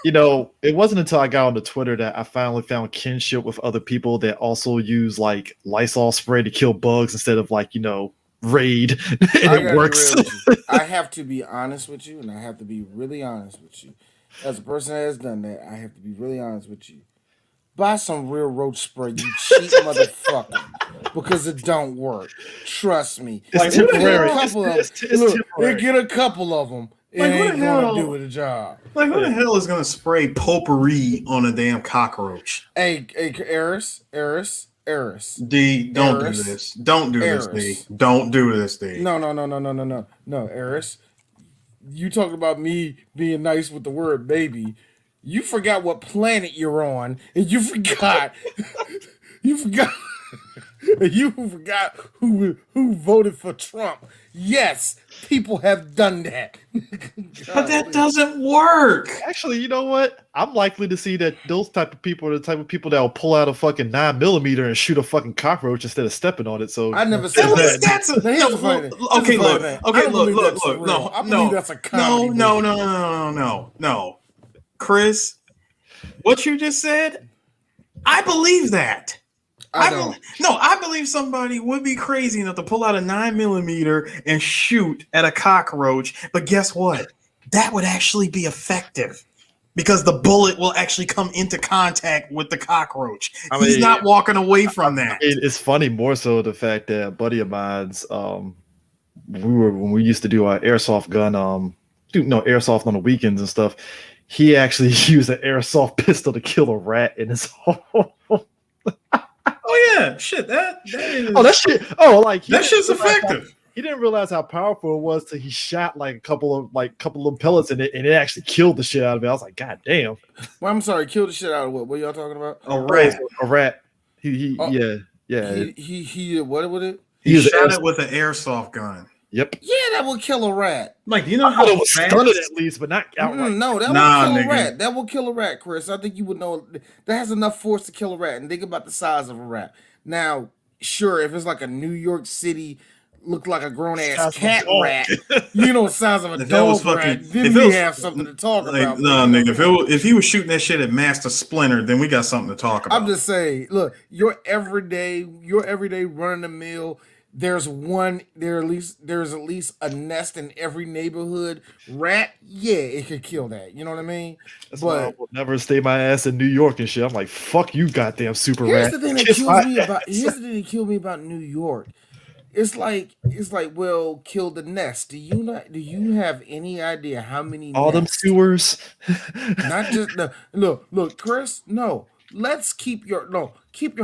it wasn't until I got on the Twitter that I finally found kinship with other people that also use like Lysol spray to kill bugs instead of like, Raid, and I it gotta be works. real with you. I have to be honest with you, and I have to be really honest with you. As a person that has done that, I have to be really honest with you. Buy some real roach spray, you cheap motherfucker, because it don't work. Trust me. It's Like, who It the get a temporary. hell? It's couple of it's, it's look. It temporary. get a couple of them. It Like, who the ain't gonna hell? do the job. Like, who Yeah. the hell is gonna spray potpourri on a damn cockroach? Hey, D, don't do Eris, this. Don't do this, D. Eris. Don't do this, D. No, Eris. You talking about me being nice with the word baby. You forgot what planet you're on, and you forgot you forgot you forgot who voted for Trump. Yes, people have done that. But that Golly. doesn't work. Actually, you know what? I'm likely to see that those type of people are the type of people that will pull out a fucking 9mm and shoot a fucking cockroach instead of stepping on it. So I never At said least that. that's a Now, here's the funny thing. Here's okay. the funny Look, thing. I okay, don't look, believe look, that's look. real. No, I believe no, that's a no, comedy no, movie. no, no, no, no, no. Chris, what you just said, I believe that. I don't. I believe somebody would be crazy enough to pull out a 9mm and shoot at a cockroach. But guess what? That would actually be effective because the bullet will actually come into contact with the cockroach. I He's mean, not walking away from that. it's funny more so the fact that a buddy of mine's, when we used to do our airsoft gun, airsoft on the weekends and stuff. He actually used an airsoft pistol to kill a rat in his home. Oh yeah, shit. That is. Oh, that shit. Oh, like that shit's effective. He didn't realize how powerful it was till he shot like a couple of pellets in it, and it actually killed the shit out of it. I was like, God damn. Well, I'm sorry. Kill the shit out of what? What y'all talking about? A rat. A rat. He Oh, yeah. He did what with it? He used shot an it with an airsoft gun. Yep. Yeah, that would kill a rat. Like, do you know I how thought it was fast? stunned at least, but not outright. No, that Nah, will kill nigga. a rat. That will kill a rat, Chris. I think you would know that has enough force to kill a rat. And think about the size of a rat. Now, sure, if it's like a New York City, look like a grown ass Size of a cat dog. rat, you know, size of a If that was dog fucking- rat, then if we it was- have something to talk Like, about. no, nigga. If he was shooting that shit at Master Splinter, then we got something to talk about. I'm just saying, look, your everyday run of the mill. There's at least a nest in every neighborhood. Rat, yeah, it could kill that. You know what I mean? That's why I But will never stay my ass in New York and shit. I'm like, fuck you, goddamn super here's rat. the thing that Kiss kills my me about ass. New York. It's like well, kill the nest. Do you have any idea how many All them nests? sewers. Not just no, look, Chris. No, let's keep your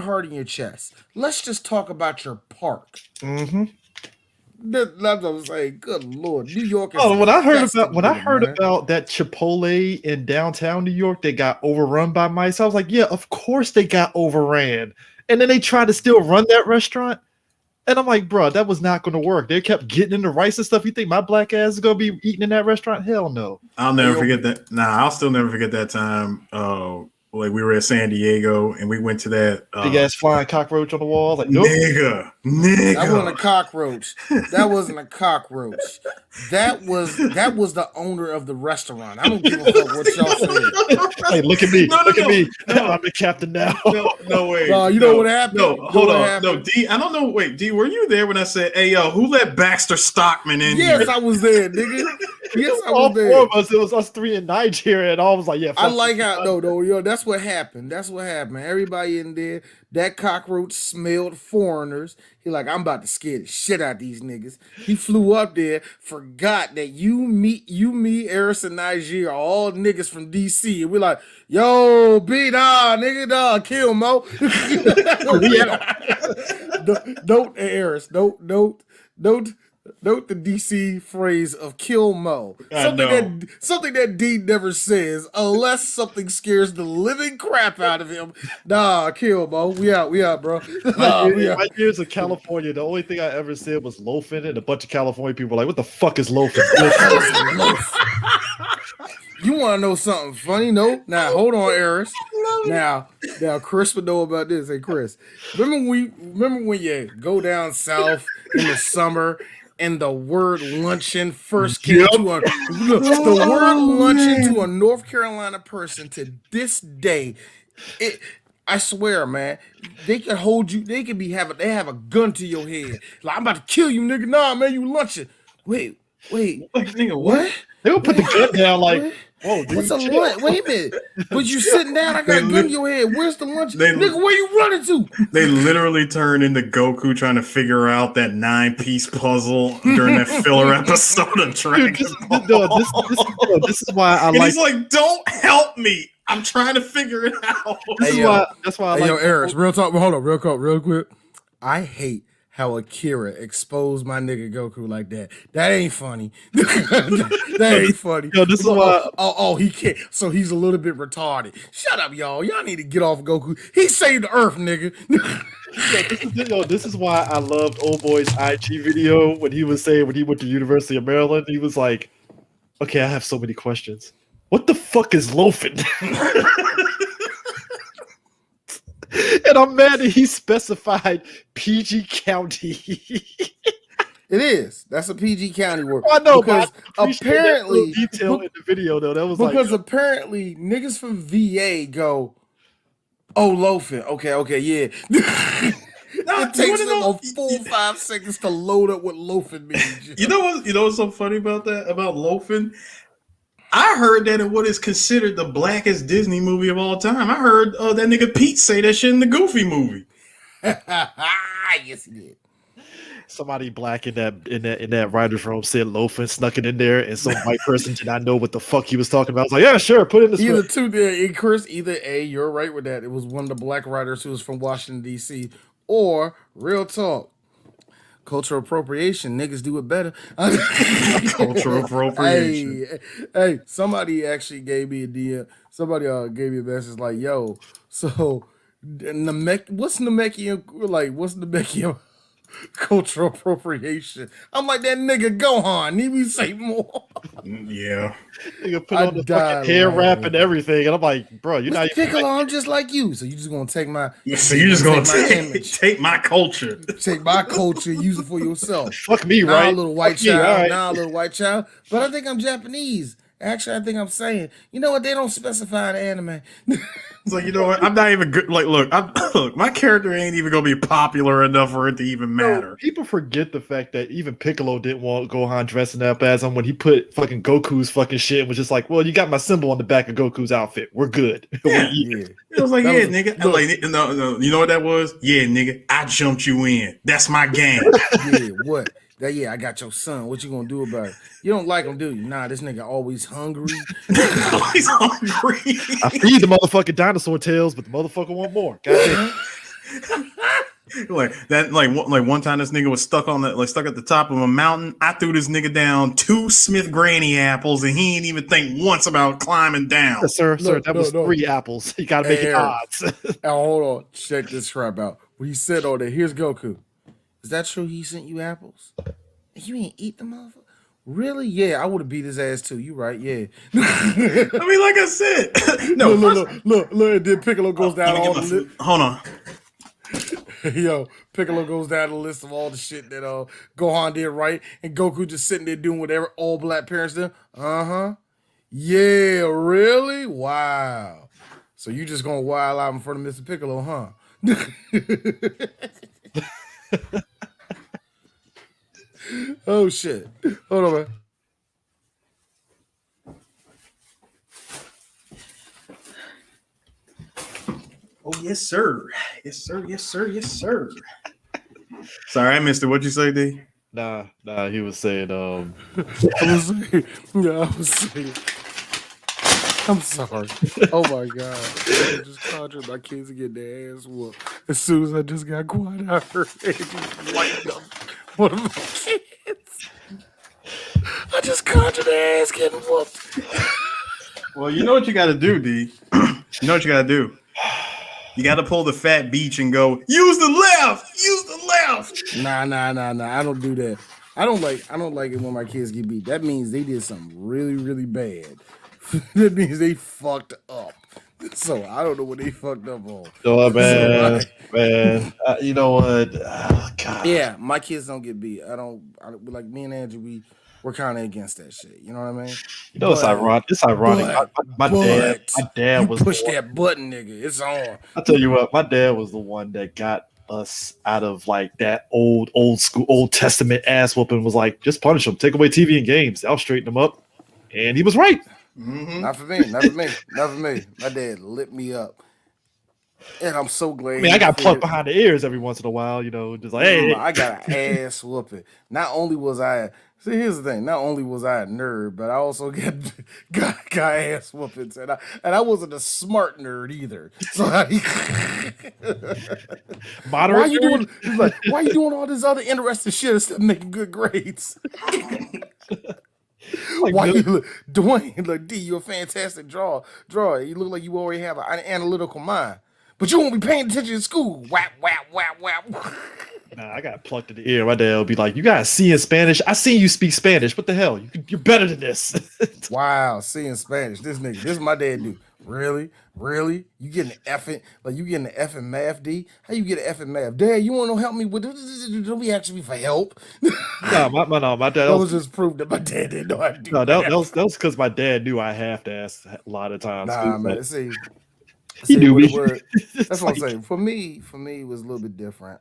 heart in your chest. Let's just talk about your park. Mm-hmm. That's what I'm saying. Good Lord, New York is. Oh, when I heard infested with it, man. about that Chipotle in downtown New York, they got overrun by mice. I was like, yeah, of course they got overran. And then they tried to still run that restaurant. And I'm like, bro, that was not going to work. They kept getting into rice and stuff. You think my black ass is going to be eating in that restaurant? Hell no. I'll never forget that. I'll still never forget that time. Like we were at San Diego and we went to that Big ass flying cockroach on the wall. Like, nope. nigga. That wasn't a cockroach. That wasn't a cockroach. That was the owner of the restaurant. I don't give a fuck what y'all say. Hey, look at me. No, look at me. no. I'm the captain now. No way. You know what happened? No, You know hold what on. happened? No, D, I don't know. Wait, D, were you there when I said, hey, yo, who let Baxter Stockman in Yes, here? I was there, nigga. Yes, I All was there. four of us. It was us three in Nigeria, and all was like, yeah. I fuck like you. how yo, that's what happened. That's what happened. Everybody in there, that cockroach smelled foreigners. He like, I'm about to scare the shit out of these niggas. He flew up there, forgot that me, Eris, and Nigeria are all niggas from DC. And we're like, yo, nigga, kill Mo. Don't Eris, Note the DC phrase of "kill Mo." Something that D never says unless something scares the living crap out of him. Nah, kill Mo. We out, bro. My years of California, the only thing I ever said was loafing, and a bunch of California people were like, what the fuck is loafing? You want to know something funny? No. Now hold on, Eris. Now, Chris would know about this. Hey, Chris, remember when you go down south in the summer and the word luncheon first came to a the word luncheon to a North Carolina person to this day, I swear, man, they can hold you. They can be they have a gun to your head. Like, I'm about to kill you, nigga. Nah, man, you lunching. Wait, Like, nigga, what? They would put the gun down like, What? whoa, dude, What's a chill. lunch? Wait a minute. But you sitting down, I got a gun to your head. Where's the lunch? Nigga, where you running to? They literally turned into Goku trying to figure out that 9-piece puzzle during that filler episode of Dragon Ball. This is why I And like. he's like, "Don't help me! I'm trying to figure it out." That's why I like. Yo, Eris, real talk. Hold on, real quick. I hate how Akira exposed my nigga Goku like that. That ain't funny. That ain't funny. Yo, this is why. Oh, he can't. So he's a little bit retarded. Shut up, y'all. Y'all need to get off Goku. He saved the Earth, nigga. This is why I loved Old Boy's IG video when he was saying when he went to University of Maryland, he was like, "Okay, I have so many questions. What the fuck is loafing?" And I'm mad that he specified PG County. It is. That's a PG County word. I know, because but I appreciate that apparently little detail in the video though. That was because like, apparently niggas from VA go, "Oh, loafing. Okay, yeah." It takes them a full 5 seconds to load up what loafing means. You know what's so funny about that? About loafing? I heard that in what is considered the blackest Disney movie of all time. I heard that nigga Pete say that shit in the Goofy movie. Yes, he did. somebody black in that writer's room said loafing, snuck it in there, and some white person did not know what the fuck he was talking about. I was like, yeah, sure, put it in the Either script. two there, Chris. Either A, you're right with that. It was one of the black writers who was from Washington D.C. Or real talk, cultural appropriation. Niggas do it better. Cultural appropriation. Hey, somebody actually gave me a DM. Somebody gave me a message like, "Yo, so what's Namekian like? What's Namekian cultural appropriation?" I'm like, that nigga Gohan. Need me to say more? Yeah. Nigga put on the fucking hair wrap and everything, and I'm like, bro, you're not even Piccolo. I'm just like you. So you just gonna take my? So you're just gonna my image, take my culture. take my culture, use it for yourself. fuck me, Nah, right? a little white Fuck me, child. all right. Nah, a little white child. But I think I'm Japanese. Actually, I think I'm saying, you know what? They don't specify the anime. It's like, you know what? I'm not even good. Like, look, my character ain't even gonna be popular enough for it to even matter. No, people forget the fact that even Piccolo didn't want Gohan dressing up as him when he put fucking Goku's fucking shit and was just like, well, you got my symbol on the back of Goku's outfit. We're good. Yeah. Yeah. It was like, That yeah, was- nigga. look. Like, no, you know what that was? Yeah, nigga, I jumped you in. That's my game. Yeah, what? Yeah, I got your son. What you gonna do about it? You don't like him, do you? Nah, this nigga always hungry. He's hungry. I feed the motherfucking dinosaur tails, but the motherfucker want more. Goddamn. Like one time this nigga was stuck at the top of a mountain. I threw this nigga down 2 Smith Granny apples, and he ain't even think once about climbing down. Yes, sir, that was no. 3 apples. You gotta make Hey, it Eric. odds. Now, hold on. Check this crap out. What he said on there, here's Goku. Is that true he sent you apples? You ain't eat the motherfucker? Really? Yeah, I would have beat his ass too. You right, yeah. I mean, like I said, no. look, and then Piccolo goes down all the list. Hold on. Yo, Piccolo goes down the list of all the shit that Gohan did right, and Goku just sitting there doing whatever all black parents do. Uh-huh. Yeah, really? Wow. So you just gonna wild out in front of Mr. Piccolo, huh? Oh shit. Hold on, man. Oh yes, sir. Yes, sir. Yes, sir. Yes, sir. Sorry, I missed it. What'd you say, D? Nah, he was saying, I was saying. I'm sorry. Oh my god. I just conjured my kids to get their ass whooped. As soon as I just got quiet, I heard Andy lighten up one of my kids. I just conjured their ass getting whooped. Well, you know what you got to do, D. You know what you got to do. You got to pull the fat beach and go, use the left. Use the left. Nah. I don't do that. I don't like it when my kids get beat. That means they did something really, really bad. That means they fucked up. So I don't know what they fucked up on. Oh So, man, like, man. You know what? Oh, God. yeah, my kids don't get beat. Like me and Andrew. We're kind of against that shit. You know what I mean? You know, it's ironic. It's ironic. My dad you was the push one. that button, nigga. It's on. I'll tell you what, my dad was the one that got us out of like that old school, Old Testament ass whooping. Was like, just punish them, take away TV and games. I'll straighten them up. And he was right. Mhm. Not for me. Not for me. Not for me. My dad lit me up, and I'm so glad. I mean, I got plucked behind the ears every once in a while, you know, just like, hey. I got an ass whooping. Not only was I see, here's the thing. Not only was I a nerd, but I also got ass whoopings, and I wasn't a smart nerd either. So Moderate why you nerd? doing? He's like, why you doing all this other interesting shit instead of making good grades? Like, Why really? you look, Dwayne? Look, D, you're a fantastic drawer. You look like you already have an analytical mind, but you won't be paying attention in school. Whap whap whap whap. Nah, I got plucked in the ear. My dad would be like, "You gotta see in Spanish. I seen you speak Spanish. What the hell? You're better than this." Wow, seeing Spanish. This nigga, this is my dad do. Really? Really? You getting an F in, like you getting an F in math, D? How you get an F in math? Dad, you wanna help me with don't be asking me for help? No, my dad. That was just proof that my dad didn't know how to do No, that. that was because my dad knew I have to ask a lot of times. Nah, too, man. but See, he knew me. that's It's what I'm like, saying. For me, it was a little bit different.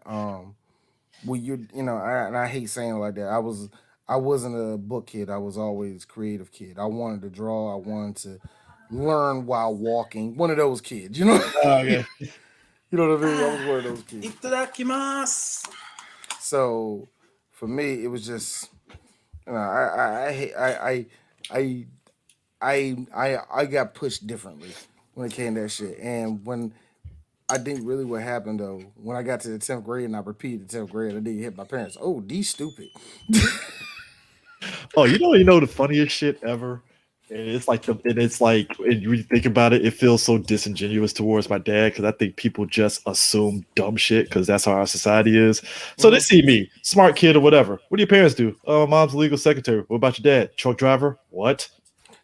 Well, and I hate saying it like that. I wasn't a book kid. I was always a creative kid. I wanted to draw. I wanted to learn while walking. One of those kids, you know. okay. You know what I mean? I was one of those kids. Itadakimasu. So for me, it was just, I got pushed differently when it came to that shit. And when I think really what happened though, when I got to the 10th grade and I repeated the 10th grade, I didn't hit my parents. Oh, D stupid. Oh, you know the funniest shit ever. And it's like and you really think about it, it feels so disingenuous towards my dad because I think people just assume dumb shit because that's how our society is. So they see me, smart kid or whatever. What do your parents do? Oh, mom's a legal secretary. What about your dad? Truck driver? What?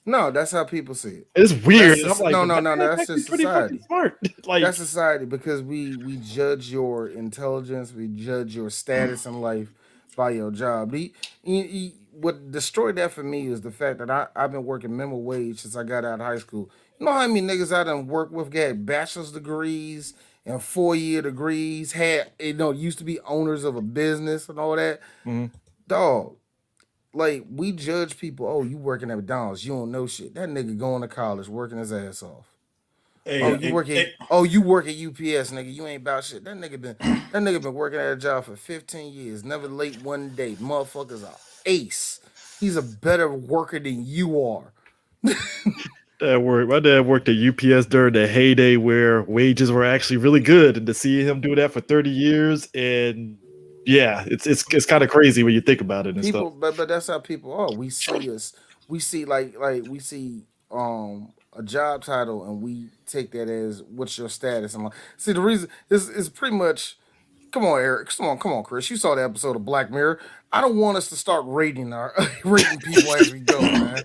No, that's how people see it. It's weird. That's I'm like, no, "But my dad's that's actually just pretty fucking society. smart." Like, That's society because we judge your intelligence, we judge your status in life by your job. What destroyed that for me is the fact that I've been working minimum wage since I got out of high school. You know how many niggas I done worked with got bachelor's degrees and 4-year degrees, used to be owners of a business and all that. mhm. Dog, like we judge people, oh, you working at McDonald's, you don't know shit. That nigga going to college, working his ass off. You work at UPS, nigga. You ain't about shit. That nigga been working at a job for 15 years, never late one day. Motherfucker's a ace. He's a better worker than you are. My dad worked at UPS during the heyday where wages were actually really good, and to see him do that for 30 years, and yeah, it's kind of crazy when you think about it and People, stuff. but that's how people are. We see we see a job title and we take that as what's your status. And like, see the reason is pretty much. Come on, Eric. Come on, Chris. You saw the episode of Black Mirror. I don't want us to start rating rating people as we go, man.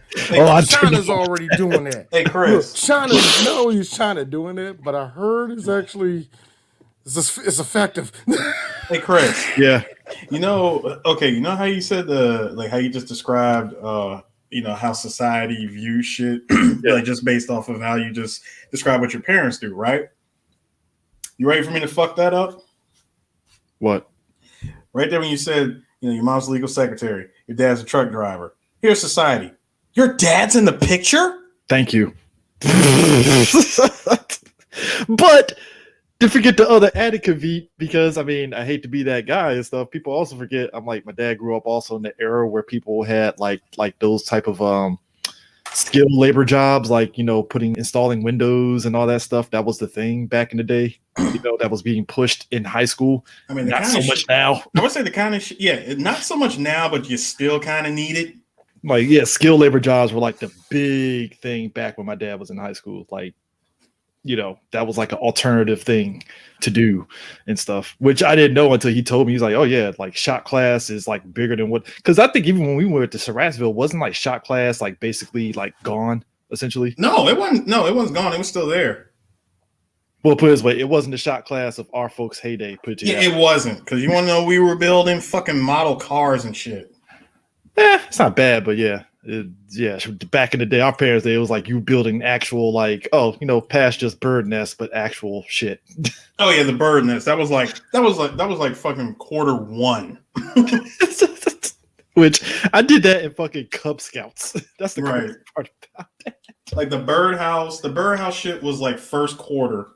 China's already doing that. Hey, Chris. Look, he's China doing it, but I heard it's effective. Hey, Chris. Yeah, You know how you said how you just described how society views shit, like just based off of how you just describe what your parents do, right? You ready for me to fuck that up? what? Right there when you said, your mom's a legal secretary, your dad's a truck driver. Here's society. Your dad's in the picture? Thank you. But to forget the other added caveat, because I mean, I hate to be that guy and stuff. People also forget. I'm like, my dad grew up also in the era where people had like those type of skilled labor jobs, like installing windows and all that stuff. That was the thing back in the day. That was being pushed in high school. I mean, not so much now. I would say the kind of not so much now, but you still kind of need it. Like, yeah, skilled labor jobs were like the big thing back when my dad was in high school. Like, that was like an alternative thing to do and stuff, which I didn't know until he told me. He's like, oh yeah, like shop class is like bigger than what, because I think even when we went to Sarassville, wasn't like shop class like basically like gone essentially. No, it wasn't gone. It was still there. Well, put it this way, it wasn't the shot class of our folks' heyday. Put it Yeah, together. it wasn't, because you want to know we were building fucking model cars and shit. It's not bad, but yeah. Back in the day, our parents' day, it was like you building actual, like, past just bird nests, but actual shit. Oh yeah, the bird nest. That was like fucking quarter one. Which I did that in fucking Cub Scouts. That's the Right. crazy part about that. Like the birdhouse shit was like first quarter.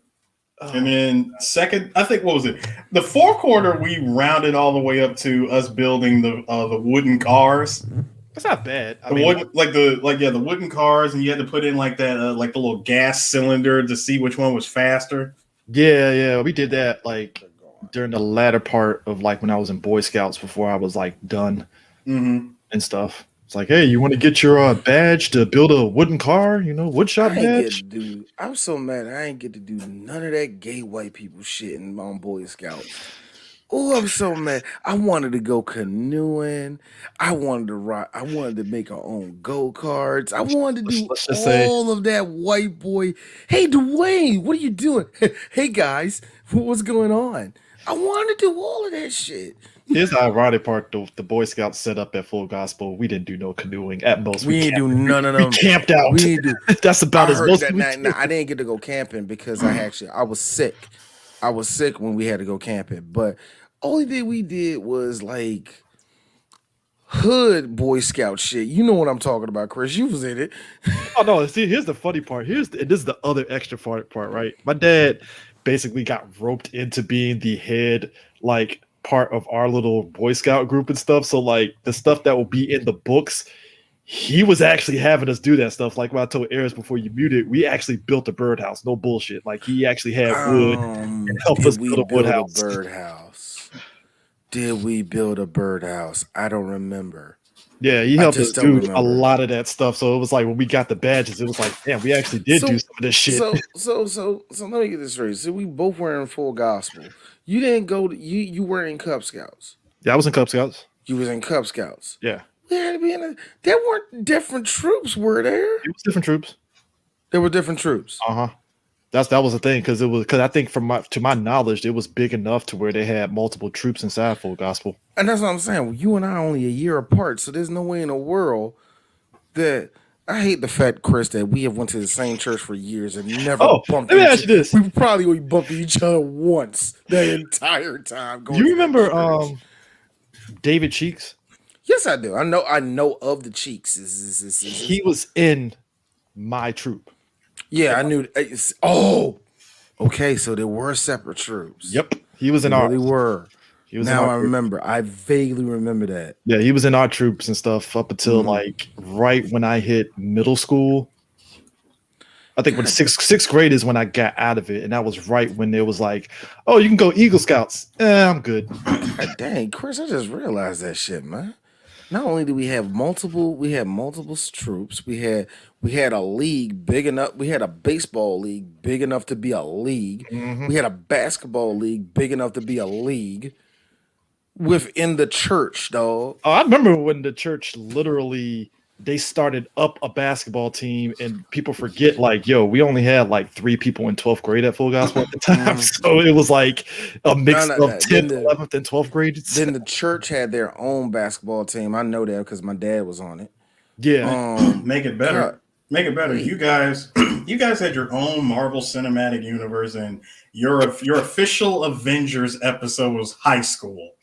And then second, I think, what was it? The fourth quarter, we rounded all the way up to us building the wooden cars. That's not bad. The wooden cars, and you had to put in like that, like the little gas cylinder to see which one was faster. Yeah, we did that like during the latter part of like when I was in Boy Scouts before I was like done and stuff. It's like, hey, you want to get your badge to build a wooden car? Wood shop badge. I'm so mad I ain't get to do none of that gay white people shit on Boy Scouts. Oh, I'm so mad. I wanted to go canoeing. I wanted to ride. I wanted to make our own go-karts. I wanted to do Let's just say- all of that white boy. Hey, Dwayne, what are you doing? Hey, guys, what's going on? I wanted to do all of that shit. Here's the ironic part: the Boy Scouts set up at Full Gospel. We didn't do no canoeing at most. We ain't do none of We them. camped out. We ain't do. That's about I as heard most. that. we Nah, did. I didn't get to go camping because I was sick. I was sick when we had to go camping. But only thing we did was like hood Boy Scout shit. You know what I'm talking about, Chris. You was in it. Oh no! See, here's the funny part. This is the other extra part, right? My dad basically got roped into being the head, like, part of our little Boy Scout group and stuff. So like the stuff that will be in the books, he was actually having us do that stuff. Like what I told Eris before you muted, we actually built a birdhouse. No bullshit. Like he actually had wood and helped us build a woodhouse. birdhouse? Did we build a birdhouse? I don't remember. Yeah, he I helped us just don't do a remember. lot of that stuff. So it was like when we got the badges, it was like, damn, we actually did So- do some of this shit. So let me get this straight. So we both were in Full Gospel. You didn't go to you were in Cub Scouts. Yeah, I was in Cub Scouts. You was in Cub Scouts. Yeah, We had to be in there weren't different troops, were there? it was different troops. There were different troops. Uh-huh. That was the thing, because I think to my knowledge, it was big enough to where they had multiple troops inside Full Gospel. And that's what I'm saying. You and I are only a year apart, so there's no way in the world that I hate the fact, Chris, that we have went to the same church for years and never bumped let me each ask you this. We probably only bumped each other once the entire time. Going You to that remember church. David Cheeks? Yes, I do. I know of the Cheeks. He was in my troop. Yeah, I knew. Oh, okay. So there were separate troops. Yep, he was in There our. really were. He was in Now our I troop. remember. I vaguely remember that. Yeah, he was in our troops and stuff up until like right when I hit middle school. I think when sixth grade is when I got out of it, and that was right when there was like, oh, you can go Eagle Scouts. I'm good. Dang, Chris, I just realized that shit, man. Not only do we have multiple troops. We had a league big enough. We had a baseball league big enough to be a league. We had a basketball league big enough to be a league within the church, dog. Oh, I remember when the church literally they started up a basketball team, and people forget, like, yo, we only had like 3 people in 12th grade at Full Gospel at the time. So it was like a mix No. of 10th, 11th, and 12th grade. Then the church had their own basketball team. I know that because my dad was on it. Yeah. Make it better. God. Make it better. You guys had your own Marvel Cinematic Universe, and your official Avengers episode was high school.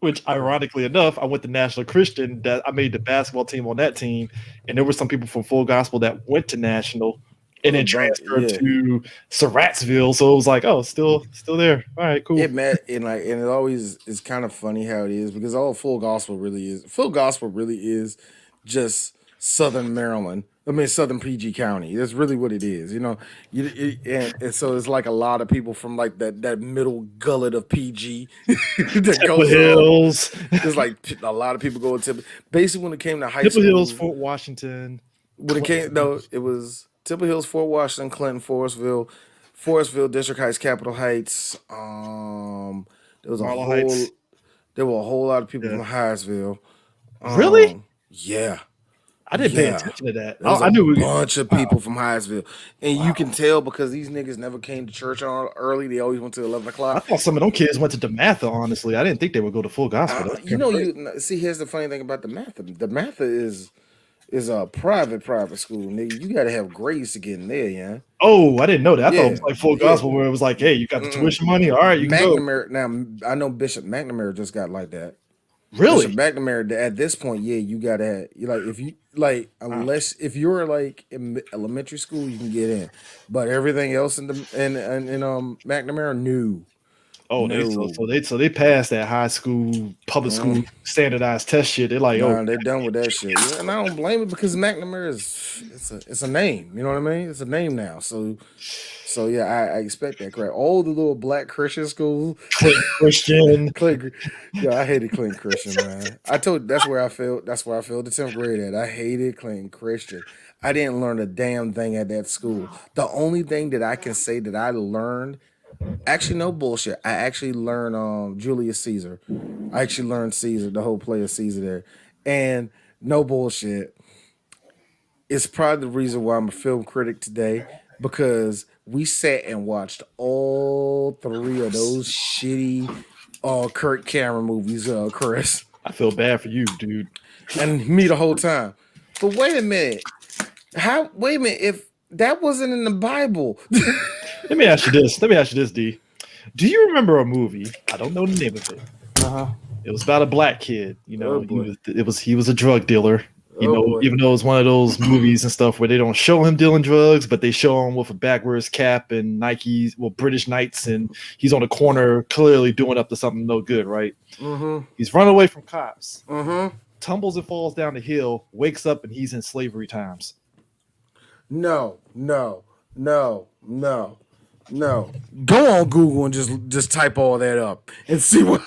Which, ironically enough, I went to National Christian. That I made the basketball team on that team, and there were some people from Full Gospel that went to National and then transferred to Surrattsville. So it was like, oh, still there. All right, cool. It met and it always is kind of funny how it is because all Full Gospel really is just Southern Maryland. I mean, Southern PG County. That's really what it is, you know. And so it's like a lot of people from like that middle gullet of PG that Temple goes Hills, There's like a lot of people going to basically when it came to high Temple school. Hills, Fort Washington. It was Temple Hills, Fort Washington, Clinton, Forestville, District Heights, Capitol Heights. There was Marlow Heights. There were a whole lot of people from Hyattsville. Really? Yeah. I didn't pay Yeah. attention to that. There was I a knew. bunch of people from Hyattsville, and you can tell because these niggas never came to church on early. They always went to 11 o'clock. I thought some of them kids went to DeMatha. Honestly, I didn't think they would go to Full Gospel. That's You know, great. see. Here's the funny thing about the Matha. The Matha is a private school, nigga. You got to have grades to get in there, yeah. Oh, I didn't know that. I thought it was Yeah, like Full yeah. Gospel, where it was like, hey, you got the tuition money. All right, you can go. McNamara. Now I know Bishop McNamara just got like that. Really? Bishop McNamara at this point, yeah, you gotta have, like, if you like, unless if you're like in elementary school, you can get in, but everything else in McNamara, no. Oh, so they passed that high school public school standardized test shit. They're like, Nah, oh, they're done with that shit. Yeah, and I don't blame it because McNamara it's a name. You know what I mean? It's a name now. So yeah, I expect that crap. All the little black Christian schools, Christian. I hated Clinton Christian, man. I told that's where I failed. That's where I failed the 10th grade at. I hated Clinton Christian. I didn't learn a damn thing at that school. The only thing that I can say that I learned, actually, no bullshit. I actually learned Julius Caesar. I actually learned Caesar, the whole play of Caesar there, and no bullshit. It's probably the reason why I'm a film critic today, because we sat and watched all 3 of those shitty Kirk Cameron movies, Chris. I feel bad for you, dude. And me the whole time. But wait a minute. If that wasn't in the Bible. Let me ask you this, D. Do you remember a movie? I don't know the name of it. It was about a black kid. You know, he was a drug dealer. You know, even though it's one of those movies and stuff where they don't show him dealing drugs, but they show him with a backwards cap and Nikes, British Knights, and he's on the corner clearly doing up to something no good, right? He's run away from cops, tumbles and falls down the hill, wakes up, and he's in slavery times. No. Go on Google and just type all that up and see what.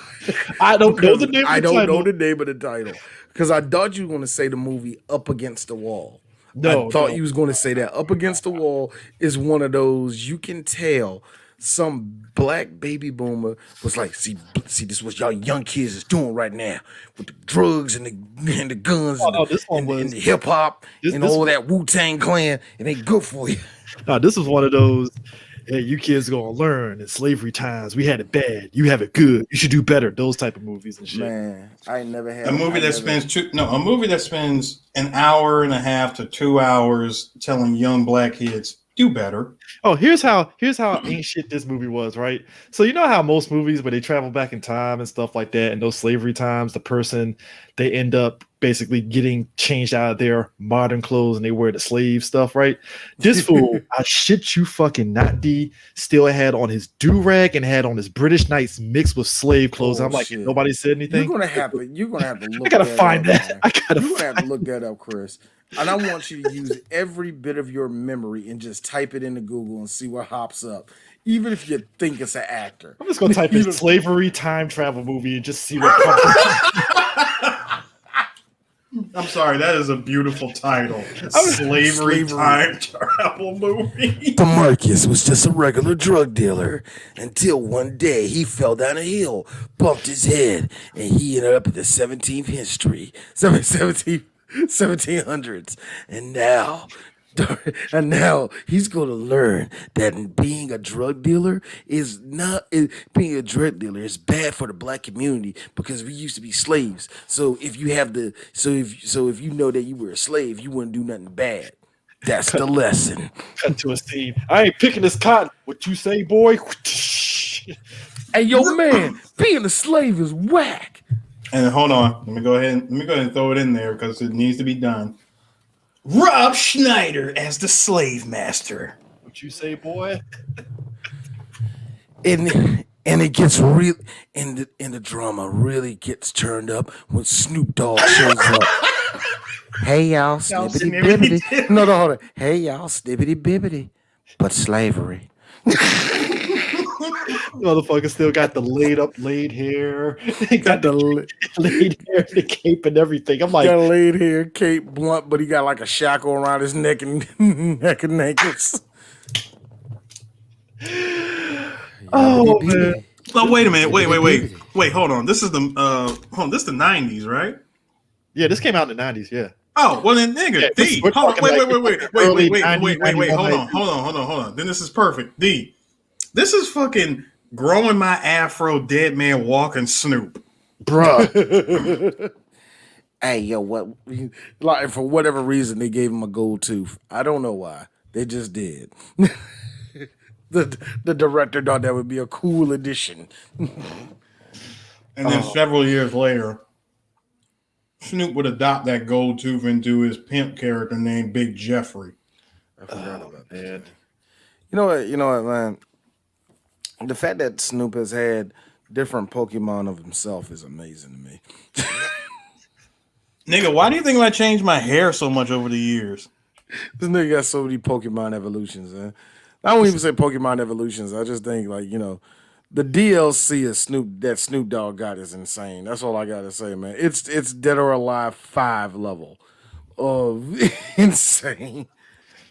I don't know the name. I don't know the name of the title because I thought you were going to say the movie Up Against the Wall. I thought you was going to say that. Up Against the Wall is one of those you can tell some black baby boomer was like, see, this is what y'all young kids is doing right now with the drugs and the guns and the hip hop and all that Wu-Tang Clan. It ain't good for you. No, this was one of those. Hey, you kids gonna learn in slavery times. We had it bad. You have it good. You should do better. Those type of movies and shit. Man, I never had a movie that spends an hour and a half to 2 hours telling young black kids do better. Oh, here's how ain't shit this movie was, right? So you know how most movies where they travel back in time and stuff like that, and those slavery times, the person, they end up basically getting changed out of their modern clothes and they wear the slave stuff, right? This fool, I shit you fucking not, D, still had on his do-rag and had on his British Knights mixed with slave clothes. I'm like, nobody said anything. You're gonna have to look. I gotta find that. You're gonna have to look that up, Chris. And I want you to use every bit of your memory and just type it into Google and see what hops up. Even if you think it's an actor. I'm just gonna type in slavery time travel movie and just see what comes up. I'm sorry, that is a beautiful title. Slavery time travel movie. DeMarcus was just a regular drug dealer until one day he fell down a hill, bumped his head, and he ended up in the 1700s. And now he's going to learn that being a drug dealer is bad for the black community because we used to be slaves. So if you know that you were a slave, you wouldn't do nothing bad. That's the lesson. Cut to a scene. I ain't picking this cotton. What you say, boy? Hey, yo, man, being a slave is whack. And hold on, let me go ahead and throw it in there because it needs to be done. Rob Schneider as the slave master. What you say, boy? And it gets real, and the drama really gets turned up when Snoop Dogg shows up. Hey y'all, snippity bibbity. No, hold on. Hey y'all, snippity bibbity, but slavery. Motherfucker still got the laid hair. He got the laid hair, the cape, and everything. I'm like, got a laid hair, cape, blunt, but he got like a shackle around his neck and ankles. Oh man! Oh, wait a minute! Wait! Hold on. This is the 90s, right? Yeah, this came out in the 90s. Yeah. Oh, well then, nigga, Yeah, D. we're Hold on, talking like early 90s, hold on. Then this is perfect. D. This is fucking growing my afro, dead man walking Snoop. bruh. Hey, yo, what? Like for whatever reason, they gave him a gold tooth. I don't know why. They just did. the director thought that would be a cool addition. And then several years later, Snoop would adopt that gold tooth into his pimp character named Big Jeffrey. I forgot about that. Man. You know what, man? The fact that Snoop has had different Pokemon of himself is amazing to me. Nigga, why do you think I changed my hair so much over the years? This nigga got so many Pokemon evolutions, man. I don't even say Pokemon evolutions. I just think the DLC of Snoop Dogg got is insane. That's all I gotta say, man. It's Dead or Alive 5 level of insane.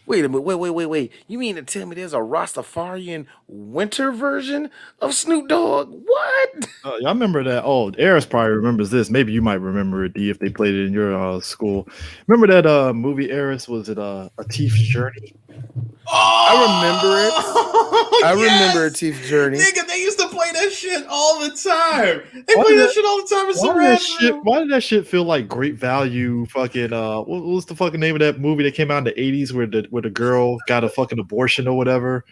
Wait a minute, wait. You mean to tell me there's a Rastafarian winter version of Snoop Dogg? What? Y'all remember that? Oh, Eris probably remembers this. Maybe you might remember it, D, if they played it in your school. Remember that movie Eris? Was it A Thief's Journey? I remember A Thief's Journey. Nigga, they used to play that shit all the time. They play that shit all the time in some Why did that shit feel like Great Value? Fucking what was the fucking name of that movie that came out in the 80s where the girl got a fucking abortion or whatever?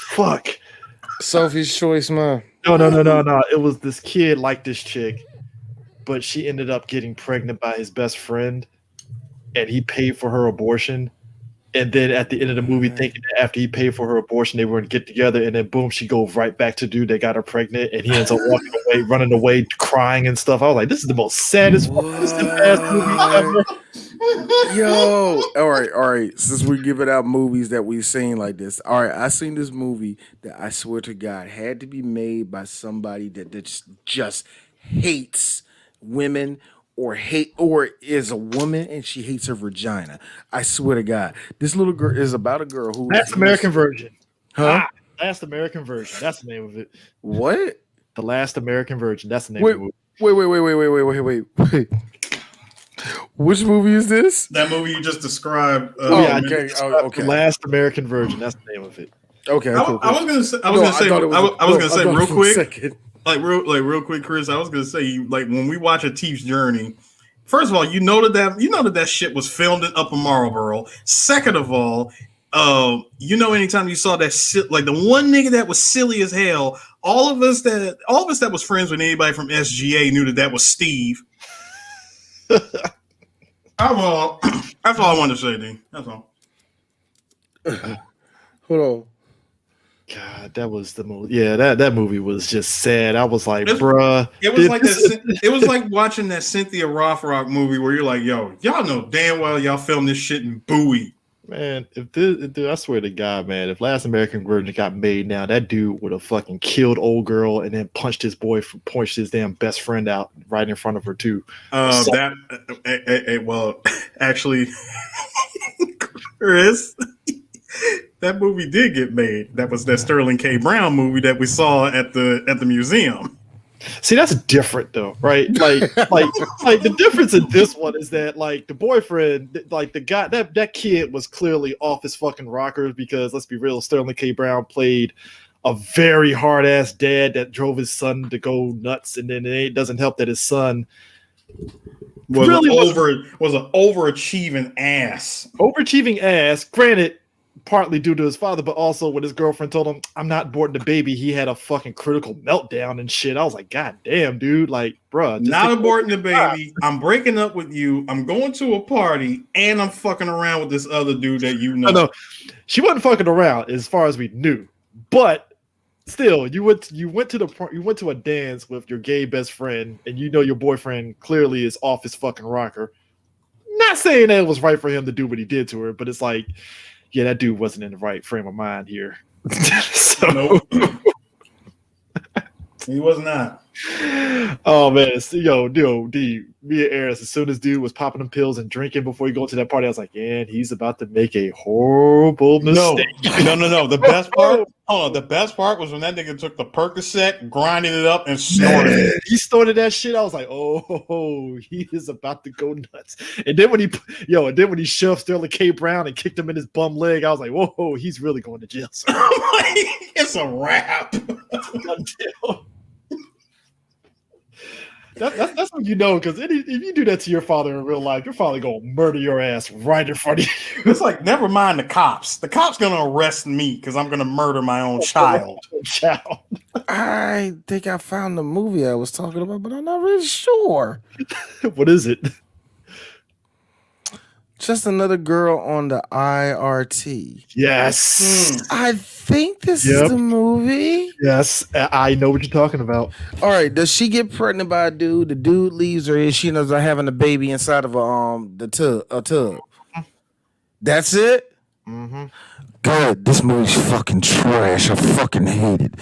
Fuck. Sophie's Choice, man. No. It was this kid like this chick, but she ended up getting pregnant by his best friend, and he paid for her abortion. And then at the end of the movie, thinking that after he paid for her abortion, they were going to get together. And then boom, she goes right back to dude that got her pregnant. And he ends up walking away, running away, crying and stuff. I was like, this is the most saddest fucking ass movie ever. Yo, all right. Since we giving out movies that we've seen like this, all right, I seen this movie that I swear to God had to be made by somebody that just hates women or is a woman and she hates her vagina. I swear to God, this little girl is about a girl who. Last American Virgin. Huh? Last American Virgin. That's the name of it. What? The Last American Virgin. That's the name of the movie. Wait. Which movie is this? That movie you just described. Okay. The Last American Virgin. That's the name of it. Okay. Cool. I was gonna say real quick. Real quick, Chris. I was gonna say, like, when we watch A Thief's Journey, first of all, you know that shit was filmed in Upper Marlboro. Second of all, anytime you saw that shit, like the one nigga that was silly as hell, all of us that was friends with anybody from SGA knew that was Steve. That's all I wanted to say, D. That's all. Hold on. God, that was the movie. Yeah, that movie was just sad. I was like, bruh. It was like that. It was like watching that Cynthia Rothrock movie where you're like, yo, y'all know damn well y'all filmed this shit in Bowie. Man, dude, I swear to God, man, if Last American Virgin got made now, that dude would have fucking killed old girl and then punched his damn best friend out right in front of her too. Well, actually, Chris. That movie did get made. That was that Sterling K. Brown movie that we saw at the museum. See, that's different though, right? Like the difference in this one is that like the boyfriend, like the guy, that kid was clearly off his fucking rockers because let's be real, Sterling K. Brown played a very hard ass dad that drove his son to go nuts, and then it doesn't help that his son was an overachieving ass. Overachieving ass. Granted, partly due to his father, but also when his girlfriend told him, I'm not aborting the baby, he had a fucking critical meltdown and shit. I was like, God damn, dude. Like, bruh. Not aborting the baby. I'm breaking up with you. I'm going to a party and I'm fucking around with this other dude that you know. No, she wasn't fucking around as far as we knew. But still, you went to a dance with your gay best friend and you know your boyfriend clearly is off his fucking rocker. Not saying that it was right for him to do what he did to her, but it's like, yeah, that dude wasn't in the right frame of mind here. So, nope. He was not. Oh man, D, me and Eris, as soon as dude was popping them pills and drinking before he go to that party, I was like, yeah, he's about to make a horrible No, mistake. no. The best part, hold on. The best part was when that nigga took the Percocet, grinded it up, and snorted it. Man, he snorted that shit. I was like, oh, he is about to go nuts. And then when he shoved Sterling K. Brown and kicked him in his bum leg, I was like, whoa, he's really going to jail. Sir. It's a wrap. That's what you know, because if you do that to your father in real life, your father gonna murder your ass right in front of you. It's like, never mind the cops. The cops gonna arrest me because I'm gonna murder my own child. I think I found the movie I was talking about, but I'm not really sure. What is it? Just Another Girl on the IRT. Yes. I think this is the movie. Yes, I know what you're talking about. All right, does she get pregnant by a dude? The dude leaves her, and she ends up having a baby inside of a tub. That's it. Mm-hmm. God, this movie's fucking trash. I fucking hate it.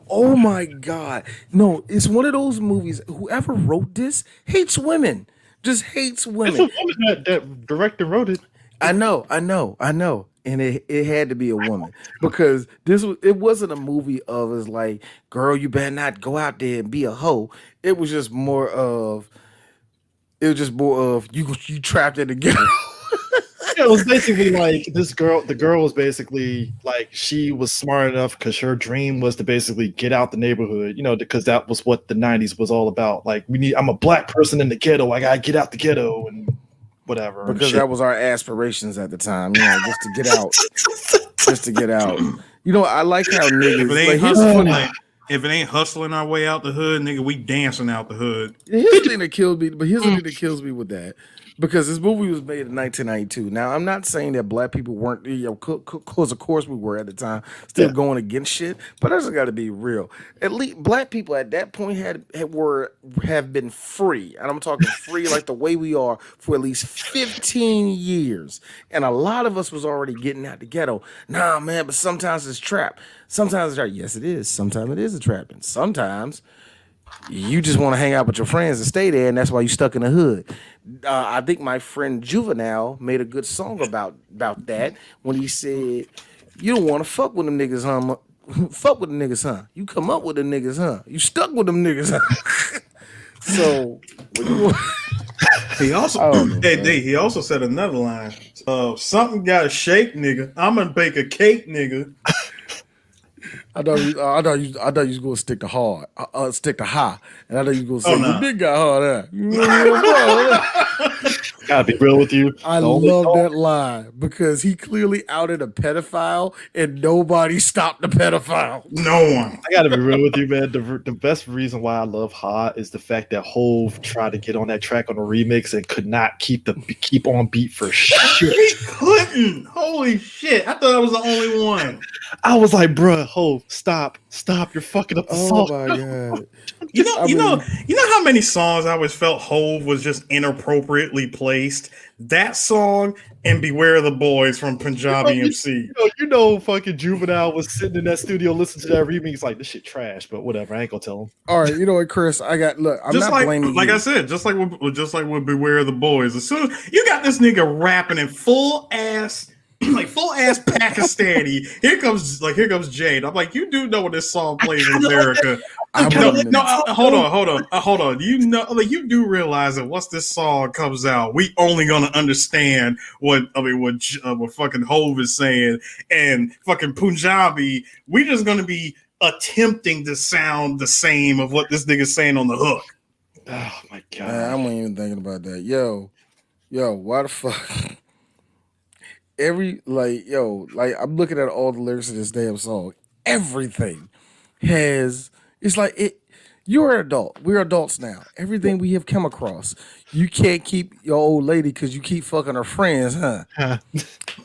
Oh my god, no! It's one of those movies. Whoever wrote this hates women. Just hates women. It's a woman that director wrote it. I know. And it had to be a woman because it wasn't a movie of it's like, girl, you better not go out there and be a hoe. It was just more of you trapped in the ghetto. Yeah, it was basically like this girl. The girl was basically like she was smart enough because her dream was to basically get out the neighborhood, because that was what the '90s was all about. Like I'm a black person in the ghetto. I gotta get out the ghetto and whatever. Because that was our aspirations at the time, just to get out. Just to get out. I like how niggas. If it ain't hustling our way out the hood, nigga, we dancing out the hood. Here's the thing that kills me, but here's the thing that kills me with that. Because this movie was made in 1992. Now, I'm not saying that black people weren't, because of course we were at the time, still going against shit. But I just got to be real. At least black people at that point have been free, and I'm talking free like the way we are for at least 15 years. And a lot of us was already getting out the ghetto. Nah, man, but sometimes it's trap. Sometimes it's trap. Yes, it is. Sometimes it is a trap, and sometimes you just want to hang out with your friends and stay there, and that's why you stuck in the hood. I think my friend Juvenile made a good song about that when he said, "You don't want to fuck with them niggas, huh? Fuck with the niggas, huh? You come up with the niggas, huh? You stuck with them niggas, huh?" So he also said another line. Something got to shake, nigga. I'm gonna bake a cake, nigga. I thought you was gonna stick to hard, stick to high, and I thought you was gonna say, "You big got hard." Gotta be real with you. I love that line because he clearly outed a pedophile, and nobody stopped the pedophile. No one. I gotta be real with you, man. The best reason why I love Ha is the fact that Hove tried to get on that track on the remix and could not keep on beat for shit. He couldn't. Holy shit! I thought I was the only one. I was like, bruh, Hove, stop, you're fucking up the song. Oh my god! You know how many songs I always felt Hove was just inappropriately placed. That song and "Beware the Boys" from Punjabi MC. Fucking Juvenile was sitting in that studio listening to that remix like, this shit trash, but whatever. I ain't gonna tell him. All right, you know what, Chris? I'm not blaming you. Like I said, just like with "Beware the Boys." As soon as you got this nigga rapping in full ass Pakistani, here comes Jade. I'm like, you do know when this song plays in America. Hold on. You do realize that once this song comes out, we only gonna understand what fucking Hove is saying, and fucking Punjabi, we just gonna be attempting to sound the same of what this nigga's saying on the hook. Oh my god, I wasn't even thinking about that. Yo, why the fuck? I'm looking at all the lyrics of this damn song. Everything it's like it. You're an adult. We're adults now. Everything we have come across. You can't keep your old lady because you keep fucking her friends, huh?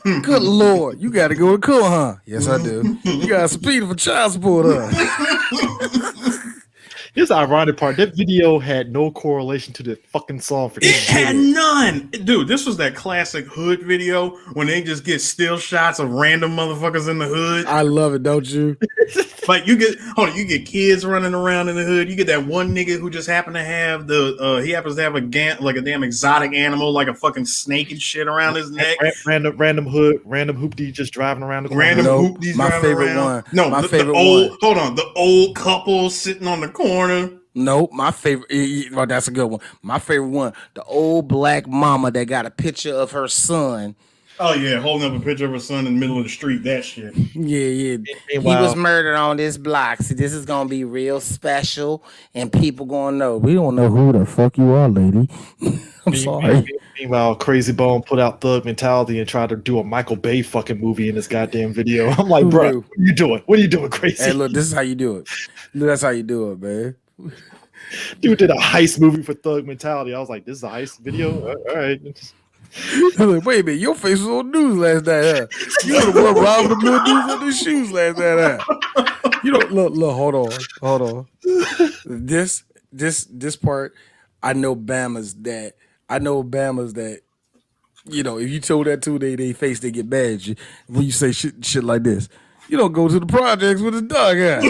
Good Lord. You got to go to court, huh? Yes, I do. You got a subpoena for child support, huh? Here's the ironic part. That video had no correlation to the fucking song for It had none. Dude, this was that classic hood video when they just get still shots of random motherfuckers in the hood. I love it, don't you? Like you get kids running around in the hood. You get that one nigga who just happened to have he happens to have a damn exotic animal like a fucking snake and shit around his neck. Random hoopty just driving around the corner. Random hoopties my driving favorite around. one. No, my the favorite old one. hold on, the old couple sitting on the corner. Nope, my favorite. Well, that's a good one. My favorite one, the old black mama that got a picture of her son. Oh yeah, holding up a picture of her son in the middle of the street. That shit. Yeah. He was murdered on this block. See, this is gonna be real special, and people gonna know. We don't know who the fuck you are, lady. I'm sorry. Meanwhile, Crazy Bone put out Thug Mentality and tried to do a Michael Bay fucking movie in this goddamn video. I'm like, bro, what are you doing? What are you doing, Crazy? Hey, look, this is how you do it. That's how you do it, man. Dude did a heist movie for Thug Mentality. I was like, this is a heist video? All right. Like, wait a minute, your face was on news last night, huh? You were the one robbing the buildings on the shoes last night, huh? You don't look, hold on. This part, I know Bama's that, you know, if you told that to they face, they get mad at you when you say shit like this. You don't go to the projects with a dog hat.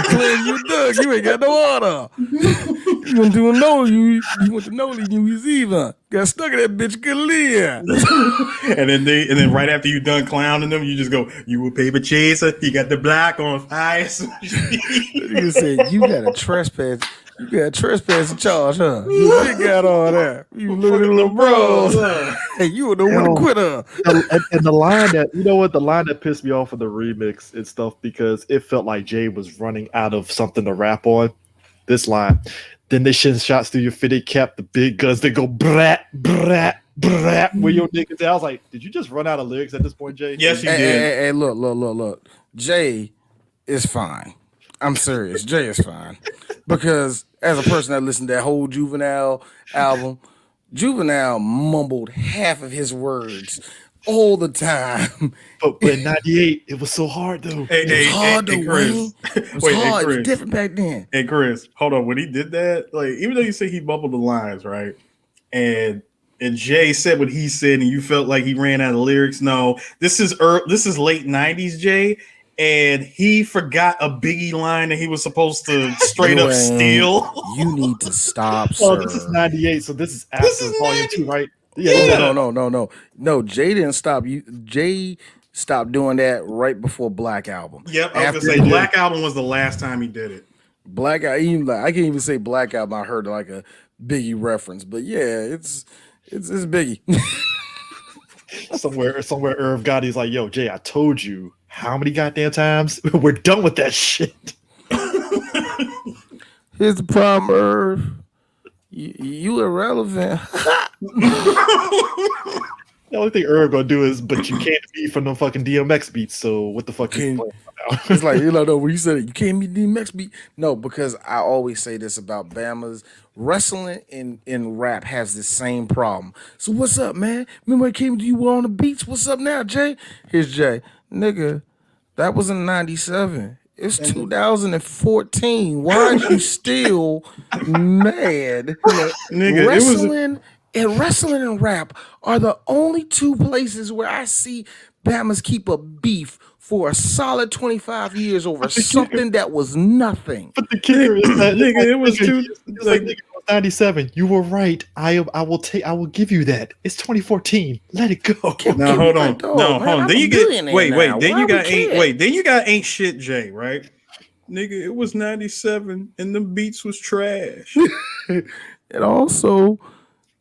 Claim you dog, you ain't got no order. You went to a Noli, you went to Noli New Year's Eve, huh? Got stuck in that bitch, could live. and then right after you done clowning them, you just go, you a paper chaser, you got the block on fire. You said you got a trespass. You got a trespassing charge, huh? You big got all that. You look at little bros. Hey, you were the one to quit her. And the line that, you know what, the line that pissed me off of the remix and stuff, because it felt like Jay was running out of something to rap on. This line. Then they send shots through your fitted cap, the big guns, they go brat, brat, brat, where your niggas at. I was like, did you just run out of lyrics at this point, Jay? Yes, you did. Hey, look. Jay is fine. I'm serious. Jay is fine. Because as a person that listened to that whole Juvenile album, Juvenile mumbled half of his words all the time. But in 98, it was so hard, though. It was hard to win. It was hard. It was different back then. Hey, Chris, hold on. When he did that, like, even though you say he bubbled the lines, right? And Jay said what he said, and you felt like he ran out of lyrics. No, this is late 90s, Jay. And he forgot a Biggie line that he was supposed to straight up steal. You need to stop, Oh, sir. this is 98, so this is after Volume 2, right? Yeah. No, Jay didn't stop. Jay stopped doing that right before Black Album. Yep, I was gonna say Black Album was the last time he did it. Black Album, I can't even say Black Album. I heard like a Biggie reference, but yeah, it's Biggie. somewhere Irv Gotti's like, yo, Jay, I told you how many goddamn times? We're done with that shit. Here's the problem, Irv. You irrelevant. The only thing Irv gonna do is, but you can't be from the fucking DMX beats, so what the fuck you playing about? It's like, you know, when you said it, you can't be DMX beat. No, because I always say this about Bama's wrestling and rap has the same problem. So what's up, man? Remember I came to you on the beats? What's up now, Jay? Here's Jay. Nigga, that was in 97. It's 2014. Why are you still mad? Nigga, Wrestling and rap are the only two places where I see Bama's keep a beef for a solid 25 years over something that was nothing. But the kicker is that nigga, it was too like, nigga, it was 97. You were right. I will give you that. It's 2014. Let it go. Now hold on. Dog, no, man, hold on. I'm Then you a get billionaire wait. now. Then Why you we got care? Then you got Ain't Shit Jay, right? Nigga, it was 97 and the beats was trash. And also,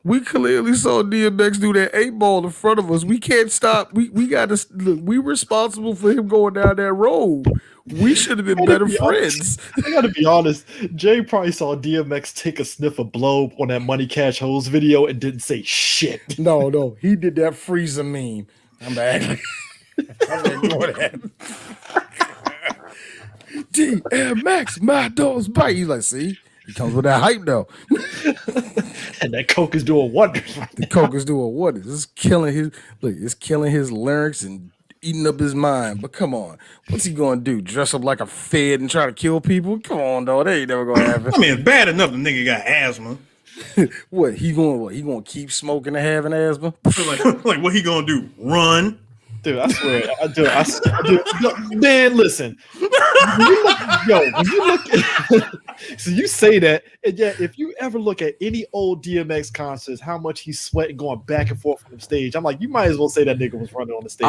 we clearly saw DMX do that 8-ball in front of us. We can't stop. We got to look. We responsible for him going down that road. We should have been better friends. I gotta be honest. Jay probably saw DMX take a sniff of blow on that Money Cash Hoes video and didn't say shit. No, he did that Freezer meme. I'm back. I'm doing that. DMX, my dog's bite. He's like, see, he comes with that hype though. And that coke is doing wonders. The coke is doing what? It's killing his lyrics and eating up his mind. But come on, what's he gonna do? Dress up like a Fed and try to kill people? Come on, dog. That ain't never gonna happen. I mean, it's bad enough the nigga got asthma. What? He gonna keep smoking and having asthma? Like what he gonna do? Run? Dude, I swear, man, listen. When you look at, so you say that, and yet if you ever look at any old DMX concerts, how much he's sweating going back and forth on the stage, I'm like, you might as well say that nigga was running on the stage.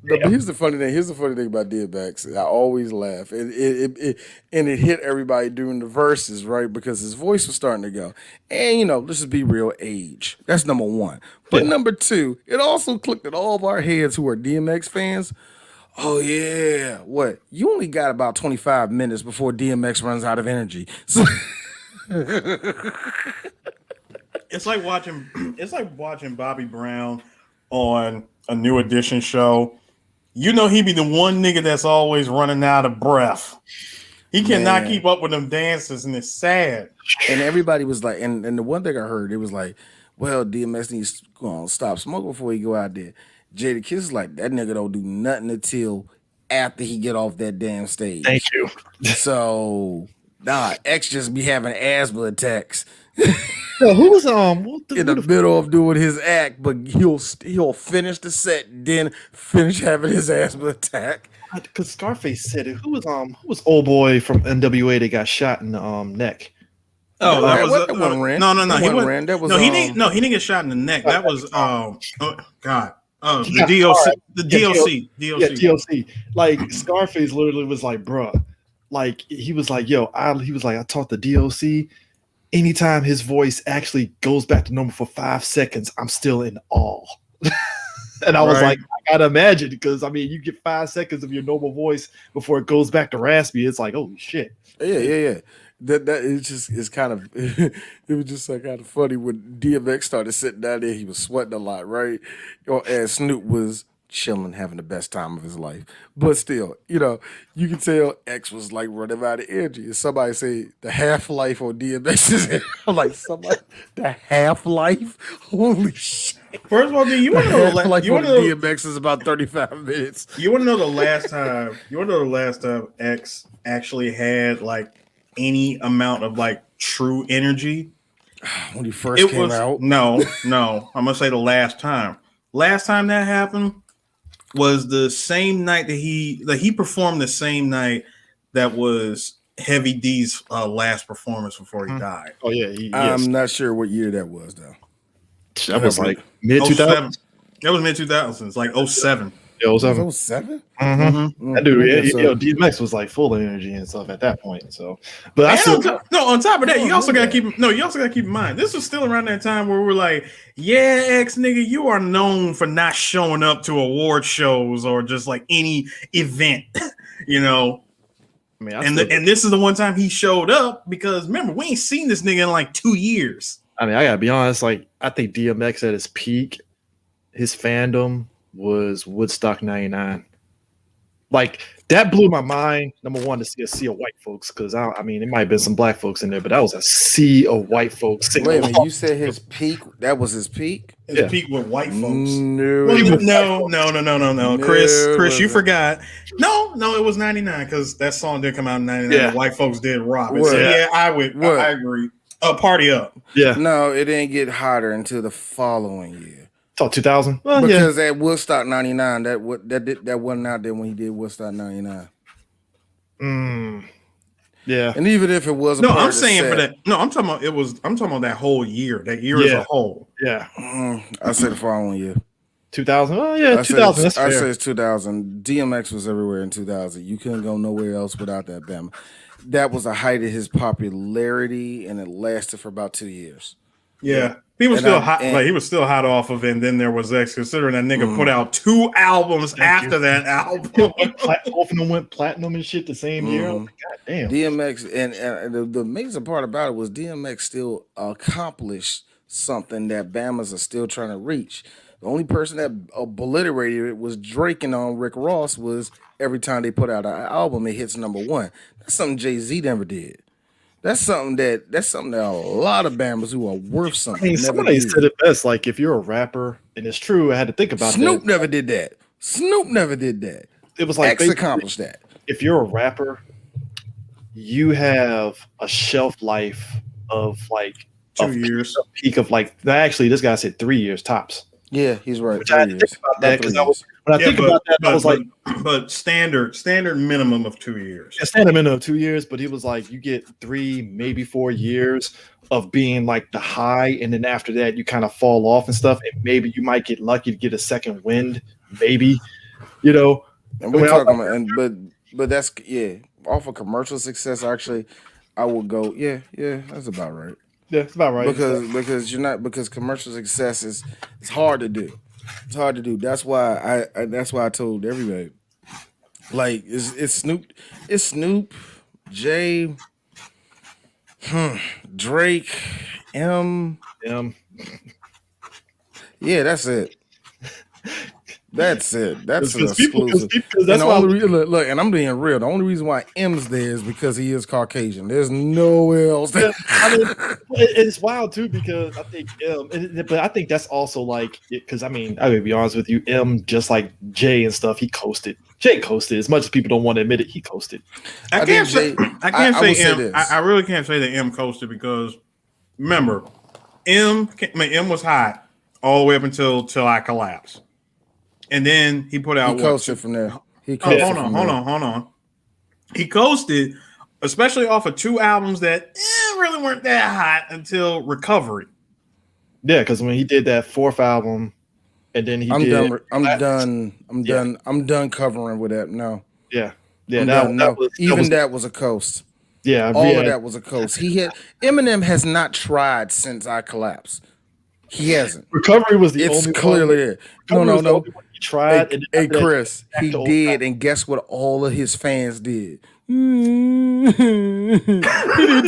But here's the funny thing. Here's the funny thing about DMX. I always laugh, and it hit everybody during the verses, right? Because his voice was starting to go, and let's just be real, age. That's number one. But number two, it also clicked at all of our heads who are DMX fans. Oh yeah, what? You only got about 25 minutes before DMX runs out of energy. So It's like watching Bobby Brown on a New Edition show. He be the one nigga that's always running out of breath. He cannot keep up with them dances, and it's sad. And everybody was like, and the one thing I heard, it was like, well, DMX needs to stop smoking before he go out there. Jada Kiss is like, that nigga don't do nothing until after he get off that damn stage. Thank you. So, X just be having asthma attacks. Yo, who was in the middle of doing his act, but he'll finish the set, then finish having his asthma attack. Because Scarface said it. Who was old boy from NWA that got shot in the neck? Oh, that wasn't Ren. No. He wasn't. That was he didn't get shot in the neck. That was oh God. The DLC. The DLC. Yeah, DLC. Like Scarface literally was like, bruh. Like he was like, yo, I taught the DLC. Anytime his voice actually goes back to normal for 5 seconds, I'm still in awe. And I was like, I gotta imagine, because I mean, you get 5 seconds of your normal voice before it goes back to raspy. It's like, holy shit. Yeah. That it's kind of it was just like kind of funny when DMX started sitting down there. He was sweating a lot, right? And Snoop was chilling, having the best time of his life. But still, you can tell X was like running out of energy. And somebody say the half-life on DMX is I'm like, somebody the half-life? Holy shit. First of all, you want to know DMX is about 35 minutes. You want to know the last time X actually had like any amount of like true energy? When he first came out? No. I'm gonna say the last time. Last time that happened was the same night that he performed the same night that was Heavy D's last performance before he died. Oh yeah, I'm not sure what year that was though. That was like mid 2000s. That was mid 2000s, like 07. It was 07? Mm-hmm. That dude, DMX was like full of energy and stuff at that point. So, but on top of that, you also gotta keep in mind, this was still around that time where we're like, yeah, X nigga, you are known for not showing up to award shows or just like any event, I mean, and this is the one time he showed up, because remember, we ain't seen this nigga in like 2 years. I mean, I gotta be honest, like I think DMX at his peak, his fandom was Woodstock 99. Like that blew my mind. Number one, to see a sea of white folks, because I mean, it might have been some black folks in there, but that was a sea of white folks. Wait a minute, you said his peak? That was his peak? His peak with white folks? No. Chris, you forgot. No, it was 99, because that song did come out in 99. Yeah. The white folks did rock it. So yeah, I agree. Party Up. Yeah. No, it didn't get hotter until the following year. Talk 2000. Well, because at Woodstock 99, that wasn't out there when he did Woodstock 99. Yeah. And even if it was I'm saying set, for that. No, I'm talking about that whole year. That year as a whole. Yeah. I said the following year. 2000. Oh yeah, 2000. That's fair. I said it's 2000. DMX was everywhere in 2000. You couldn't go nowhere else without that Bama. That was the height of his popularity, and it lasted for about 2 years. Yeah. He was still hot. Like he was still hot off of it. And then there was X. Considering that nigga put out 2 albums after that album, both of them went platinum and shit the same year. God damn. DMX and the amazing part about it was DMX still accomplished something that Bamas are still trying to reach. The only person that obliterated it was Drake, and on Rick Ross was every time they put out an album, it hits number 1. That's something Jay-Z never did. That's something that a lot of Bammers who are worth something. I mean, somebody said it best. Like, if you're a rapper, and it's true, I had to think about Snoop never did that. Snoop never did that. It was like X basically, accomplished that. if you're a rapper, you have a shelf life of like 2 years. a peak of like actually this guy said 3 years tops. Yeah, he's right. Which I had to think about that because when I think about that, I was like, but standard minimum of 2 years. I stand him in 2 years, but he was like, you get 3, maybe 4 years of being like the high, and then after that, you kind of fall off and stuff, and maybe you might get lucky to get a second wind, maybe, you know. And we're talking about, but that's off of commercial success. Actually, I would go, yeah, that's about right. Yeah, it's about right. Because commercial success is it's hard to do. It's hard to do. That's why I told everybody. Like it's Snoop, Jay, Drake, M. Yeah, that's it. That's it. That's an exclusive. That's why look, and I'm being real. The only reason why M's there is because he is Caucasian. There's nowhere else. I mean, it's wild too because I think but I think that's also like because I mean I would be honest with you, M just like Jay and stuff. He coasted. Jay coasted as much as people don't want to admit it. He coasted. I can't say M. I really can't say that M coasted because remember, M was hot all the way up until I collapsed. And then he put out. He coasted from there. Hold on. He coasted, especially off of 2 albums that really weren't that hot until Recovery. Yeah, because when he did that 4th album, and then I'm done covering with that. No. Yeah. That was a coast. Yeah, all of that was a coast. Eminem has not tried since I collapsed. He hasn't. Recovery was the only. It's clearly there. No. He tried. Hey, Chris, he did, and guess what? All of his fans did. He didn't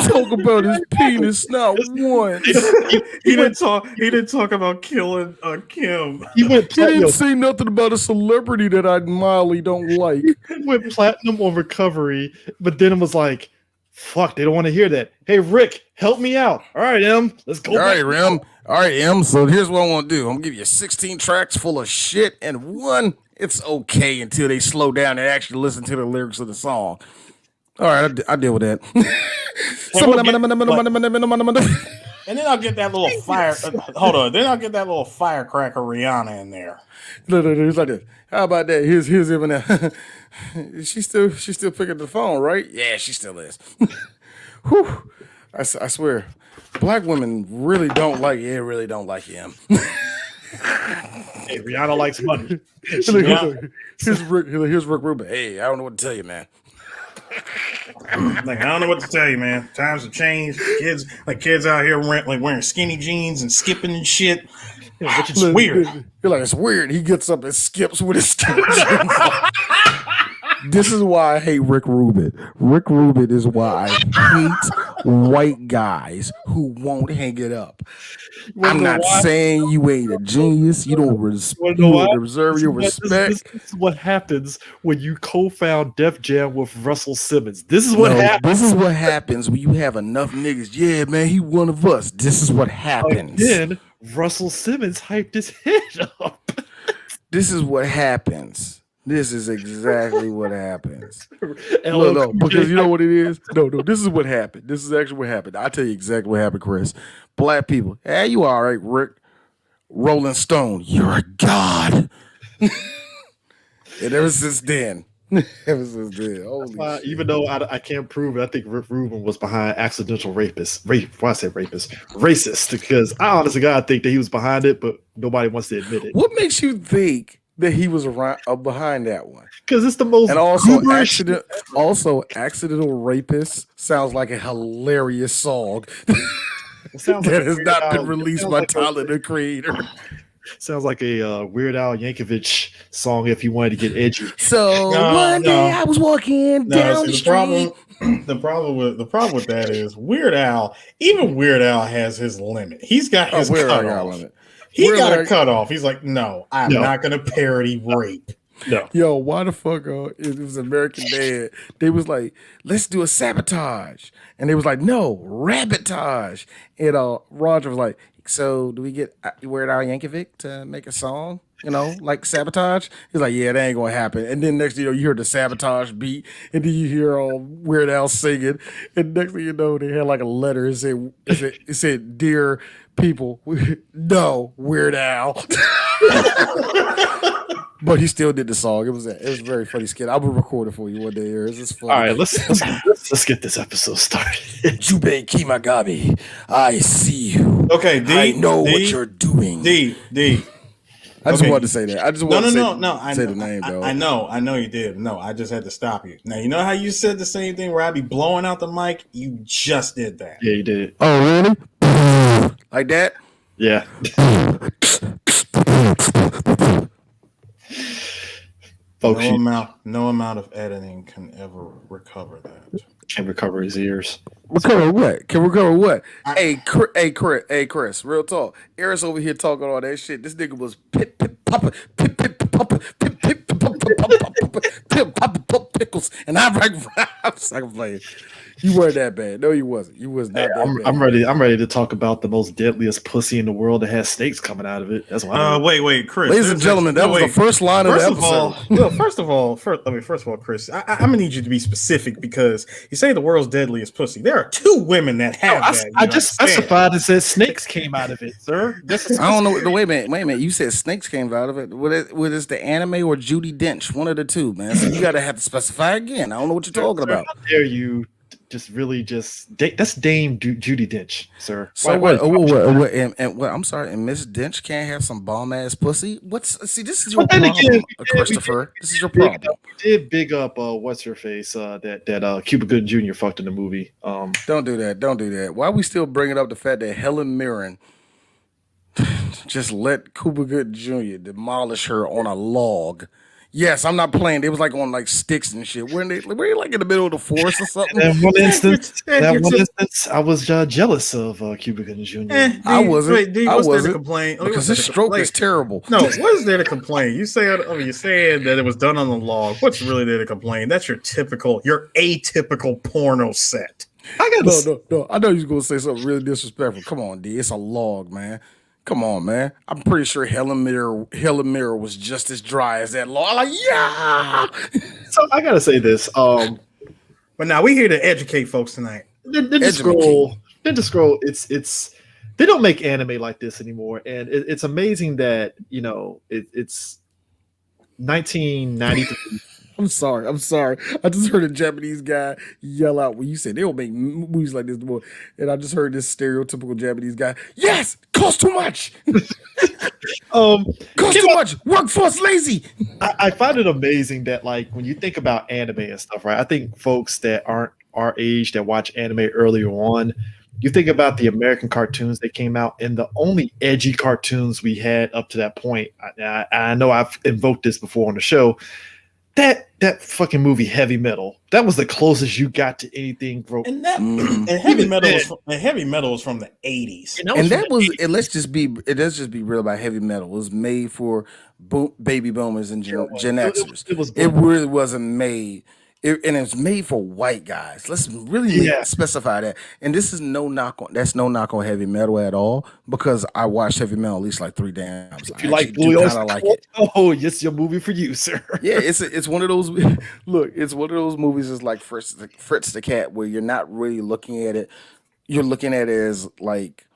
talk about his penis not once. He didn't talk about killing Kim. He didn't say nothing about a celebrity that I mildly don't like. He went platinum on Recovery, but then it was like, fuck, they don't want to hear that. Hey, Rick, help me out. All right, M, let's go. All right, M. So here's what I want to do. I'm gonna give you 16 tracks full of shit, and one, it's okay until they slow down and actually listen to the lyrics of the song. All right, I deal with that. And then I'll get that little fire. Hold on. Then I'll get that little firecracker Rihanna in there. No, it's like this. How about that? Here's Eminem. She's still picking the phone, right? Yeah, she still is. Whew. I swear, black women really don't like him. Hey, Rihanna likes money. Here's Rick Rubin. Hey, I don't know what to tell you, man. Like I don't know what to tell you, man. Times have changed. Kids out here wearing skinny jeans and skipping and shit. Yeah, which is weird. You're like, it's weird. He gets up and skips with his skinny jeans. This is why I hate Rick Rubin. Rick Rubin is why I hate white guys who won't hang it up. I'm not saying you ain't a genius. You don't deserve your respect. This is what happens when you co-found Def Jam with Russell Simmons. This is what happens. This is what happens when you have enough niggas. Yeah, man, he one of us. This is what happens. Then Russell Simmons hyped his head up. This is what happens. This is exactly what happens. No, because you know what it is? No, this is what happened. This is actually what happened. I'll tell you exactly what happened, Chris. Black people, hey, you all right, Rick? Rolling Stone, you're a god. And ever since then, even though I can't prove it, I think Rick Rubin was behind accidental rapist. Why I say rapist? Racist, because I honestly God think that he was behind it, but nobody wants to admit it. What makes you think that he was behind that one? Because it's the most. And also accidental rapist sounds like a hilarious song that has not been released by Tyler the Creator. Sounds like a Weird Al Yankovic song if you wanted to get edgy. So one day I was walking down the street. The problem with that is Weird Al. Even Weird Al has his limit. He's got his cutoff. He got a cutoff. He's like, no, I'm not going to parody rape. No. Yo, why the fuck? It was American Dad. They was like, let's do a sabotage, and they was like, no, rabbitage. And Roger was like, so do we get Weird Al Yankovic to make a song? you know, like Sabotage. He's like, yeah, that ain't gonna happen. And then next thing you know, you hear the Sabotage beat, and then you hear Weird Al singing, and next thing you know, they had like a letter. It said, "Dear people, no Weird Al." But he still did the song. It was a very funny skit. I will record it for you one day. It's funny. All right, let's get this episode started. Jubei Kimagami, I see you. Okay, D. I know D, what you're doing. D. I just Okay. wanted to say that. I just wanted No. to say the name, though. I know you did. No, I just had to stop you. Now you know how you said the same thing where I'd be blowing out the mic. You just did that. Yeah, you did. Oh, really? Like that? Yeah. Folks, No amount of editing can ever recover that. can't recover his ears. Recover what? Can recover what? Hey, Chris, real talk. Eris over here talking all that shit. This nigga was pip pop pickles, and I'm playing. You weren't that bad. No, you wasn't. You was not that bad. I'm ready to talk about the most deadliest pussy in the world that has snakes coming out of it. That's why. Wait, Chris. Ladies and gentlemen, that was the first line of the episode. First of all, Chris, I'm gonna need you to be specific because you say the world's deadliest pussy. There are 2 women that have that. I just specified and said snakes came out of it, sir. I don't know. Wait a minute. You said snakes came out of it. What is the anime or Judi Dench? One of the two, man. So you gotta have to specify again. I don't know what you're talking about. How dare you? That's Dame Judi Dench, sir. So I'm sorry, and Miss Dench can't have some bomb ass pussy. This is your problem, Christopher. This is your problem. We did big up what's her face that Cuba Gooding Jr. fucked in the movie. Don't do that. Why are we still bringing up the fact that Helen Mirren just let Cuba Gooding Jr. demolish her on a log? Yes, I'm not playing. They was like on like sticks and shit. Were they like in the middle of the forest or something? In one instance, I was jealous of Cuba Gooding Jr. I wasn't. I wasn't complain because his stroke is terrible. No, what is there to complain? You saying that it was done on the log. What's really there to complain? That's your atypical porno set. No. I know you're gonna say something really disrespectful. Come on, D. It's a log, man. Come on, man. I'm pretty sure Helen Mirror was just as dry as that log. Like, yeah. So I gotta say this. But now we're here to educate folks tonight. Ninja Scroll. It's they don't make anime like this anymore, and it's amazing that it's 1993. I'm sorry. I just heard a Japanese guy yell out when you said they don't make movies like this anymore, and I just heard this stereotypical Japanese guy. Yes, cost too much. Cost too much. Workforce lazy. I find it amazing that when you think about anime and stuff, right? I think folks that aren't our age that watch anime earlier on, you think about the American cartoons that came out, and the only edgy cartoons we had up to that point. I know I've invoked this before on the show. That fucking movie Heavy Metal, that was the closest you got to anything, bro. And Heavy Metal was from the 80s. And let's just be real about Heavy Metal. It was made for baby boomers and Gen Xers. It really wasn't made. And it's made for white guys. Let's really specify that. And this is no knock on Heavy Metal at all, because I watched Heavy Metal at least like 3 times. If you like Blue Oyster Cult, oh, it's your movie for you, sir. Yeah, it's one of those. Look, it's one of those movies. It's like Fritz the Cat, where you're not really looking at it. You're looking at it as like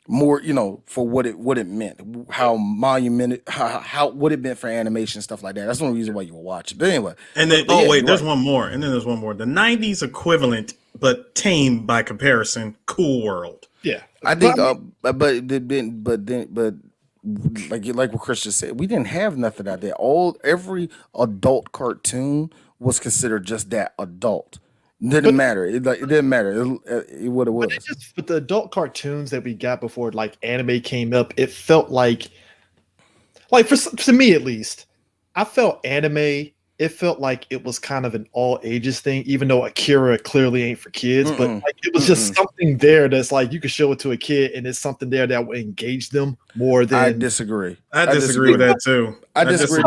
more, for what it meant, how monumental, how what it meant for animation, stuff like that. That's the only reason why you will watch it. But anyway, and then there's one more, and then there's one more. The '90s equivalent, but tame by comparison, Cool World. Yeah, I think, but like what Chris just said, we didn't have nothing out there. Every adult cartoon was considered just that, adult. Didn't matter. It didn't matter what it was. But the adult cartoons that we got before anime came up, it felt like for me at least, I felt anime. It felt like it was kind of an all ages thing, even though Akira clearly ain't for kids. But it was just something there that's you could show it to a kid, and it's something there that would engage them more than. I disagree. I disagree with that too. I disagree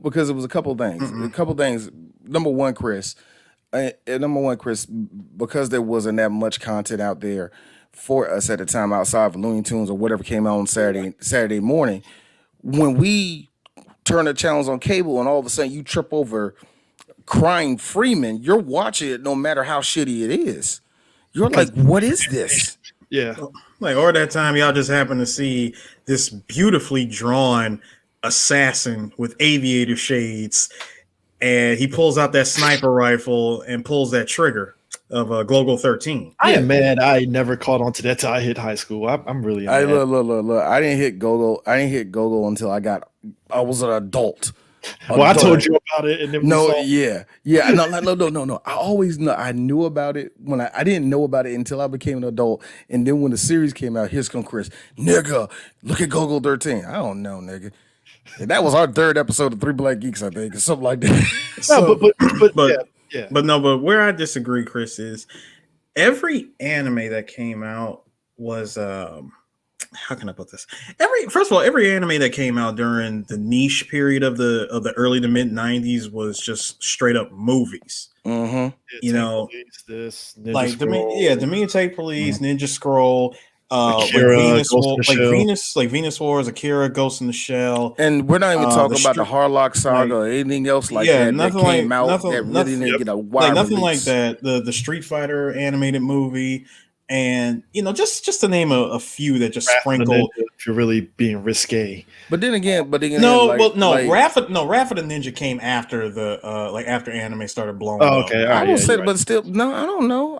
because it was a couple of things. Number one, Chris, because there wasn't that much content out there for us at the time outside of Looney Tunes or whatever came out on Saturday morning. When we turn the channels on cable and all of a sudden you trip over crying Freeman, you're watching it no matter how shitty it is. You're like, what is this? Yeah. Like, or that time y'all just happen to see this beautifully drawn assassin with aviator shades, and he pulls out that sniper rifle and pulls that trigger of Global 13. I am mad I never caught on to that till I hit high school. I'm really mad. Look. I didn't hit Gogo until I was an adult. Well, I told you about it, and then No. I always know. I knew about it when I didn't know about it until I became an adult. And then when the series came out, here's come Chris, nigga, look at Gogo 13. I don't know, nigga. And that was our third episode of Three Black Geeks, I think, or something like that. But where I disagree, Chris, is every anime that came out was how can I put this? Every anime that came out during the niche period of the early to mid 90s was just straight up movies. Mm-hmm. You know, this like Scroll. Dominion Take Police, Ninja Scroll, Akira, Venus Wars, Akira, Ghost in the Shell. And we're not even talking about the Harlock Saga or anything else like that came out that really didn't get a wide nothing release. like that. The Street Fighter animated movie. And just to name a few that just sprinkled. If you're really being risque, but then again, Wrath of the Ninja came after after anime started blowing up. Okay, I don't say, but still, no, I don't know.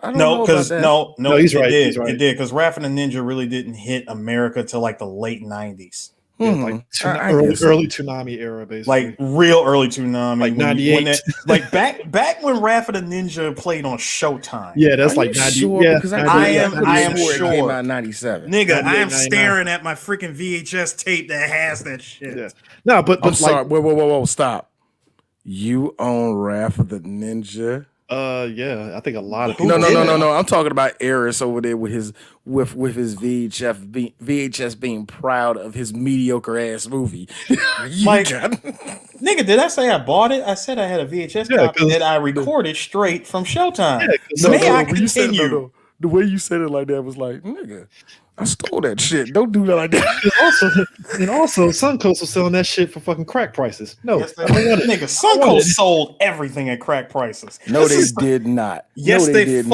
No, he's right. It did because Wrath of the Ninja really didn't hit America till like the late 90s. Like early Toonami era, basically. Like real early Toonami, like 98. Like back when Wrath of the Ninja played on Showtime. Yeah, that's like 90. Sure? Yeah, Because I am sure sure. it came out in 97. Nigga, I am 99. staring at my freaking VHS tape that has that shit. Yeah. No, but I'm sorry. Whoa, stop. You own Wrath of the Ninja? Yeah, I think a lot of people. No. I'm talking about Eris over there with his VHS being proud of his mediocre ass movie. Nigga, did I say I bought it? I said I had a VHS copy that I recorded straight from Showtime. I continue? The way you said it like that was like, nigga, I stole that shit. Don't do that like that. And also, Suncoast was selling that shit for fucking crack prices. No, nigga, Suncoast sold everything at crack prices. No, they did not. Yes, they did.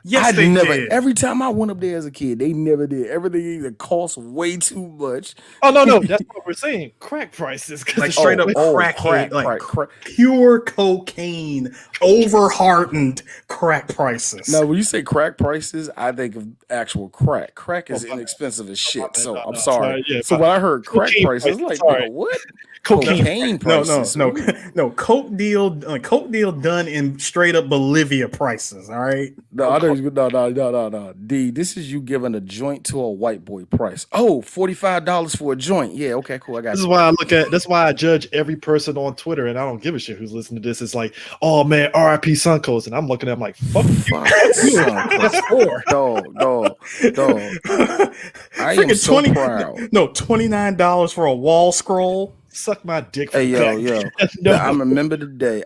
Yes, they did. Every time I went up there as a kid, they never did. Everything either cost way too much. Oh no, that's what we're saying. Crack prices, like straight up crack, pure cocaine, overhardened crack prices. Now, when you say crack prices, I think of actual crack. Crack is inexpensive as shit. So I'm sorry. So when I heard crack prices, like, what? Cocaine prices? No. Coke deal done in straight up Bolivia prices. All right. No. D, this is you giving a joint to a white boy price. Oh, $45 for a joint. Yeah. Okay. Cool. I got. This is why that's why I judge every person on Twitter, and I don't give a shit who's listening to this. It's like, oh man, R.I.P. Suncoast, and I'm looking at them like, fuck you. That's four. Dog. I am so proud. No, $29 for a wall scroll. Suck my dick. Hey, yo. No. I remember the day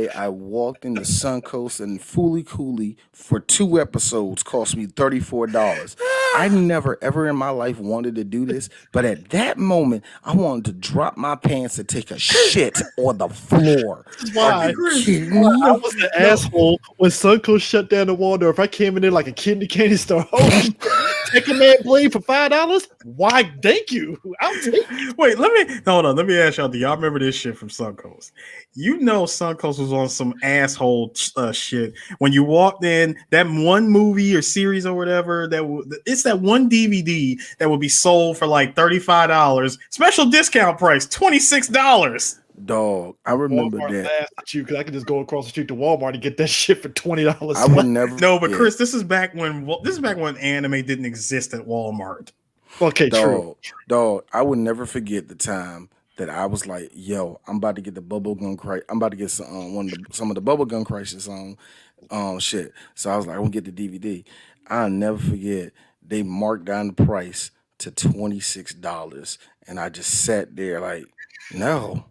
I walked into Suncoast and Fooly Cooley for 2 episodes cost me $34. I never ever in my life wanted to do this, but at that moment, I wanted to drop my pants and take a shit on the floor. That's why I was the asshole when Suncoast shut down the water. If I came in there like a kid in the candy store, take a man blade for $5. Why? Thank you. I'll take it. Wait, let me ask y'all. Do y'all remember this shit from Suncoast? You know, Suncoast was on some asshole shit when you walked in. That one movie or series or whatever it's that one DVD that would be sold for like $35. Special discount price $26. Dog, I remember Walmart that. At you because I could just go across the street to Walmart and get that shit for $20. I would never. No, but Chris, this is back when anime didn't exist at Walmart. Okay, true. Dog, I would never forget the time that I was like, "Yo, I'm about to get the bubblegum crisis. I'm about to get some of the bubblegum crisis on shit." So I was like, "I'm gonna get the DVD." I'll never forget. They marked down the price to $26, and I just sat there like, "No,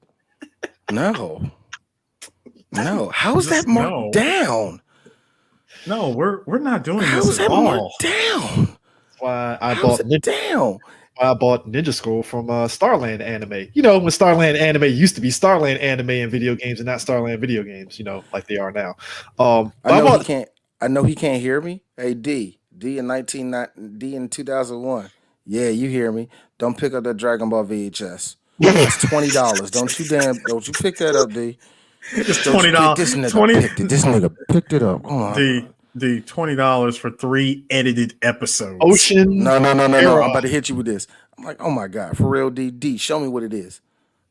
how is that marked down?" No, we're not doing How is this at that marked all. down? That's why I How's bought it down? Ninja Scroll from Starland Anime. You know, when Starland Anime used to be Starland Anime in video games and not Starland video games, you know, like they are now. I But I know he bought can't. I know he can't hear me. Hey D in 2001. Yeah, you hear me. Don't pick up that Dragon Ball VHS. That's $20. Don't you pick that up, D. It's Don't you pick this $20. nigga picked it. This nigga picked it up. Oh my God. The $20 for 3 edited episodes. Ocean. No. I'm Era. about to hit you with this. I'm like, oh my God, for real, D, show me what it is.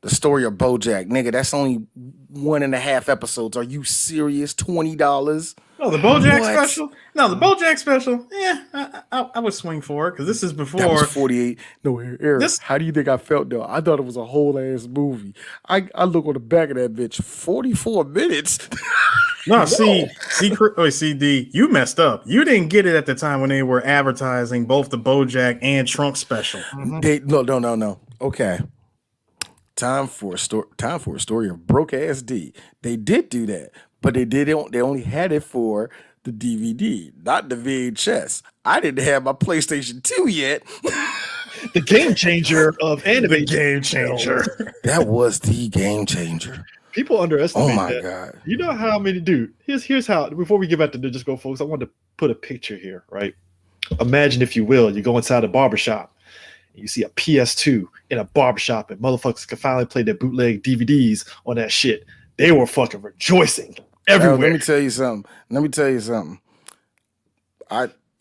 The story of BoJack, nigga. That's only 1.5 episodes. Are you serious? $20? No, the BoJack What? special. No, the BoJack special. Yeah, I would swing for it because this is before. That was 48. No, Eric, This- how do you think I felt though? I thought it was a whole ass movie. I look on the back of that bitch, 44 minutes. No, see, D, you messed up. You didn't get it at the time when they were advertising both the BoJack and Trunk special. No. Okay. Time for a story of broke ass D. They did do that, but they only had it for the DVD, not the VHS. I didn't have my PlayStation 2 yet. The game changer of anime. The game changer. That was the game changer. People underestimate Oh my that. God. You know how many, dude? Here's how. Before we get back to Ninja Scroll, folks, I wanted to put a picture here, right? Imagine, if you will, you go inside a barbershop and you see a PS2 in a barbershop, and motherfuckers can finally play their bootleg DVDs on that shit. They were fucking rejoicing everywhere. Let me tell you something.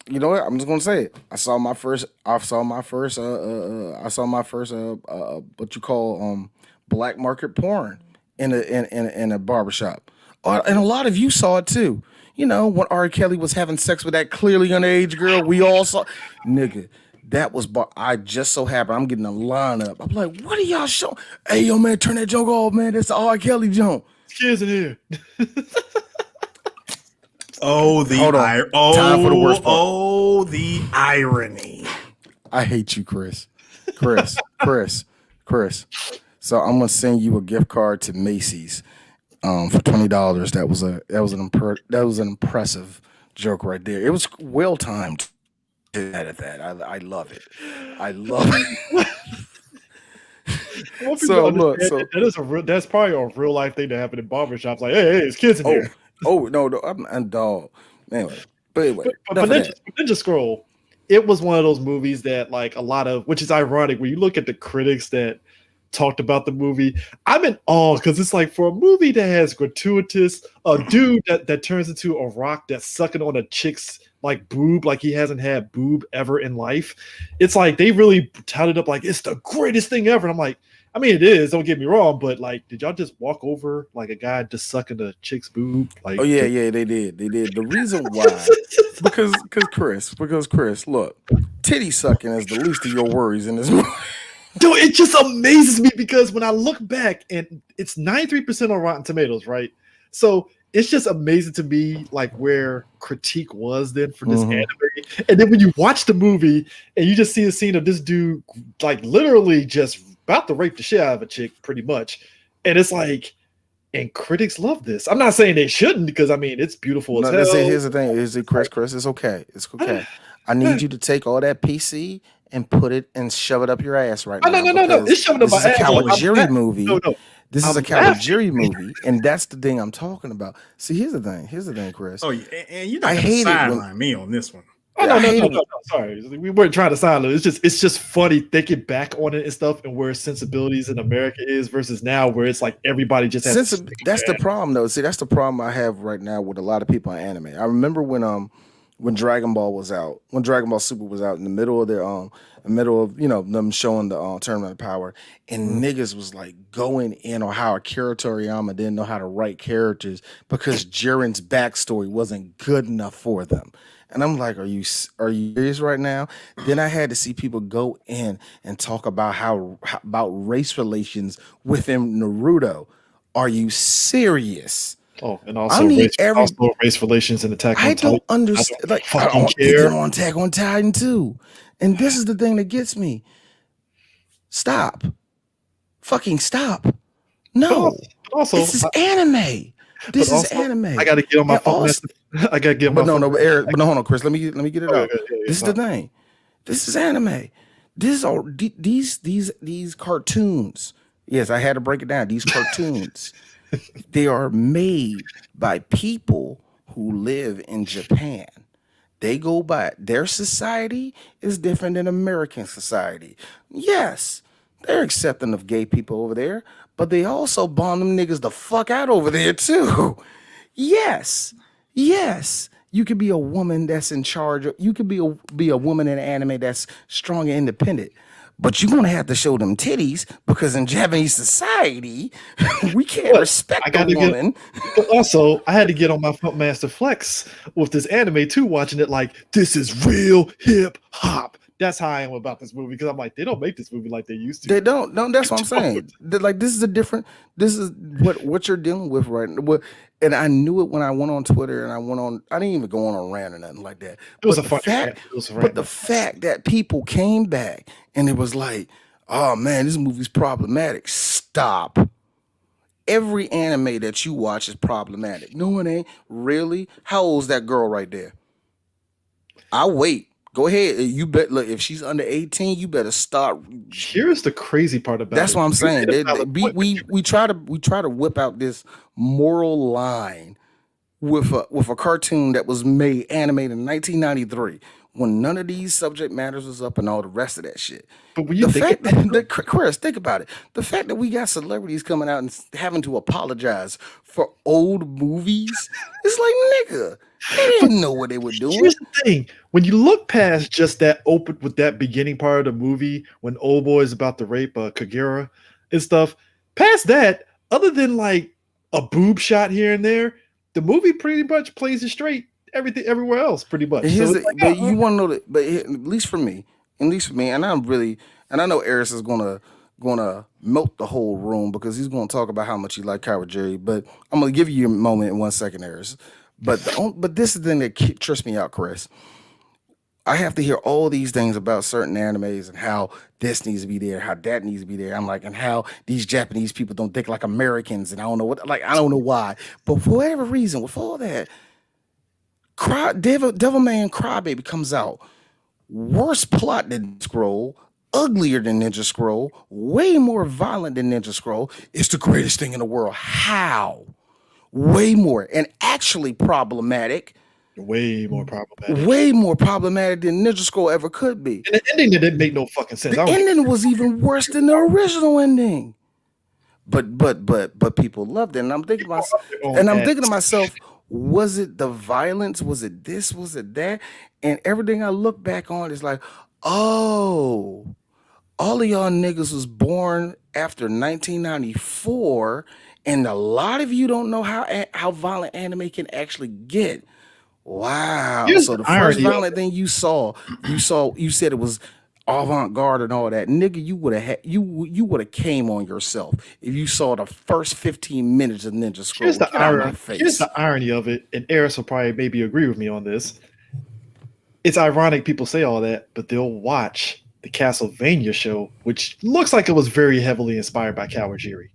You know what? I'm just gonna say it. I saw my first what you call black market porn in a barbershop. And a lot of you saw it too. You know, when R. Kelly was having sex with that clearly underage girl, we all saw. Nigga, that was. I just so happened I'm getting a lineup. I'm like, what are y'all showing? Hey, yo, man, turn that joke off, man. That's the R. Kelly joke. Kids in here. Oh, the Hold on. Time for the worst part. Oh, the irony. I hate you, Chris. Chris. So I'm gonna send you a gift card to Macy's for $20. That was an impressive joke right there. It was well timed. At that, I love it. I love it. So, look, That's probably a real life thing that happened in barbershops. Like, hey, it's kids in here. No, I'm dog. Anyway, but Ninja Scroll, it was one of those movies that, like, a lot of, which is ironic when you look at the critics that talked about the movie. I'm in awe because it's like, for a movie that has gratuitous, a dude that turns into a rock that's sucking on a chick's like boob, like he hasn't had boob ever in life. It's like they really touted up like it's the greatest thing ever. And I'm like, I mean, it is, don't get me wrong, but like, did y'all just walk over like a guy just sucking a chick's boob? Like, oh yeah, they did. The reason why, because Chris, look, titty sucking is the least of your worries in this movie. Dude, it just amazes me because when I look back, and it's 93% on Rotten Tomatoes, right? So it's just amazing to me, like, where critique was then for this anime. And then when you watch the movie and you just see a scene of this dude, like, literally just about to rape the shit out of a chick, pretty much. And it's like, and critics love this. I'm not saying they shouldn't, because I mean, it's beautiful as hell. Here's the thing. Chris, it's okay. It's okay. I need you to take all that PC and put it and shove it up your ass right now. No. It's shoving up my ass. This is a Kawajiri movie. No. This is a Kawajiri movie, and that's the thing I'm talking about. See, here's the thing, Chris. Oh, yeah, and you don't I have to hate it when- sideline me on this one. Oh, no. Sorry, we weren't trying to silence. It's just funny thinking back on it and stuff, and where sensibilities in America is versus now, where it's like everybody just has. That's the problem, though. See, that's the problem I have right now with a lot of people on anime. I remember when Dragon Ball was out, when Dragon Ball Super was out, in the middle of them showing the Tournament of Power, and niggas was like going in on how Akira Toriyama didn't know how to write characters because Jiren's backstory wasn't good enough for them. And I'm like, are you serious right now? Then I had to see people go in and talk about about race relations within Naruto. Are you serious? Oh, and also race relations and Attack on Titan. I don't understand. Like, I don't care on Attack on Titan too. And this is the thing that gets me. Stop. Fucking stop. No. Also, this is anime. This is also, anime. I gotta get on my And phone. also- I gotta get on But my no, phone. no, but Eric, but no, hold on, Chris. Let me get it Okay, out. okay, yeah, This is the thing. This is anime. This are these cartoons. Yes, I had to break it down. These cartoons, they are made by people who live in Japan. They go by their society is different than American society. Yes, they're accepting of gay people over there, but they also bomb them niggas the fuck out over there too. Yes, yes. You could be a woman that's in charge. You could be a woman in anime that's strong and independent. But you're gonna have to show them titties because in Japanese society, we can't What? respect I the gotta get- woman. But also, I had to get on my Funkmaster Flex with this anime too, watching it like this is real hip hop. That's how I am about this movie because I'm like, they don't make this movie like they used to. They don't. No, that's what I'm saying. Like this is a different. This is what you're dealing with right now. And I knew it when I went on Twitter and I went on. I didn't even go on a rant or nothing like that. It was But a fun fact, rant. It was a But rant. the fact that people came back and it was like, oh man, this movie's problematic. Stop. Every anime that you watch is problematic. No, it ain't. Really? How old's that girl right there? I'll wait. Go ahead. You bet. Look, if she's under 18, you better stop. Here's the crazy part about That's it. what I'm saying. You made a valid point, We try to whip out this moral line with a cartoon that was animated in 1993 when none of these subject matters was up and all the rest of that shit. but when you The think fact that Chris, think about it. The fact that we got celebrities coming out and having to apologize for old movies, it's like nigga, they didn't know what they were doing. here's the thing: when you look past just that open with that beginning part of the movie, when old boy is about to rape Kagura and stuff, past that, other than like a boob shot here and there, the movie pretty much plays it straight. Everything everywhere else, pretty much. And So here's it's like, but you want to know that, but at least for me, and I know Eris is gonna melt the whole room because he's gonna talk about how much he like Kawajiri. But I'm gonna give you your moment in 1 second, Eris. But this is the thing that trips me out, Chris. I have to hear all these things about certain animes and how this needs to be there, how that needs to be there. I'm like, and how these Japanese people don't think like Americans, and I don't know what, like, I don't know why. But for whatever reason, with all that, Devilman Crybaby comes out. Worse plot than Scroll, uglier than Ninja Scroll, way more violent than Ninja Scroll. It's the greatest thing in the world. How? Way more, and actually problematic. way more problematic. Way more problematic than Ninja Scroll ever could be. And the ending that didn't make no fucking sense. The ending was even worse than the original ending. But people loved it, and I'm thinking to myself, was it the violence? Was it this? Was it that? And everything I look back on is like, oh, all of y'all niggas was born after 1994, and a lot of you don't know how violent anime can actually get. Wow. Here's So the the first irony of violent thing you said it was avant-garde and all that. Nigga, you would have came on yourself if you saw the first 15 minutes of Ninja Scroll. Here's the Get out of my irony. face. Here's the irony of it, and Eris will probably maybe agree with me on this. It's ironic people say all that, but they'll watch the Castlevania show, which looks like it was very heavily inspired by Kawajiri.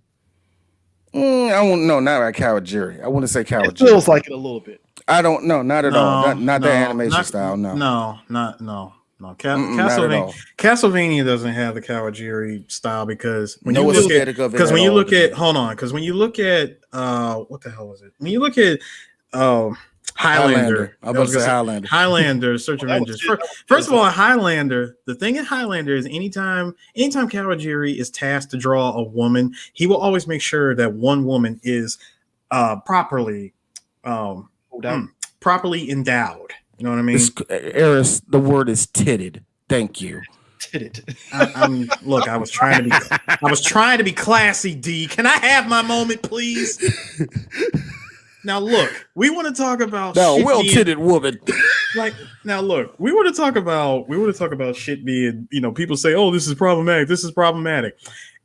I won't. No, not like Kawajiri. I wouldn't say It Kawajiri. feels like it a little bit. I don't know. Not at all. Not the animation not- style. No. No. Not at Castlevania. all. Castlevania doesn't have the Kawajiri style because when No you look at aesthetic of it. because at when you all. look at because when you look at what the hell was it? When you look at Highlander. I was about to say Highlander. Highlander, Search of That was Vengeance. it. First of all, Highlander, the thing in Highlander is anytime Kawajiri is tasked to draw a woman, he will always make sure that one woman is properly properly endowed. You know what I mean? Eris, the word is titted. Thank you. Did it. Look, I was trying to be classy, D. Can I have my moment, please? Now look, we want to talk about Now, shit well being- titted woman. like now look, we want to talk about shit being, people say, oh, this is problematic.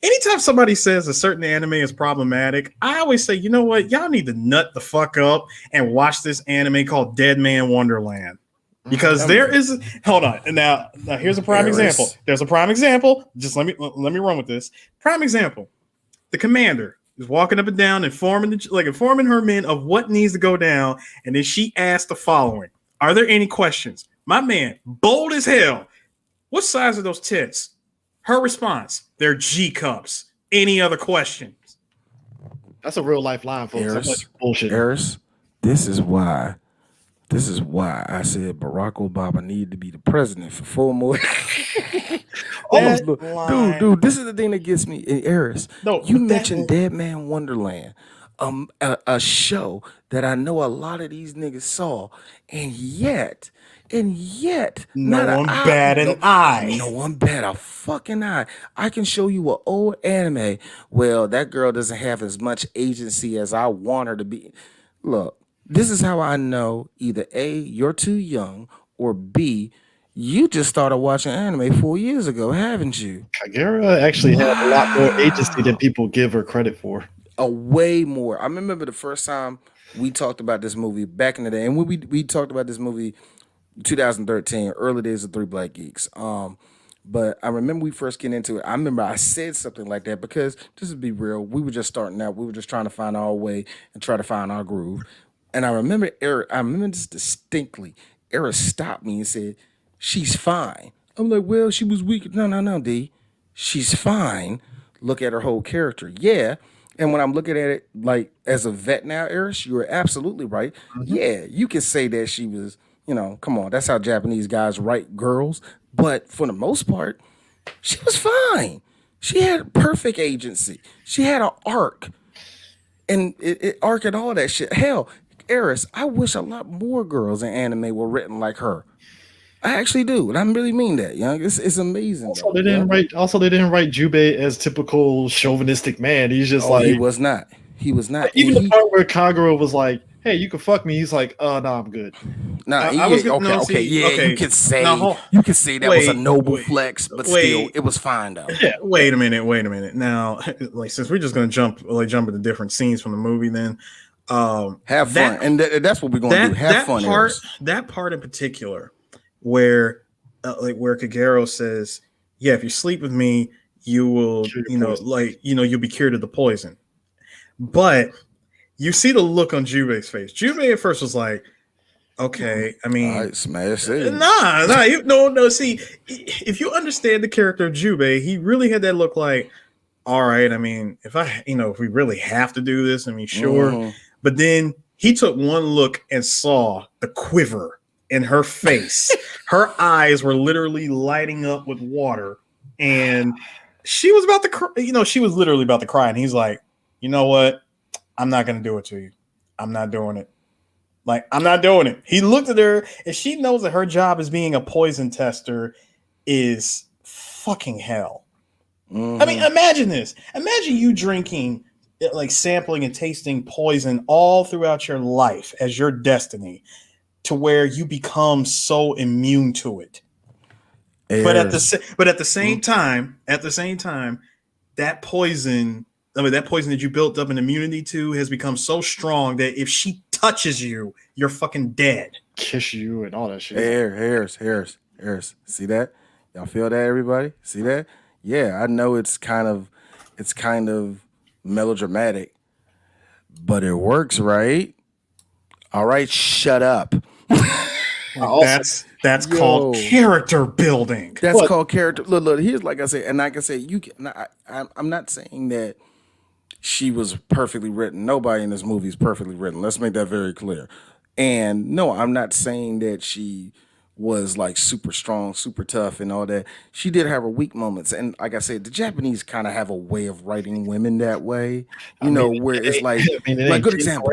Anytime somebody says a certain anime is problematic, I always say, you know what, y'all need to nut the fuck up and watch this anime called Dead Man Wonderland. Because there is hold on. Now here's a prime example. There's a prime example. Just let me run with this. Prime example. The commander, Just walking up and down, informing her men of what needs to go down, and then she asked the following: "Are there any questions?" My man, bold as hell. What size are those tits? Her response: "They're G cups." Any other questions? That's a real life line, folks. I'm Eris, like, bullshit. Eris, this is why I said Barack Obama needed to be the president for 4 more. That Dude, line- this is the thing that gets me. Eris, No, you but that- mentioned Dead Man Wonderland, a show that I know a lot of these niggas saw, and yet, No not one a bat an eye. No one bat a fucking eye. I can show you an old anime. Well, that girl doesn't have as much agency as I want her to be. Look, this is how I know either A, you're too young, or B, you just started watching anime 4 years ago, haven't you? Kagura actually had a lot more agency than people give her credit for. A way more. I remember the first time we talked about this movie back in the day, and when we talked about this movie 2013, early days of Three Black Geeks. But I remember we first getting into it. I remember I said something like that because, just to be real, we were just starting out. We were just trying to find our way and try to find our groove. And I remember this distinctly. Eric stopped me and said, "She's fine." I'm like, "Well, she was weak." No, D. She's fine. Look at her whole character. Yeah. And when I'm looking at it like as a vet now, Eris, you're absolutely right. Yeah, you can say that she was, come on, that's how Japanese guys write girls. But for the most part, she was fine. She had perfect agency. She had an arc. And it arc and all that shit. Hell, Eris, I wish a lot more girls in anime were written like her. I actually do, and I really mean that. It's amazing. Also, they didn't write Jubei as typical chauvinistic man. He's just like he was not. He was not. Even the part where Kagura was like, "Hey, you can fuck me." He's like, "No, I'm good." Nah, I was gonna- no, okay. see, okay. You could say Now, that was a wait, noble wait, flex, but wait. still, it was fine though. Yeah. Wait a minute. Now, like, since we're just gonna jump into different scenes from the movie, then Have fun, and that's what we're gonna do. Have fun. Eris. That part in particular, where where Kagero says, "Yeah, if you sleep with me, you will, Cure you'll be cured of the poison." But you see the look on Jubei's face. Jubei at first was like, "Okay, I mean, All right, smash it. no. See, if you understand the character of Jubei, he really had that look like, all right, I mean, if we really have to do this, I mean, sure." Mhm. But then he took one look and saw the quiver in her face. Her eyes were literally lighting up with water, and she was about to cry. She was literally about to cry. And he's like, "You know what? I'm not going to do it to you. I'm not doing it. Like, I'm not doing it." He looked at her, and she knows that her job as being a poison tester is fucking hell. Mhm. I mean, imagine this. Imagine you drinking, like sampling and tasting poison all throughout your life as your destiny, to where you become so immune to it. But at the same time, that poison that you built up an immunity to has become so strong that if she touches you, you're fucking dead. Kiss you and all that shit. Harris. See that? Y'all feel that, everybody? See that? Yeah, I know it's kind of melodramatic, but it works, right? All right, shut up. That's called character building. That's What? called character. Look. Here's like I said, and like I said, you can. I'm not saying that she was perfectly written. Nobody in this movie is perfectly written. Let's make that very clear. And no, I'm not saying that she was like super strong, super tough, and all that. She did have her weak moments, and like I said, the Japanese kind of have a way of writing women that way. Where it's like, good example.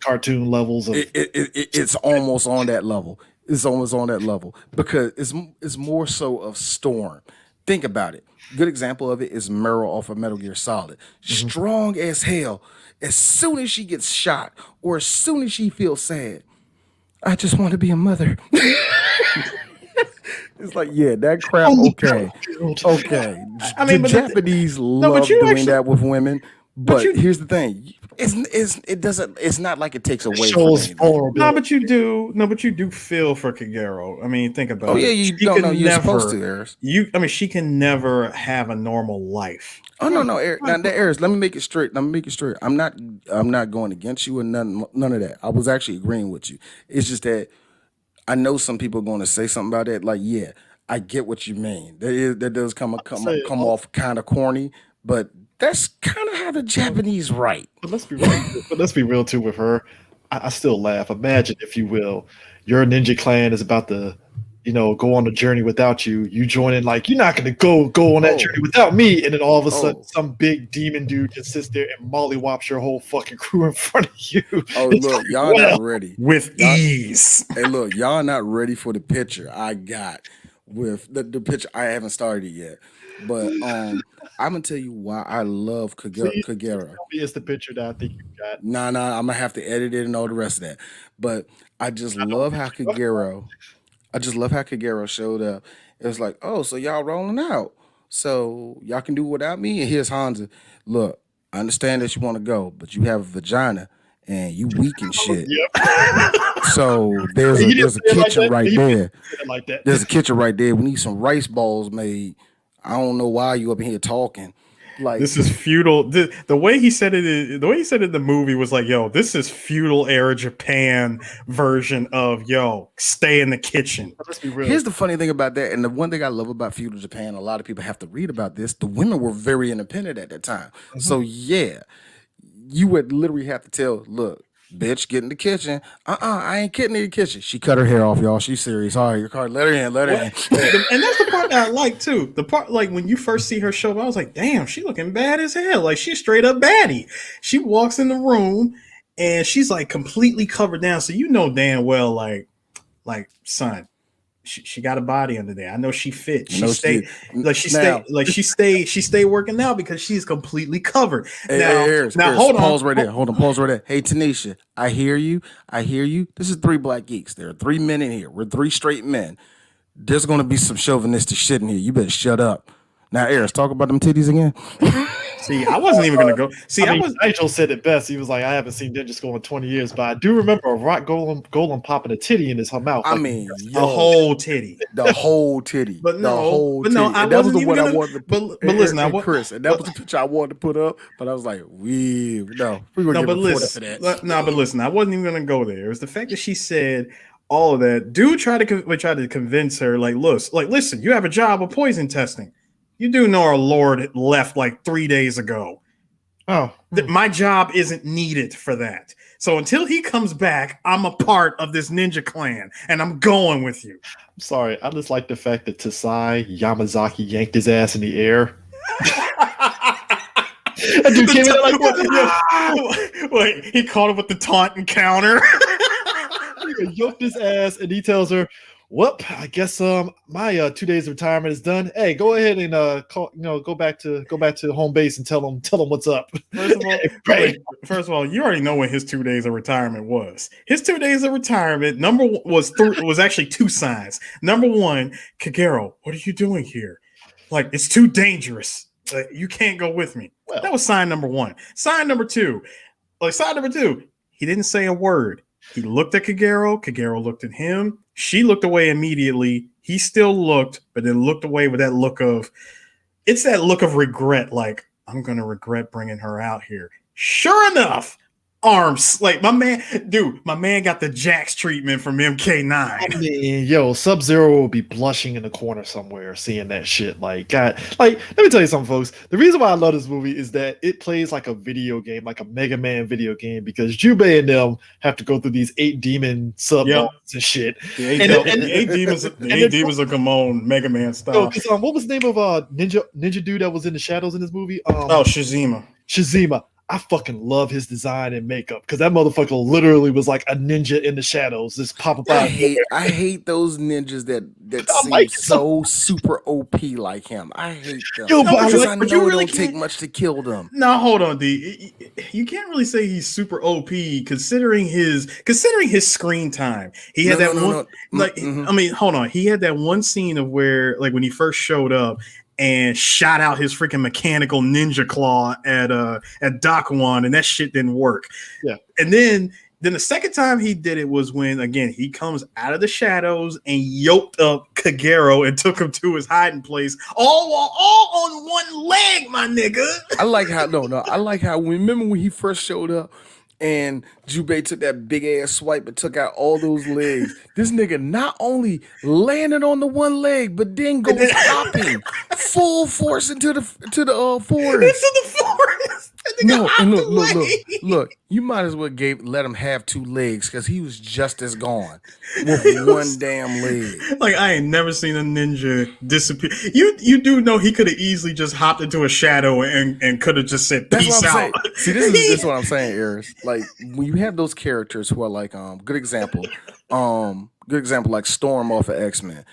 Cartoon levels of It's almost on that level. It's almost on that level because it's more so of Storm. Think about it. Good example of it is Meryl off of Metal Gear Solid. Strong as hell. As soon as she gets shot or as soon as she feels sad, "I just want to be a mother." It's like, yeah, that crap. Okay. I mean, the but Japanese love you doing actually- that with women. But you- here's the thing: it's not like it takes away from shows anything. vulnerability. No, but you do. No, but you do feel for Kagero. I mean, think about Oh it. yeah, you She don't could know you're supposed to, never. Eris. I mean, she can never have a normal life. Oh no, Eric. Now, Eris, let me make it straight. Let me make it straight. I'm not going against you and none of that. I was actually agreeing with you. It's just that I know some people are going to say something about that. Like, yeah, I get what you mean. That does come off kind of corny, but that's kind of how the Japanese write. But let's be real too with her. I still laugh. Imagine, if you will, your ninja clan is about to, go on a journey without you. You join in, like, you're not gonna go on that journey without me, and then all of a sudden some big demon dude just sits there and mollywops your whole fucking crew in front of you. Oh It's look, like, y'all well, not ready. With ease. Hey, look, y'all not ready for the picture I got with the picture. I haven't started yet, but I'm gonna tell you why I love please Kagero. tell me it's the picture that I think you got. Nah, I'm gonna have to edit it and all the rest of that. But I just love how Kagero. I just love how Kagero showed up. It was like, oh, so y'all rolling out, so y'all can do without me. And here's Hansa. Look, I understand that you want to go, but you have a vagina and you weak and shit. Yep. So there's He didn't a say it like kitchen that. right He there. didn't say it like that. There's a kitchen right there. We need some rice balls made. I don't know why you up in here talking. Like, This is feudal. The way he said it, in the movie was like, "Yo, this is feudal era Japan version of stay in the kitchen." Let's be real. here's the funny thing about that, and the one thing I love about feudal Japan, a lot of people have to read about this. The women were very independent at that time. So yeah, you would literally have to tell, look, bitch, get in the kitchen. I ain't getting in the kitchen. She cut her hair off, y'all. She's serious. All right, your card. Let her in. Let her in. And that's the part that I like too. The part, like, when you first see her show up, I was like, damn, she looking bad as hell. Like, she's straight up baddie. She walks in the room and she's like completely covered down. So you know damn well, like son, she got a body under there. I know she fit. She No, stay she stay working out because she's completely covered. Hey, now, Eris, hold on. pause right there. Hold on, pause right there. Hey, Tanisha, I hear you. This is 3 Black Geeks. There are 3 men in here. We're 3 straight men. There's gonna be some chauvinistic shit in here. You better shut up. Now, Eris, talk about them titties again. See, I wasn't even gonna go. See, I mean, Nigel said it best. He was like, I haven't seen Ninja School in 20 years, but I do remember a rock golem popping a titty in his mouth. I Like, mean, a whole titty. the whole titty. But the whole but titty. no, I And that was wasn't the even one I gonna- wanted to but listen, I wa- Chris, and that was the picture I wanted to put up, but I was like, we're gonna No, get but reported listen, for that. no, but listen, I wasn't even gonna go there. It was the fact that she said all of that. Dude tried to convince her, like, listen, you have a job of poison testing. You do know our Lord left like 3 days ago. oh, My job isn't needed for that. So until he comes back, I'm a part of this ninja clan, and I'm going with you. I'm sorry. I just like the fact that Tasai Yamazaki yanked his ass in the air. That dude came in like that. Wait, he caught him with the taunt and counter. He yoked his ass, and he tells her, "Whoop! I guess my 2 days of retirement is done. Hey, go ahead and go back to home base and tell them what's up." First of all, you already know when his 2 days of retirement was. His 2 days of retirement, number one, was actually 2 signs. Number one, Kagero, what are you doing here? Like, it's too dangerous. Like, you can't go with me. Well. That was sign number one. Sign number two, he didn't say a word. He looked at Kagero. Kagero looked at him. She looked away immediately. He still looked, but then looked away with that look of regret. Like, I'm going to regret bringing her out here. Sure enough, arms. Like, my man got the Jax treatment from MK9. I mean, yo, Sub-Zero will be blushing in the corner somewhere seeing that shit. Like, God, like, let me tell you something, folks. The reason why I love this movie is that it plays like a video game, like a Mega Man video game, because Jubei and them have to go through these 8 demon sub Yep. and shit. The eight demons of Gamon, Mega Man style. So, what was the name of ninja dude that was in the shadows in this movie? Shazima. Shazima. I fucking love his design and makeup because that motherfucker literally was like a ninja in the shadows, just pop up out. I hate those ninjas that seem like so super OP like him. I hate them. Yo, because I but know you it really don't take can't- much to kill them. No, hold on, D. You can't really say he's super OP considering his screen time. He had No, that no, one. no. Like, Mhm. I mean, hold on. He had that one scene of where, like, when he first showed up, and shot out his freaking mechanical ninja claw at Dakuan, and that shit didn't work. Yeah. And then the second time he did it was when, again, he comes out of the shadows and yoked up Kagero and took him to his hiding place, all on one leg, my nigga. I like how I like how remember when he first showed up and Jubei took that big ass swipe and took out all those legs. This nigga not only landed on the one leg, but then goes hopping full force into the forest. Into the forest. No, and look, you might as well let him have two legs because he was just as gone with one damn leg. Like, I ain't never seen a ninja disappear. You do know he could have easily just hopped into a shadow and could have just said That's peace what I'm out. saying. See, this is what I'm saying, Eris. Like when you have those characters who are like good example like Storm off of X-Men.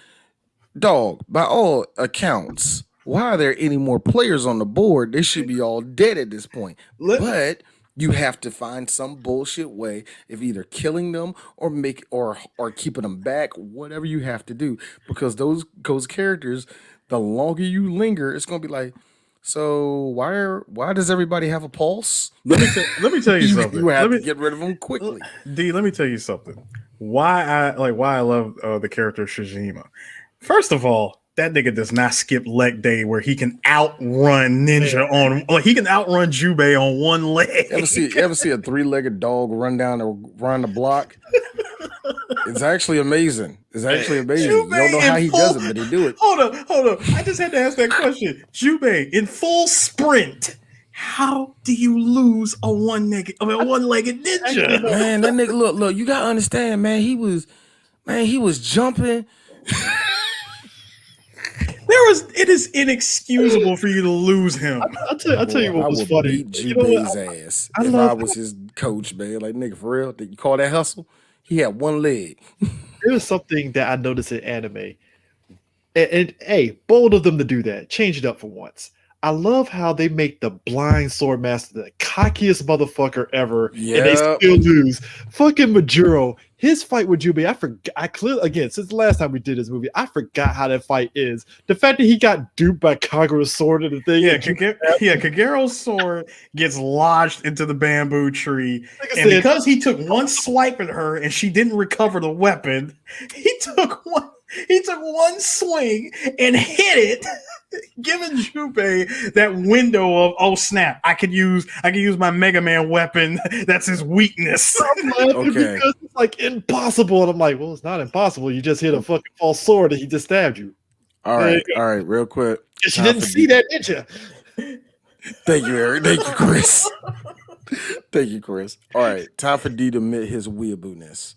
Dog, by all accounts, why are there any more players on the board? They should be all dead at this point. But you have to find some bullshit way of either killing them or keeping them back, whatever you have to do. Because those characters, the longer you linger, it's gonna be like, so why does everybody have a pulse? Let me tell you something. You have to get rid of them quickly. D, let me tell you something. Why I love the character Shijima. First of all, that nigga does not skip leg day where he can outrun he can outrun Jubei on one leg. Ever see a 3-legged dog run the block? It's actually amazing. You don't know how he does it, but he do it. Hold up. I just had to ask that question. Jubei, in full sprint, how do you lose a one-legged ninja? Man, that nigga, look, you gotta understand, man. He was jumping. It is inexcusable for you to lose him. I'll tell you what was funny. Beat You know Jubei's what? ass if I was his coach, man. Like, nigga, for real? Did you call that hustle? He had one leg. There was something that I noticed in anime, and hey, bold of them to do that. Change it up for once. I love how they make the blind sword master the cockiest motherfucker ever, and they still lose. Fucking Majuro, his fight with Jubei, I clearly, again, since the last time we did this movie, I forgot how that fight is. The fact that he got duped by Kagura's sword and the thing. Kagero's sword gets lodged into the bamboo tree, and because he took one swipe at her and she didn't recover the weapon, he took one swing and hit it, giving Jubei that window of, oh snap, I could use my Mega Man weapon. That's his weakness. Okay. Because it's like impossible, and I'm like, well, it's not impossible. You just hit a fucking false sword and he just stabbed you. All right, real quick. She didn't see that ninja. Thank you, Eric. Thank you, Chris. Thank you, Chris. All right, time for D to admit his weeaboo-ness.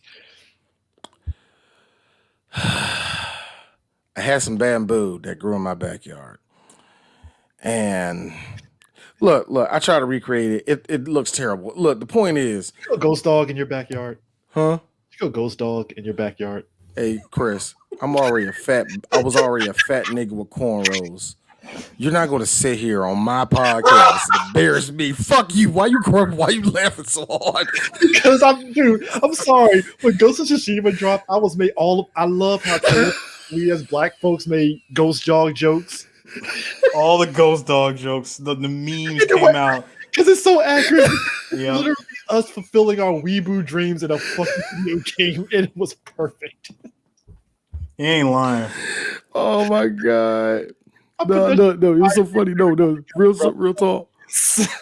I had some bamboo that grew in my backyard. And look, I try to recreate it. It looks terrible. Look, the point is, You go ghost dog in your backyard. huh? You go ghost dog in your backyard. Hey, Chris, I was already a fat nigga with cornrows. You're not going to sit here on my podcast and embarrass me. Fuck you. Why you laughing so hard? Because I'm sorry. When Ghost of Tsushima dropped, I love how we as black folks made ghost dog jokes. All the ghost dog jokes, the memes came out. Because it's so accurate. Yeah. Literally us fulfilling our weeboo dreams in a fucking video game, and it was perfect. He ain't lying. Oh my god. No, it was so funny. No, real talk.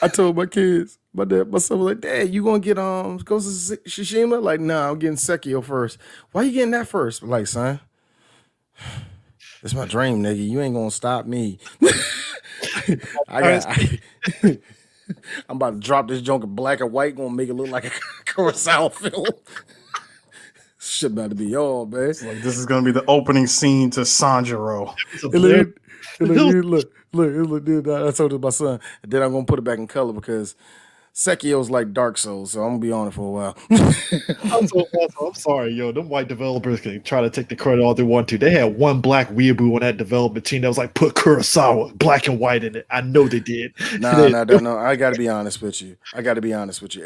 I told my kids, my son was like, Dad, you gonna get Ghost of Tsushima? Like, nah, I'm getting Sekiro first. Why you getting that first? I'm like, son, it's my dream, nigga. You ain't gonna stop me. I'm about to drop this junk in black and white, gonna make it look like a Kurosawa film. Shit about to be all, man. Like, this is gonna be the opening scene to Sanjuro. Look, I told my son, and then I'm gonna put it back in color because Sekio's like Dark Souls, so I'm gonna be on it for a while. Also, I'm sorry, yo. Them white developers can try to take the credit all they want to. They had one black weeaboo on that development team that was like, put Kurosawa black and white in it. I know they did. No. I gotta be honest with you.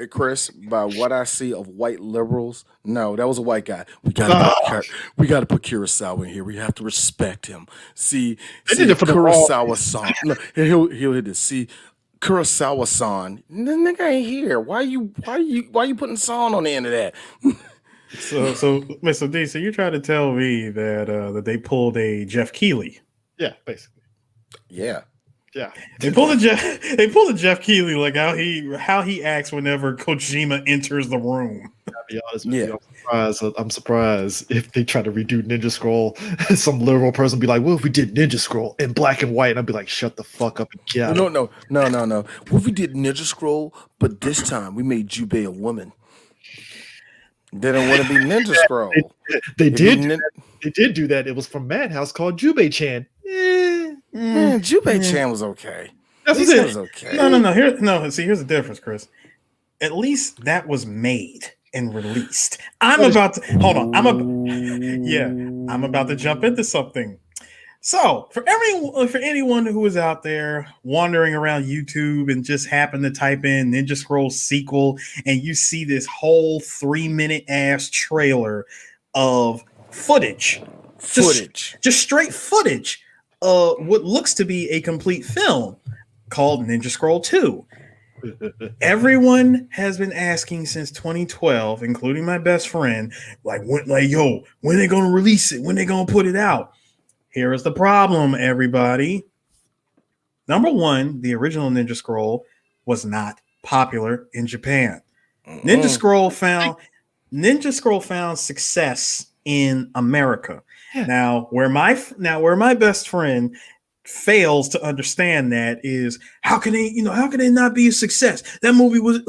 Chris, by what I see of white liberals, no, that was a white guy. We gotta put Kurosawa in here. We have to respect him. See did it for the wrong- Kurosawa-san. Look, he'll hit this. See, Kurosawa-san, the nigga ain't here. Why you putting son on the end of that? So Mr. D, so you're trying to tell me that that they pulled a Jeff Keighley. Yeah, basically. Yeah. Yeah. They pulled a Jeff Keighley, like how he acts whenever Kojima enters the room. I'll be honest with you. I'm surprised if they try to redo Ninja Scroll. Some liberal person be like, "Well, if we did Ninja Scroll in black and white," and I'd be like, "Shut the fuck up and get out." No. What if we did Ninja Scroll, but this time we made Jubei a woman? They don't want to be Ninja Scroll. They did. They did do that. It was from Madhouse called Jubei-chan. Man, Jubei-chan was okay. That's He was okay. No. Here's the difference, Chris. At least that was made and released. I'm about to jump into something. So for anyone who is out there wandering around YouTube and just happen to type in Ninja Scroll sequel, and you see this whole 3-minute ass trailer of footage, just straight footage of what looks to be a complete film called Ninja Scroll 2. Everyone has been asking since 2012, including my best friend, when they gonna release it? When they gonna put it out? Here is the problem, everybody. Number one, the original Ninja Scroll was not popular in Japan. Ninja Scroll found success in America. Yeah. Now, where my best friend fails to understand that is how can they not be a success? The movie was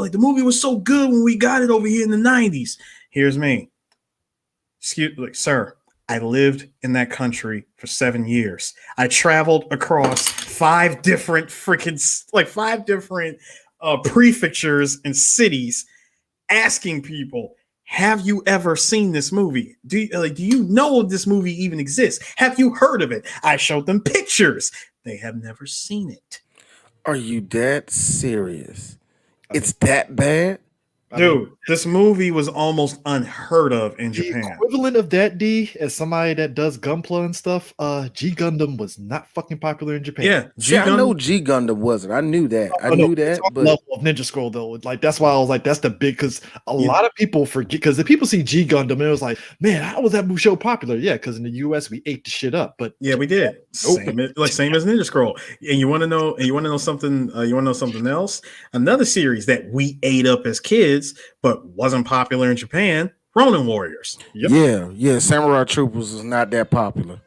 so good when we got it over here in the 90s. Here's me. Sir, I lived in that country for 7 years. I traveled across 5 different prefectures and cities asking people, have you ever seen this movie? Do you know if this movie even exists? Have you heard of it? I showed them pictures. They have never seen it. Are you that serious? It's that bad? Dude, this movie was almost unheard of in Japan. The equivalent of that, D, as somebody that does Gunpla and stuff, G Gundam was not fucking popular in Japan. Yeah, I know G Gundam wasn't. I knew that. But level of Ninja Scroll though, like that's why I was like, that's the big, because a lot of people forget, because the people see G Gundam and it was like, man, how was that show popular? Yeah, because in the US we ate the shit up, but yeah, we did. Same as Ninja Scroll. And you want to know something? You want to know something else? Another series that we ate up as kids, but wasn't popular in Japan, Ronin Warriors. Yep. Yeah, Samurai Troopers is not that popular.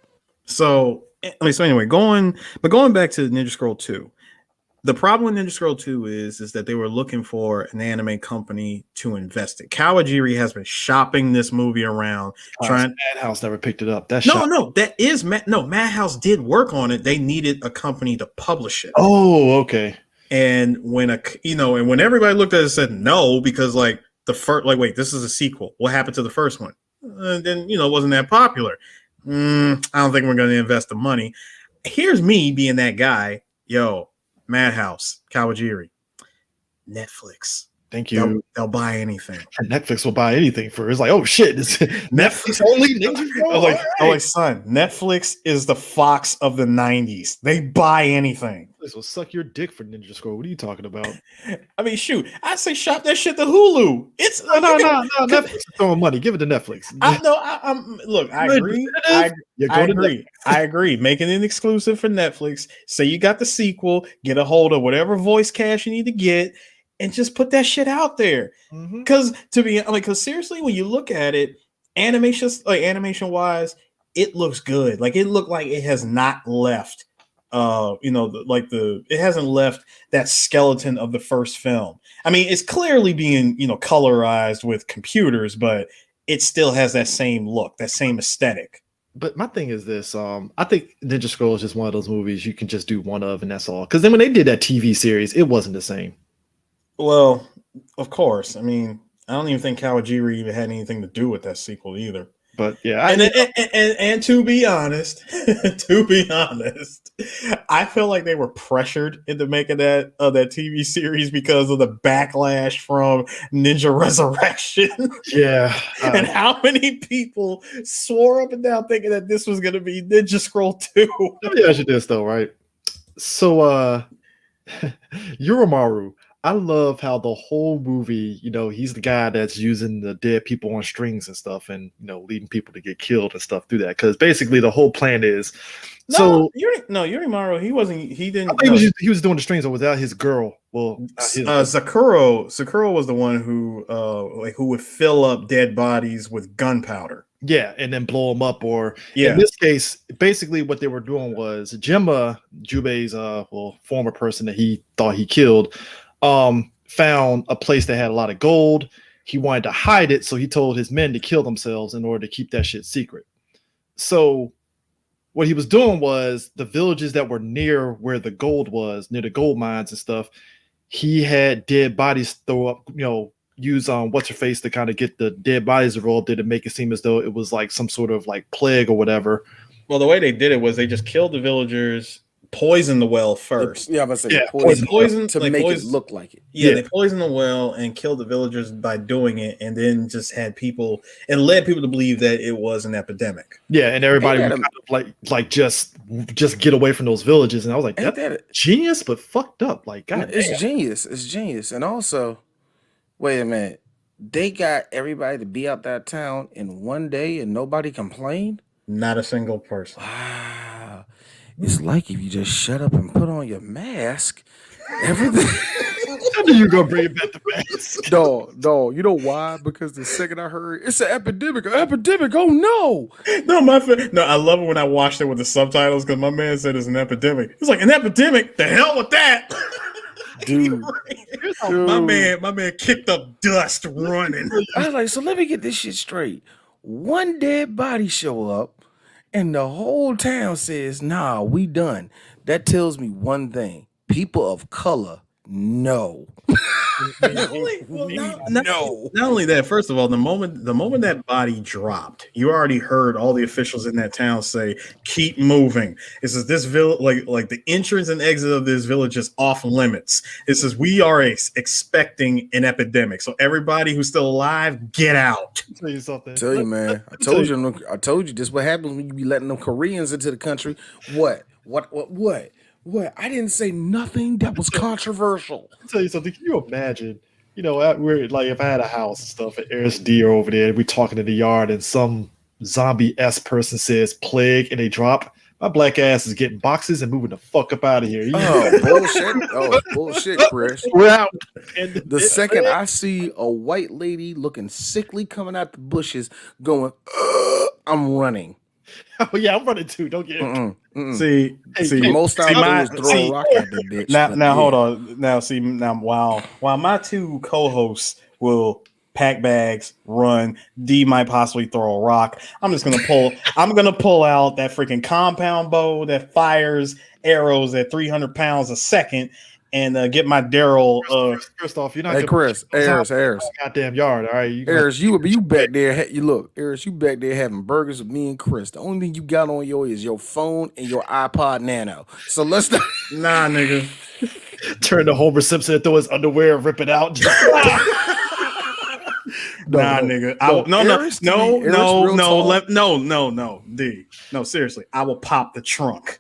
So anyway, going back to Ninja Scroll 2. The problem with Ninja Scroll 2 is that they were looking for an anime company to invest in. Kawajiri has been shopping this movie around. Madhouse never picked it up. Madhouse did work on it. They needed a company to publish it. Oh, okay. And when everybody looked at it and said no, because this is a sequel. What happened to the first one? Then it wasn't that popular. I don't think we're going to invest the money. Here's me being that guy. Madhouse, Kawajiri, Netflix. Thank you. They'll buy anything. Netflix will buy anything for. It's like, oh shit, it's Netflix only. I was like, son, Netflix is the Fox of the 90s. They buy anything. This will suck your dick for Ninja Scroll. What are you talking about? I mean, shoot, I say shop that shit to Hulu. It's no. Netflix is throwing money. Give it to Netflix. I agree. I agree. Make it an exclusive for Netflix. Say you got the sequel. Get a hold of whatever voice cash you need to get. And just put that shit out there, because seriously, when you look at it, animation wise, it looks good. Like it looked like it has not left, it hasn't left that skeleton of the first film. I mean, it's clearly being colorized with computers, but it still has that same look, that same aesthetic. But my thing is this: I think Ninja Scroll is just one of those movies you can just do one of, and that's all. Because then when they did that TV series, it wasn't the same. Well, of course. I mean, I don't even think Kawajiri even had anything to do with that sequel either. But yeah, And to be honest, I feel like they were pressured into making that TV series because of the backlash from Ninja Resurrection. yeah. And how many people swore up and down thinking that this was going to be Ninja Scroll 2. Let me ask you this though, right? So Yoromaru, I love how the whole movie, he's the guy that's using the dead people on strings and stuff and leading people to get killed and stuff through that. Because basically the whole plan is Yurimaru, he didn't. I think he was doing the strings without his girl. Well, Sakura was the one who would fill up dead bodies with gunpowder. Yeah, and then blow them up. Or in this case, basically what they were doing was Gemma, Jubei's former person that he thought he killed, found a place that had a lot of gold. He wanted to hide it, so he told his men to kill themselves in order to keep that shit secret. So what he was doing was the villages that were near where the gold was, near the gold mines and stuff, he had dead bodies throw up, use what's her face to kind of get the dead bodies rolled there to make it seem as though it was like some sort of like plague or whatever. Well, the way they did it was they just killed the villagers, poisoned the well first. Yeah, I'm gonna say poison to make it look like it. Yeah, they poisoned the well and killed the villagers by doing it, and then just had people and led people to believe that it was an epidemic. Yeah, and everybody would kind of like just get away from those villages. And I was like, that's genius, but fucked up. Like, God, it's genius. It's genius. And also, wait a minute, they got everybody to be out that town in one day, and nobody complained. Not a single person. Wow. It's like if you just shut up and put on your mask, everything. I knew you were gonna bring it back to mask. No, you know why? Because the second I heard it's an epidemic, oh no. No, I love it when I watched it with the subtitles because my man said it's an epidemic. It's like an epidemic. The hell with that. Dude. My man kicked up dust running. I was like, so let me get this shit straight. One dead body show up and the whole town says, nah, we done. That tells me one thing. People of color, no. Not only that, first of all, the moment that body dropped, you already heard all the officials in that town say, keep moving. It says this village, like the entrance and exit of this village is off limits. It says we are expecting an epidemic. So everybody who's still alive, get out. I'll tell you something. Tell you, man. I told you this what happens when you be letting them Koreans into the country. What? I didn't say nothing that was controversial. I'll tell you something. Can you imagine? We're like, if I had a house and stuff, and Eris D are over there, and we talking in the yard, and some zombie-esque person says plague, and they drop. My black ass is getting boxes and moving the fuck up out of here. Bullshit, Chris. We're out. And the second I see a white lady looking sickly coming out the bushes, going, I'm running. Oh yeah, I'm running too. Don't get it. See, most I do is throw a rock at the bitch. Now hold on. Now while my two co-hosts will pack bags, run, D might possibly throw a rock. I'm gonna pull out that freaking compound bow that fires arrows at 300 pounds a second. And get my Daryl. First off, you're not. Hey, Chris, Ayers, goddamn yard. All right, Ayers, you back there. Ayers, you back there having burgers with me and Chris. The only thing you got on is your phone and your iPod Nano. So let's not. Nah, nigga. Turn to Homer Simpson and throw his underwear and rip it out. Nigga. No. D. No, seriously. I will pop the trunk.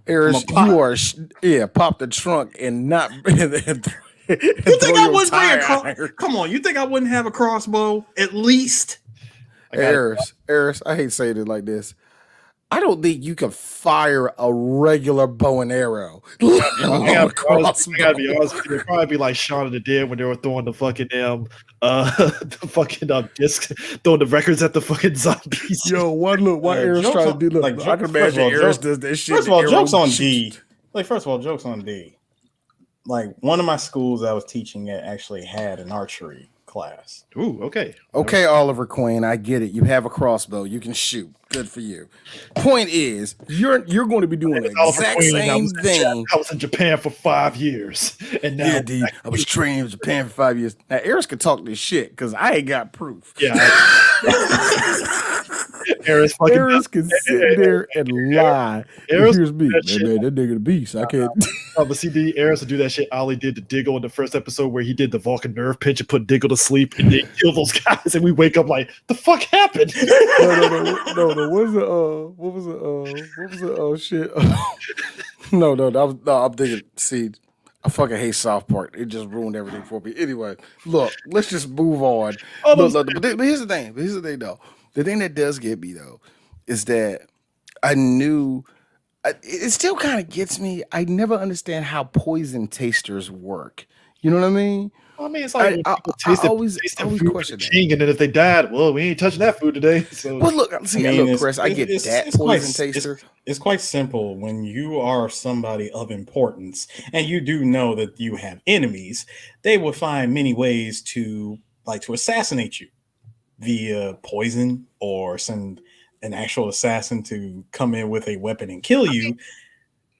Ayers, pop the trunk and not. You think I wouldn't bring a crossbow? Come on, you think I wouldn't have a crossbow at least? Ayers, I hate saying it like this. I don't think you can fire a regular bow and arrow. I gotta be honest with you. It'd probably be like Shaun of the Dead when they were throwing the fucking disc, throwing the records at the fucking zombies. Yo, why Ayers trying to do look? I can imagine Ayers does that shit. First of all, jokes on D. Like, one of my schools I was teaching at actually had an archery class. Ooh, okay. Okay, Oliver Queen, I get it. You have a crossbow. You can shoot. Good for you. Point is, you're going to be doing the Oliver exact Queen, same thing. I was in Japan for 5 years, and now Yeah, D. I was training in Japan for 5 years. Now, Eris could talk this shit because I ain't got proof. yeah. Eris fucking Eris can sit there and lie. Eris Here's me. that shit. Man, that nigga the beast. I can't. But CD Eris would do that shit Ollie did to Diggle in the first episode where he did the Vulcan nerve pinch and put Diggle to sleep and then kill those guys, and we wake up like, the fuck happened? No. What was it? Oh shit. No. I'm thinking. See, I fucking hate South Park. It just ruined everything for me. Anyway, look, let's just move on. Look, but here's the thing. Though. The thing that does get me though is that I knew. It still kind of gets me. I never understand how poison tasters work. You know what I mean? I mean, it's like I always food question for that. king, and then if they died, well, we ain't touching that food today. So Well, look, see, I mean, look, Chris, I get that it's poison quite, taster. It's quite simple when you are somebody of importance and you do know that you have enemies. They will find many ways to assassinate you via poison or send an actual assassin to come in with a weapon and kill you.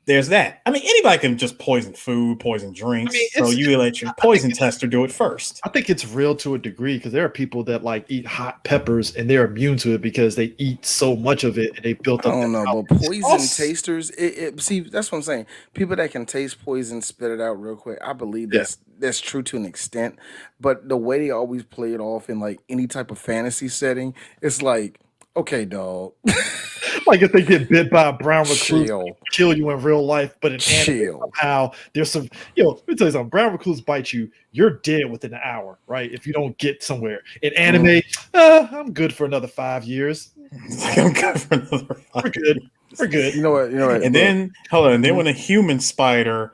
There's that. I mean, anybody can just poison food, poison drinks. I mean, so you let your poison tester do it first. I think it's real to a degree because there are people that like eat hot peppers and they're immune to it because they eat so much of it and they built up. I don't know, but poison tasters. See, that's what I'm saying. People that can taste poison, spit it out real quick. I believe that's true to an extent. But the way they always play it off in like any type of fantasy setting, it's like, okay, dog. Like if they get bit by a brown recluse, Chill. they kill you in real life, but in anime somehow there's some. Let me tell you something. Brown recluse bite you, you're dead within an hour, right? If you don't get somewhere. In anime, I'm good for another 5 years. I'm good for another 5 We're good. We're good. You know what? And then hold on. And then when a human spider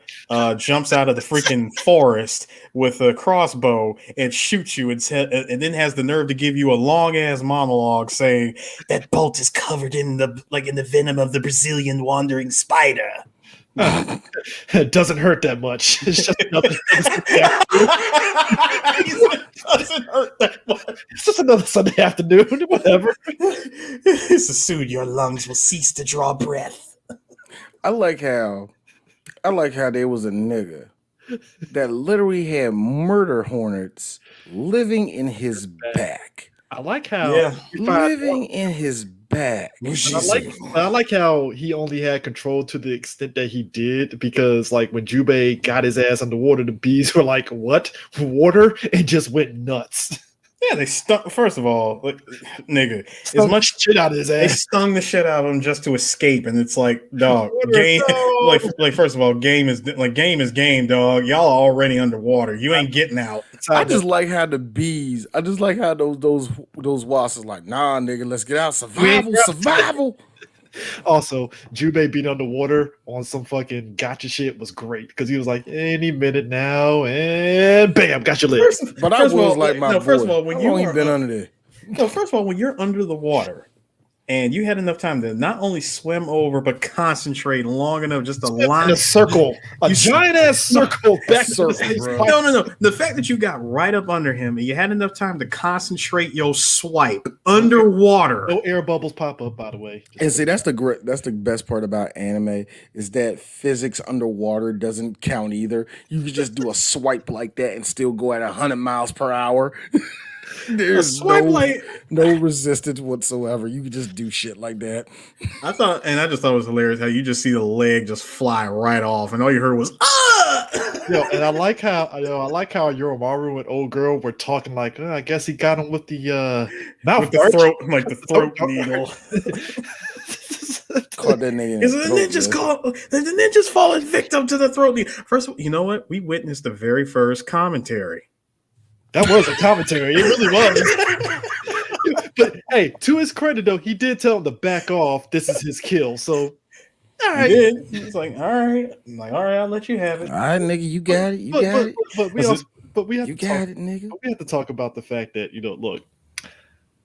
jumps out of the freaking forest with a crossbow and shoots you, and then has the nerve to give you a long ass monologue saying that bolt is covered in the venom of the Brazilian wandering spider. It doesn't hurt that much. It's just another. It doesn't hurt that much. It's just another Sunday afternoon. Whatever. So soon your lungs will cease to draw breath. I like how there was a nigga that literally had murder hornets living in his back. I like how Living in his back. I like how he only had control to the extent that he did, because like when Jubei got his ass underwater, the bees were like, "What? Water?" and just went nuts. Yeah, they stung. First of all, nigga, Stung as much shit out of his they ass. stung the shit out of him just to escape, and it's like, dog, Water, game. no. Like, first of all, game is game, dog. Y'all are already underwater. You ain't getting out. I just like how the bees. I just like how those wasps is like, nah, nigga, let's get out. Survival. Also, Jubei being underwater on some fucking gotcha shit was great because he was like, any minute now, and bam, got your leg. But I was like, my boy. First of all, when you ain't been under there. No, first of all, when you're under the water and you had enough time to not only swim over but concentrate long enough just to line in a circle, giant ass circle back to the bro. No. The fact that you got right up under him and you had enough time to concentrate your swipe underwater. No air bubbles pop up, by the way. And see, that's the best part about anime is that physics underwater doesn't count either. You can just do a swipe like that and still go at 100 miles per hour. There's no resistance whatsoever. You can just do shit like that. I just thought it was hilarious how you just see the leg just fly right off, and all you heard was ah. And I like how Yoromaru and old girl were talking like, I guess he got him with the mouth, with the throat, like the throat needle. Caught that nigga. The ninjas falling victim to the throat needle. First of all, you know what? We witnessed the very first commentary. That was a commentary. It really was. But hey, to his credit though, he did tell him to back off. This is his kill. So all right. He did. He's like, all right. I'm like, all right, I'll let you have it. All right, nigga, you got it. But we have to talk about the fact that, look,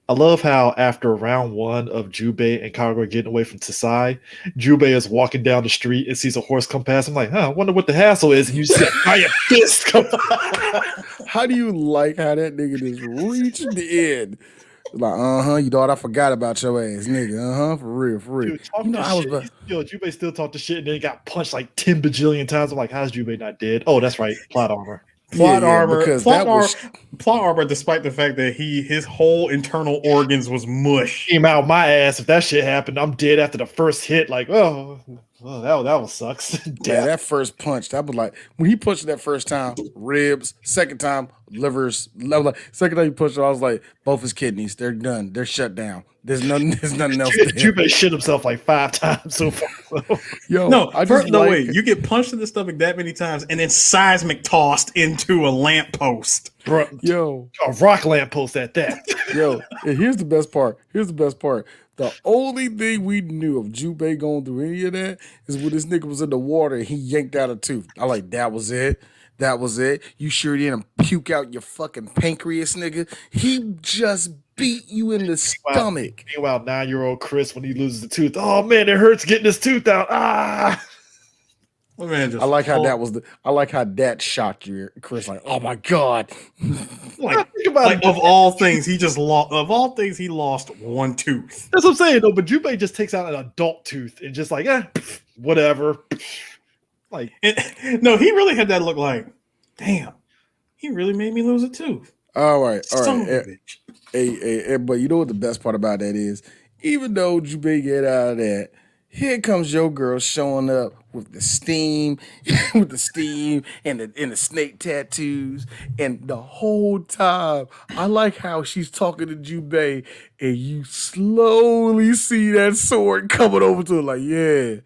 I love how after round one of Jubei and Kagura getting away from Tasai, Jubei is walking down the street and sees a horse come past. I'm like, I wonder what the hassle is. And you see a giant fist come. how do you like how that nigga just reached the end? Like, you thought I forgot about your ass, nigga. For real, for real. Dude, talk You know, this I was, shit. Yo, Jubei still talked the shit and then he got punched like 10 bajillion times. I'm like, how's Jubei not dead? Oh, that's right. Plot armor. Plot armor, because plot, that was plot armor. Despite the fact that his whole internal organs was mush. Came out my ass. If that shit happened, I'm dead after the first hit. Like, that one sucks. man, Death. that first punch. That was like when he punched it that first time, ribs. Second time, livers. Second time he punched it, I was like, both his kidneys, they're done. They're shut down. There's nothing else there. Jubei shit himself like 5 times so far. Yo, wait. You get punched in the stomach that many times and then seismic tossed into a lamppost. Bro, Yo, a rock lamppost at that. Yo, and here's the best part. The only thing we knew of Jubei going through any of that is when this nigga was in the water and he yanked out a tooth. I like, that was it. That was it. You sure didn't puke out your fucking pancreas, nigga. He just beat you in the stomach. Meanwhile, 9-year-old Chris, when he loses the tooth, oh man, it hurts getting his tooth out. Ah. Oh, man, I like how that shocked you, Chris. Like, oh my god. Think about it. Of all things, he just lost. Of all things, he lost one tooth. That's what I'm saying, though. But Jubei just takes out an adult tooth and just like, whatever. Like, no, he really had that look like, damn, he really made me lose a tooth. All right. Son of a bitch. Hey, but you know what the best part about that is? Even though Jubei get out of that, here comes your girl showing up with the steam, and the snake tattoos, and the whole time I like how she's talking to Jubei, and you slowly see that sword coming over to her, like, yeah,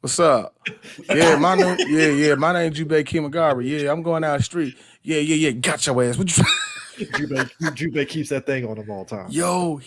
what's up? Yeah, my name Jubei Kimagara. Yeah, I'm going down the street. Yeah, got your ass. What you? Jubei keeps that thing on him all the time. Yo,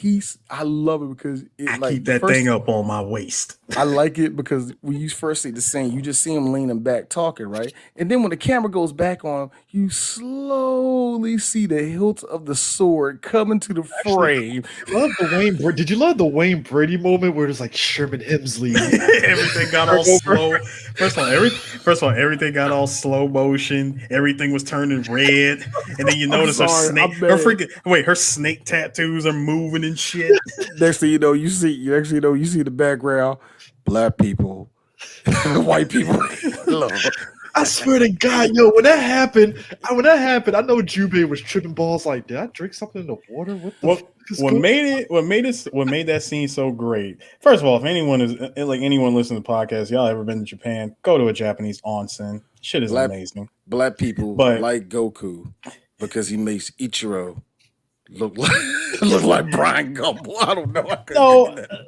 I love it because I keep that thing up on my waist. I like it because when you first see the scene, you just see him leaning back talking, right? And then when the camera goes back on him, you slowly see the hilt of the sword coming to the frame. Did you love the Wayne Brady moment where it's like Sherman Hemsley? Everything got all slow. First of all, everything got all slow motion. Everything was turning red, and then you notice her snake tattoos are moving and shit. Next thing you know, you see the background, black people, white people. I swear to God, yo, when that happened, I know Jubei was tripping balls. Like, did I drink something in the water? What made that scene so great? First of all, if anyone listening to the podcast, y'all ever been to Japan? Go to a Japanese onsen. Shit is amazing. Black people like Goku because he makes Ichiro look like Brian Gumble. I don't know.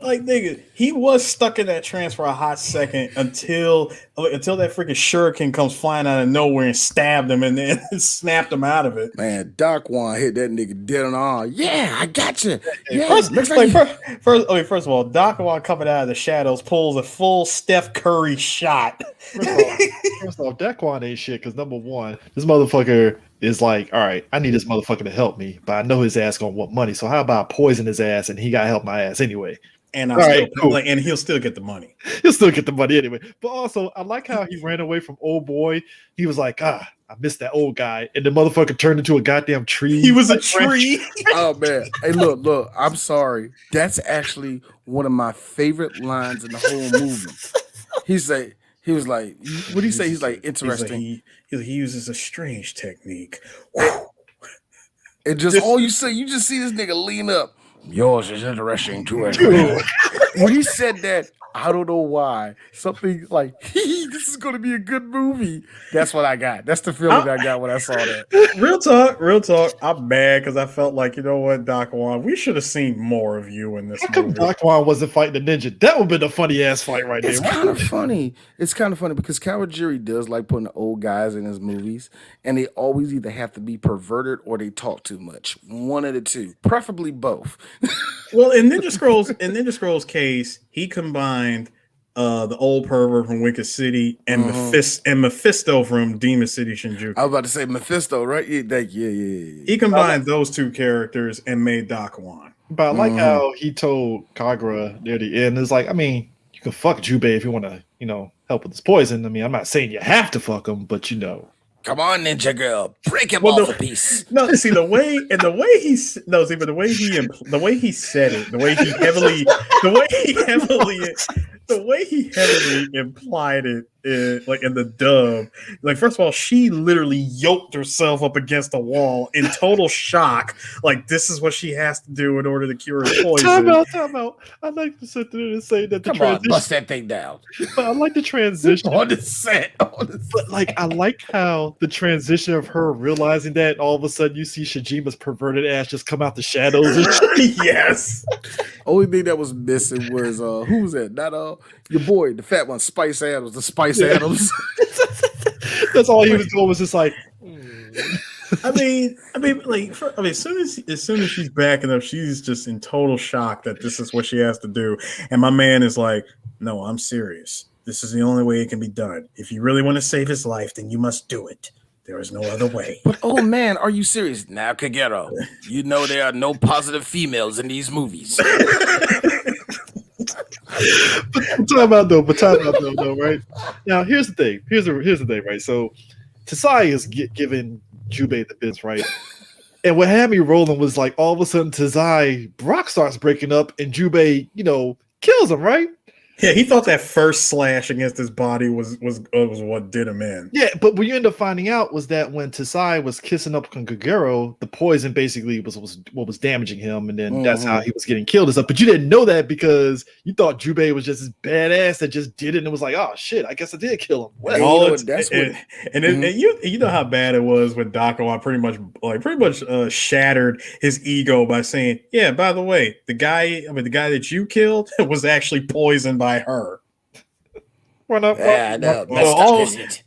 Nigga, he was stuck in that trance for a hot second until that freaking shuriken comes flying out of nowhere and stabbed him and then snapped him out of it. Man, Doc Wan hit that nigga dead on the arm. Yeah, I got you. Yeah, first of all, Doc Wan coming out of the shadows pulls a full Steph Curry shot. First off, Daquan ain't shit because number one, this motherfucker is like, all right, I need this motherfucker to help me, but I know his ass gonna want money. So how about I poison his ass and he gotta help my ass anyway? And and he'll still get the money. He'll still get the money anyway. But also, I like how he ran away from old boy. He was like, I missed that old guy, and the motherfucker turned into a goddamn tree. He was a tree. Oh man! Hey, look! I'm sorry. That's actually one of my favorite lines in the whole movie. He was like, what did he say? He's like, interesting. He uses a strange technique. And just all you just see this nigga lean up. Yours is interesting too. When he said that, I don't know why. Something like, this is going to be a good movie. That's what I got. That's the feeling I got when I saw that. Real talk. I'm mad because I felt like, you know what, Doc Wan, we should have seen more of you in this movie. How come Doc Wan wasn't fighting the ninja? That would have been a funny ass fight right there. It's kind of funny. It's kind of funny because Kawajiri does like putting old guys in his movies, and they always either have to be perverted or they talk too much. One of the two, preferably both. Well, in Ninja Scrolls case, he combined the old pervert from Wicked City and Mephisto from Demon City Shinjuku. I was about to say Mephisto, right? Yeah. He combined those two characters and made Doc Wan. But I like how he told Kagura near the end, it's like, I mean, you can fuck Jubei if you want to, help with this poison. I mean, I'm not saying you have to fuck him, but Come on, Ninja Girl, break him Well, off no- a piece. No, see the way and the way he s- no see, but the way he said it, the way he heavily, the way he heavily implied it, like in the dub. Like first of all, she literally yoked herself up against a wall in total shock. Like this is what she has to do in order to cure his Time poison. out, time out. I'd like to sit there and say that the Come on, transition, bust that thing down. but I like the transition. On the set. But like, I like how the transition of her realizing that all of a sudden you see Shajima's perverted ass just come out the shadows. And shit. Yes. Only thing that was missing was who was that? Not your boy, the fat one, Spice Adams. The Spice Adams. That's all he was doing was just like, I mean, as soon as she's backing up, she's just in total shock that this is what she has to do. And my man is like, "No, I'm serious. This is the only way it can be done. If you really want to save his life, then you must do it. There is no other way." But oh man, are you serious? Now, Kagero, you know there are no positive females in these movies. but time out though, right? Now here's the thing. Here's the thing, right? So Tasai is giving Jubei the biz, right? And what had me rolling was like all of a sudden Tasai Brock starts breaking up and Jubei, kills him, right? Yeah, he thought that first slash against his body was what did him in. Yeah, but what you end up finding out was that when Tasai was kissing up Kagero, the poison basically was what was damaging him, and then that's how he was getting killed and stuff. But you didn't know that because you thought Jubei was just this badass that just did it and it was like, oh shit, I guess I did kill him. Well, All know it's- what, that's what- and you know how bad it was with Dako. I pretty much shattered his ego by saying, "Yeah, by the way, the guy that you killed was actually poisoned by her." Yeah, no,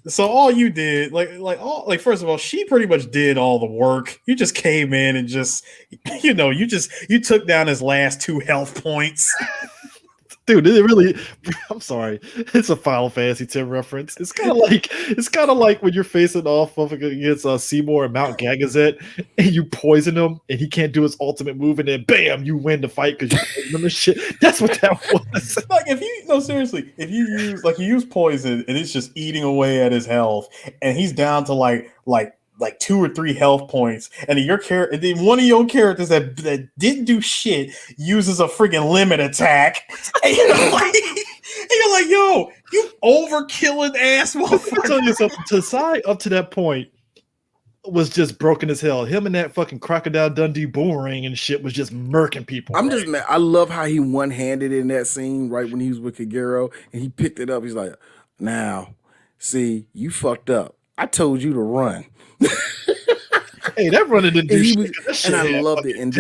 So all you did, first of all, she pretty much did all the work. You just came in and just, you took down his last 2 health points. dude, it really, I'm sorry, it's a Final Fantasy X reference. It's kind of like when you're facing off against Seymour and Mount Gagazet and you poison him and he can't do his ultimate move and then bam, you win the fight because you poisoned him and shit. That's what that was. Like if you use poison and it's just eating away at his health and he's down to like 2 or 3 health points, and then one of your characters that didn't do shit uses a freaking limit attack, and you're like, yo, you overkilling ass I'll motherfucker. tell you something. Tasai up to that point was just broken as hell. Him and that fucking Crocodile Dundee boomerang and shit was just murking people. I'm right? just mad. I love how he one-handed in that scene right when he was with Kagero and he picked it up. He's like, now, see, you fucked up. I told you to run. Hey, that running didn't do And, he shit. was, That shit and I had loved it. fucking And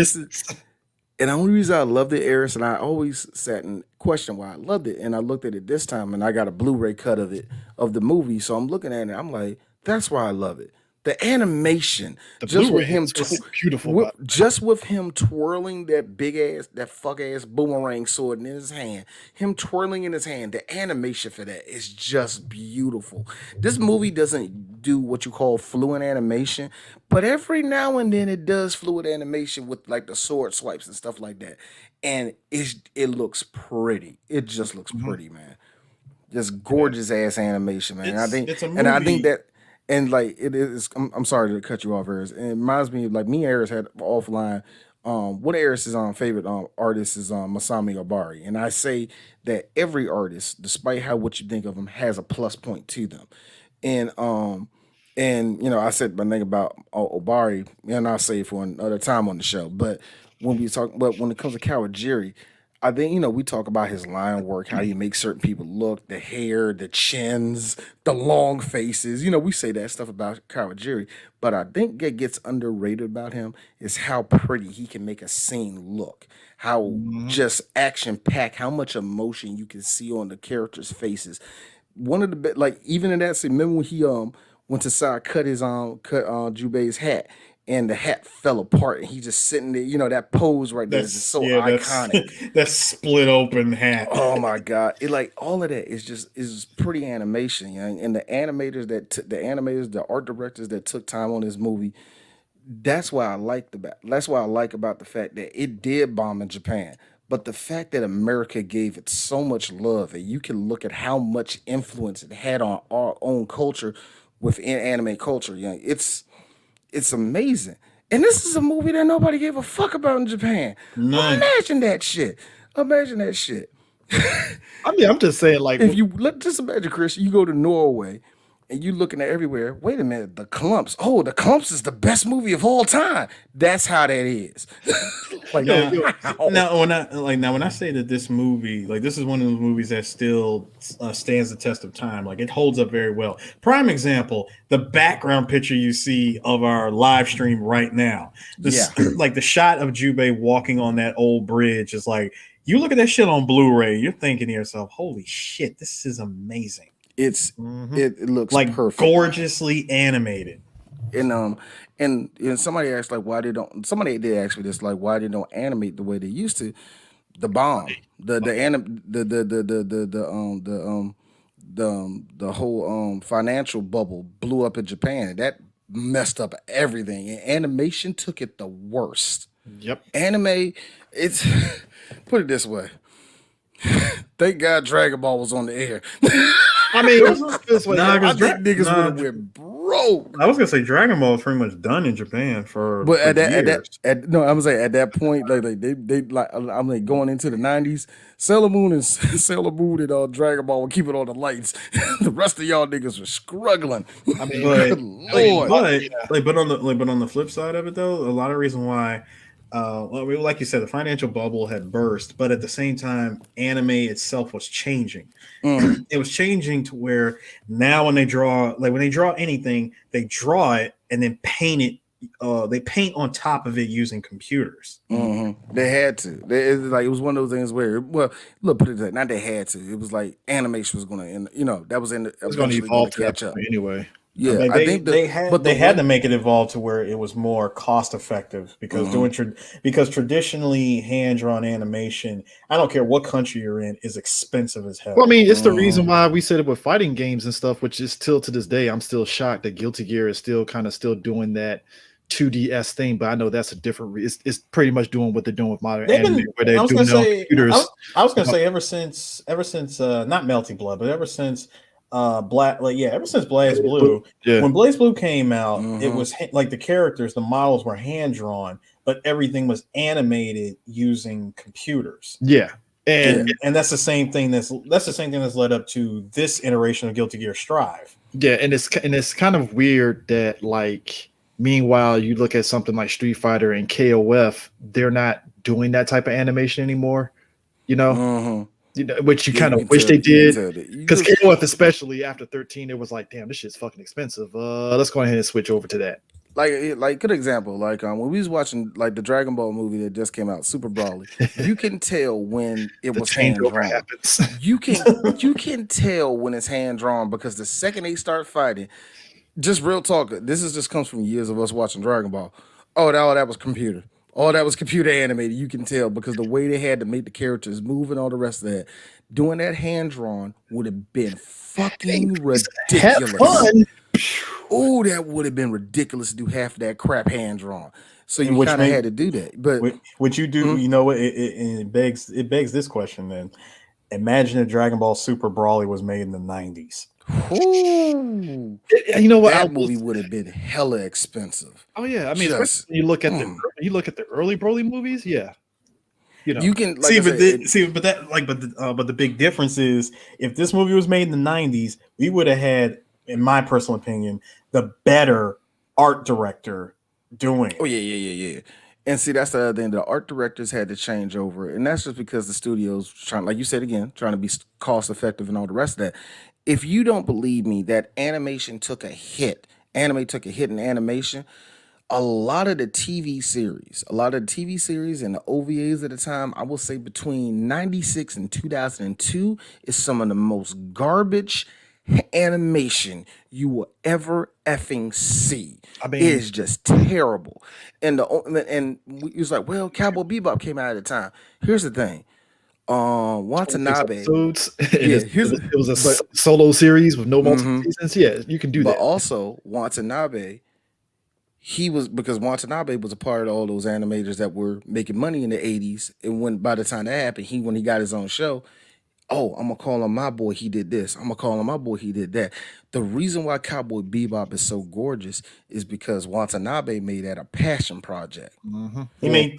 and the only reason I loved it, Eris, and I always sat and questioned why I loved it. And I looked at it this time and I got a Blu-ray cut of the movie. So I'm looking at it, I'm like, that's why I love it. The animation, The just Blu-ray with him, is beautiful. just with him twirling that fuck ass boomerang sword in his hand, him twirling in his hand, the animation for that is just beautiful. This movie doesn't do what you call fluid animation, but every now and then it does fluid animation with like the sword swipes and stuff like that, and it looks pretty. It just looks pretty, man. Just gorgeous ass animation, man. I think that. And like it is, I'm sorry to cut you off, Eris. It reminds me of like me and Eris had offline. One of Eris's favorite artist is Masami Obari, and I say that every artist, despite what you think of them, has a plus point to them. And I said my thing about Obari, and I'll say it for another time on the show. But when it comes to Kawajiri, I think, we talk about his line work, how he makes certain people look, the hair, the chins, the long faces. We say that stuff about Kawajiri, but I think that gets underrated about him is how pretty he can make a scene look, how just action packed, how much emotion you can see on the characters' faces. One of the like even in that scene, remember when he went to side cut Jubei's hat. And the hat fell apart, and he's just sitting there. That pose right there is just so iconic. That split open hat. Oh my god! It like all of that is pretty animation, and the animators the art directors that took time on this movie. That's why I like about the fact that it did bomb in Japan. But the fact that America gave it so much love, and you can look at how much influence it had on our own culture within anime culture. You know, it's amazing. And this is a movie that nobody gave a fuck about in Japan. None. Imagine that shit. Imagine that shit. I mean, I'm just saying, like, If you just imagine, Chris, you go to Norway and you looking at everywhere. Wait a minute, The Clumps. Oh, The Clumps is the best movie of all time. That's how that is. Like, Now, wow. now when I say that this movie, like this is one of those movies that still stands the test of time, like it holds up very well. Prime example, the background picture you see of our live stream right now, like the shot of Jubei walking on that old bridge is like, you look at that shit on Blu-ray, you're thinking to yourself, holy shit, this is amazing. It looks Like perfect. gorgeously animated. And somebody asked like why they don't. Somebody did ask me this like why they don't animate the way they used to. The bomb, the whole financial bubble blew up in Japan. That messed up everything. And animation took it the worst. yep. Anime, it's put it this way. Thank God Dragon Ball was on the air. I mean, this way, Nah, I 'cause think niggas nah. would have went broke. I was gonna say Dragon Ball is pretty much done in Japan for But at years. no, I'm saying at that point, like they like I'm like going into the '90s. Sailor Moon and Dragon Ball were keeping on the lights. The rest of y'all niggas were struggling. I mean, But- Good Lord. But on the flip side of it though, a lot of reason why like you said, the financial bubble had burst, but at the same time, anime itself was changing. It was changing to where now when they draw anything, they draw it and then paint it. They paint on top of it using computers. They had to. It was one of those things where, well, look, put it like not they had to. It was like animation was gonna, that was in. it's going to eventually evolve to that catch up. point anyway. Yeah, Like, I think they had to make it evolve to where it was more cost effective because because traditionally hand drawn animation, I don't care what country you're in, is expensive as hell. Well, I mean, it's the reason why we said it with fighting games and stuff, which is still to this day, I'm still shocked that Guilty Gear is still doing that 2DS thing. But I know that's a different. It's pretty much doing what they're doing with modern anime, where they're doing it on computers. I was gonna say ever since not Melty Blood, but ever since ever since Blaze Blue, Yeah. when Blaze Blue came out, it was like the characters, the models were hand drawn, but everything was animated using computers. Yeah. And that's the same thing that's led up to this iteration of Guilty Gear Strive. yeah, and it's kind of weird that like meanwhile you look at something like Street Fighter and KOF, they're not doing that type of animation anymore. Which you kind of wish they did, because KOF, especially after 13, it was like, damn, this shit's fucking expensive. Let's go ahead and switch over to that. Like good example, like when we was watching like the Dragon Ball movie that just came out, Super Broly, you can tell when it The was hand changeover drawn. happens. You can tell when it's hand drawn because the second they start fighting, just real talk. This just comes from years of us watching Dragon Ball. Oh, that was computer. All that was computer animated. You can tell because the way they had to make the characters move and all the rest of that. Doing that hand drawn would have been fucking Have ridiculous. fun. Oh, that would have been ridiculous to do half of that crap hand drawn. So you Which kind of made- had to do that. But Which you do, you know what? It begs this question. Then, imagine if Dragon Ball Super Broly was made in the '90s. ooh, You know what? that movie would have been hella expensive. Oh yeah, I mean, Just- especially when you look at the early Broly movies. Yeah, You can like See, I but said, the big difference is if this movie was made in the '90s, we would have had, in my personal opinion, the better art director doing it. oh yeah. And see, that's the other thing. The art directors had to change over, and that's just because the studios trying, like you said again, trying to be cost effective and all the rest of that. If you don't believe me that anime took a hit in animation, a lot of the TV series and the OVAs at the time, I will say between 96 and 2002 is some of the most garbage animation you will ever effing see. I mean- It is just terrible. And it was like, well, Cowboy Bebop came out at the time. Here's the thing. Watanabe. episodes. Yeah, It was a solo series with no multiple seasons. Yeah, you can do But that. also Watanabe, because Watanabe was a part of all those animators that were making money in the 80s. And by the time that happened, when he got his own show, oh, I'm gonna call on my boy, he did this. I'm gonna call on my boy, he did that. The reason why Cowboy Bebop is so gorgeous is because Watanabe made that a passion project. He made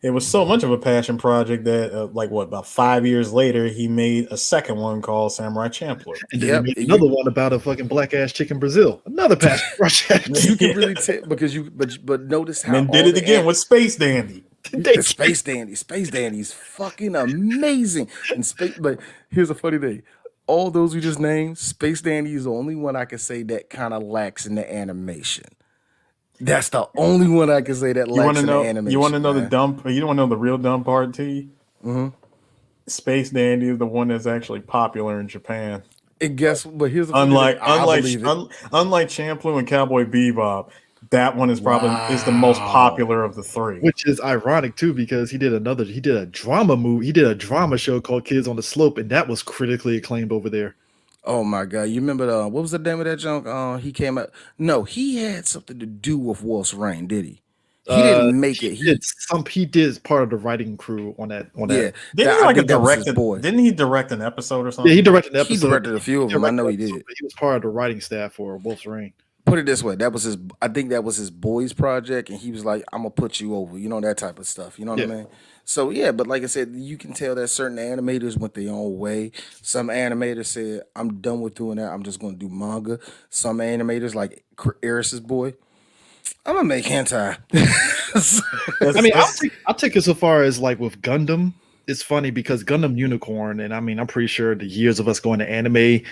it was so much of a passion project that about 5 years later he made a second one called Samurai Champloo. And then Yep, he made and another one about a fucking black ass chick in Brazil. Another passion project. You can really tell because but notice how And then did all it the again with Space Dandy. the Space Dandy is fucking amazing. And but here's a funny thing. All those we just named, Space Dandy is the only one I can say that kind of lacks in the animation. That's the only one I can say that You want lacks to in know? the animation. You want to know the man. dumb? You don't want to know the real dumb part, T? Mm-hmm. Space Dandy is the one that's actually popular in Japan. And guess, but here's the funny thing, I believe it. Unlike Champloo and Cowboy Bebop, that one is probably is the most popular of the three. Which is ironic too, because he did a drama movie. He did a drama show called Kids on the Slope, and that was critically acclaimed over there. Oh my god! You remember what was the name of that junk? He came out. No, he had something to do with Walt's Reign, did he? He didn't make it. He did part of the writing crew on that. Yeah. Didn't he direct an episode or something? Yeah, he directed an episode. He directed a few of them. I know he did. He was part of the writing staff for Wolf's Reign. Put it this way, I think that was his boys project, and he was like, I'm gonna put you over, that type of stuff. You know what I mean? So yeah, but like I said, you can tell that certain animators went their own way. Some animators said, I'm done with doing that, I'm just gonna do manga. Some animators, like Eris's boy, I'm gonna make hentai. I mean, I'll take it so far as like with Gundam. It's funny because Gundam Unicorn, and I mean, I'm pretty sure the years of us going to anime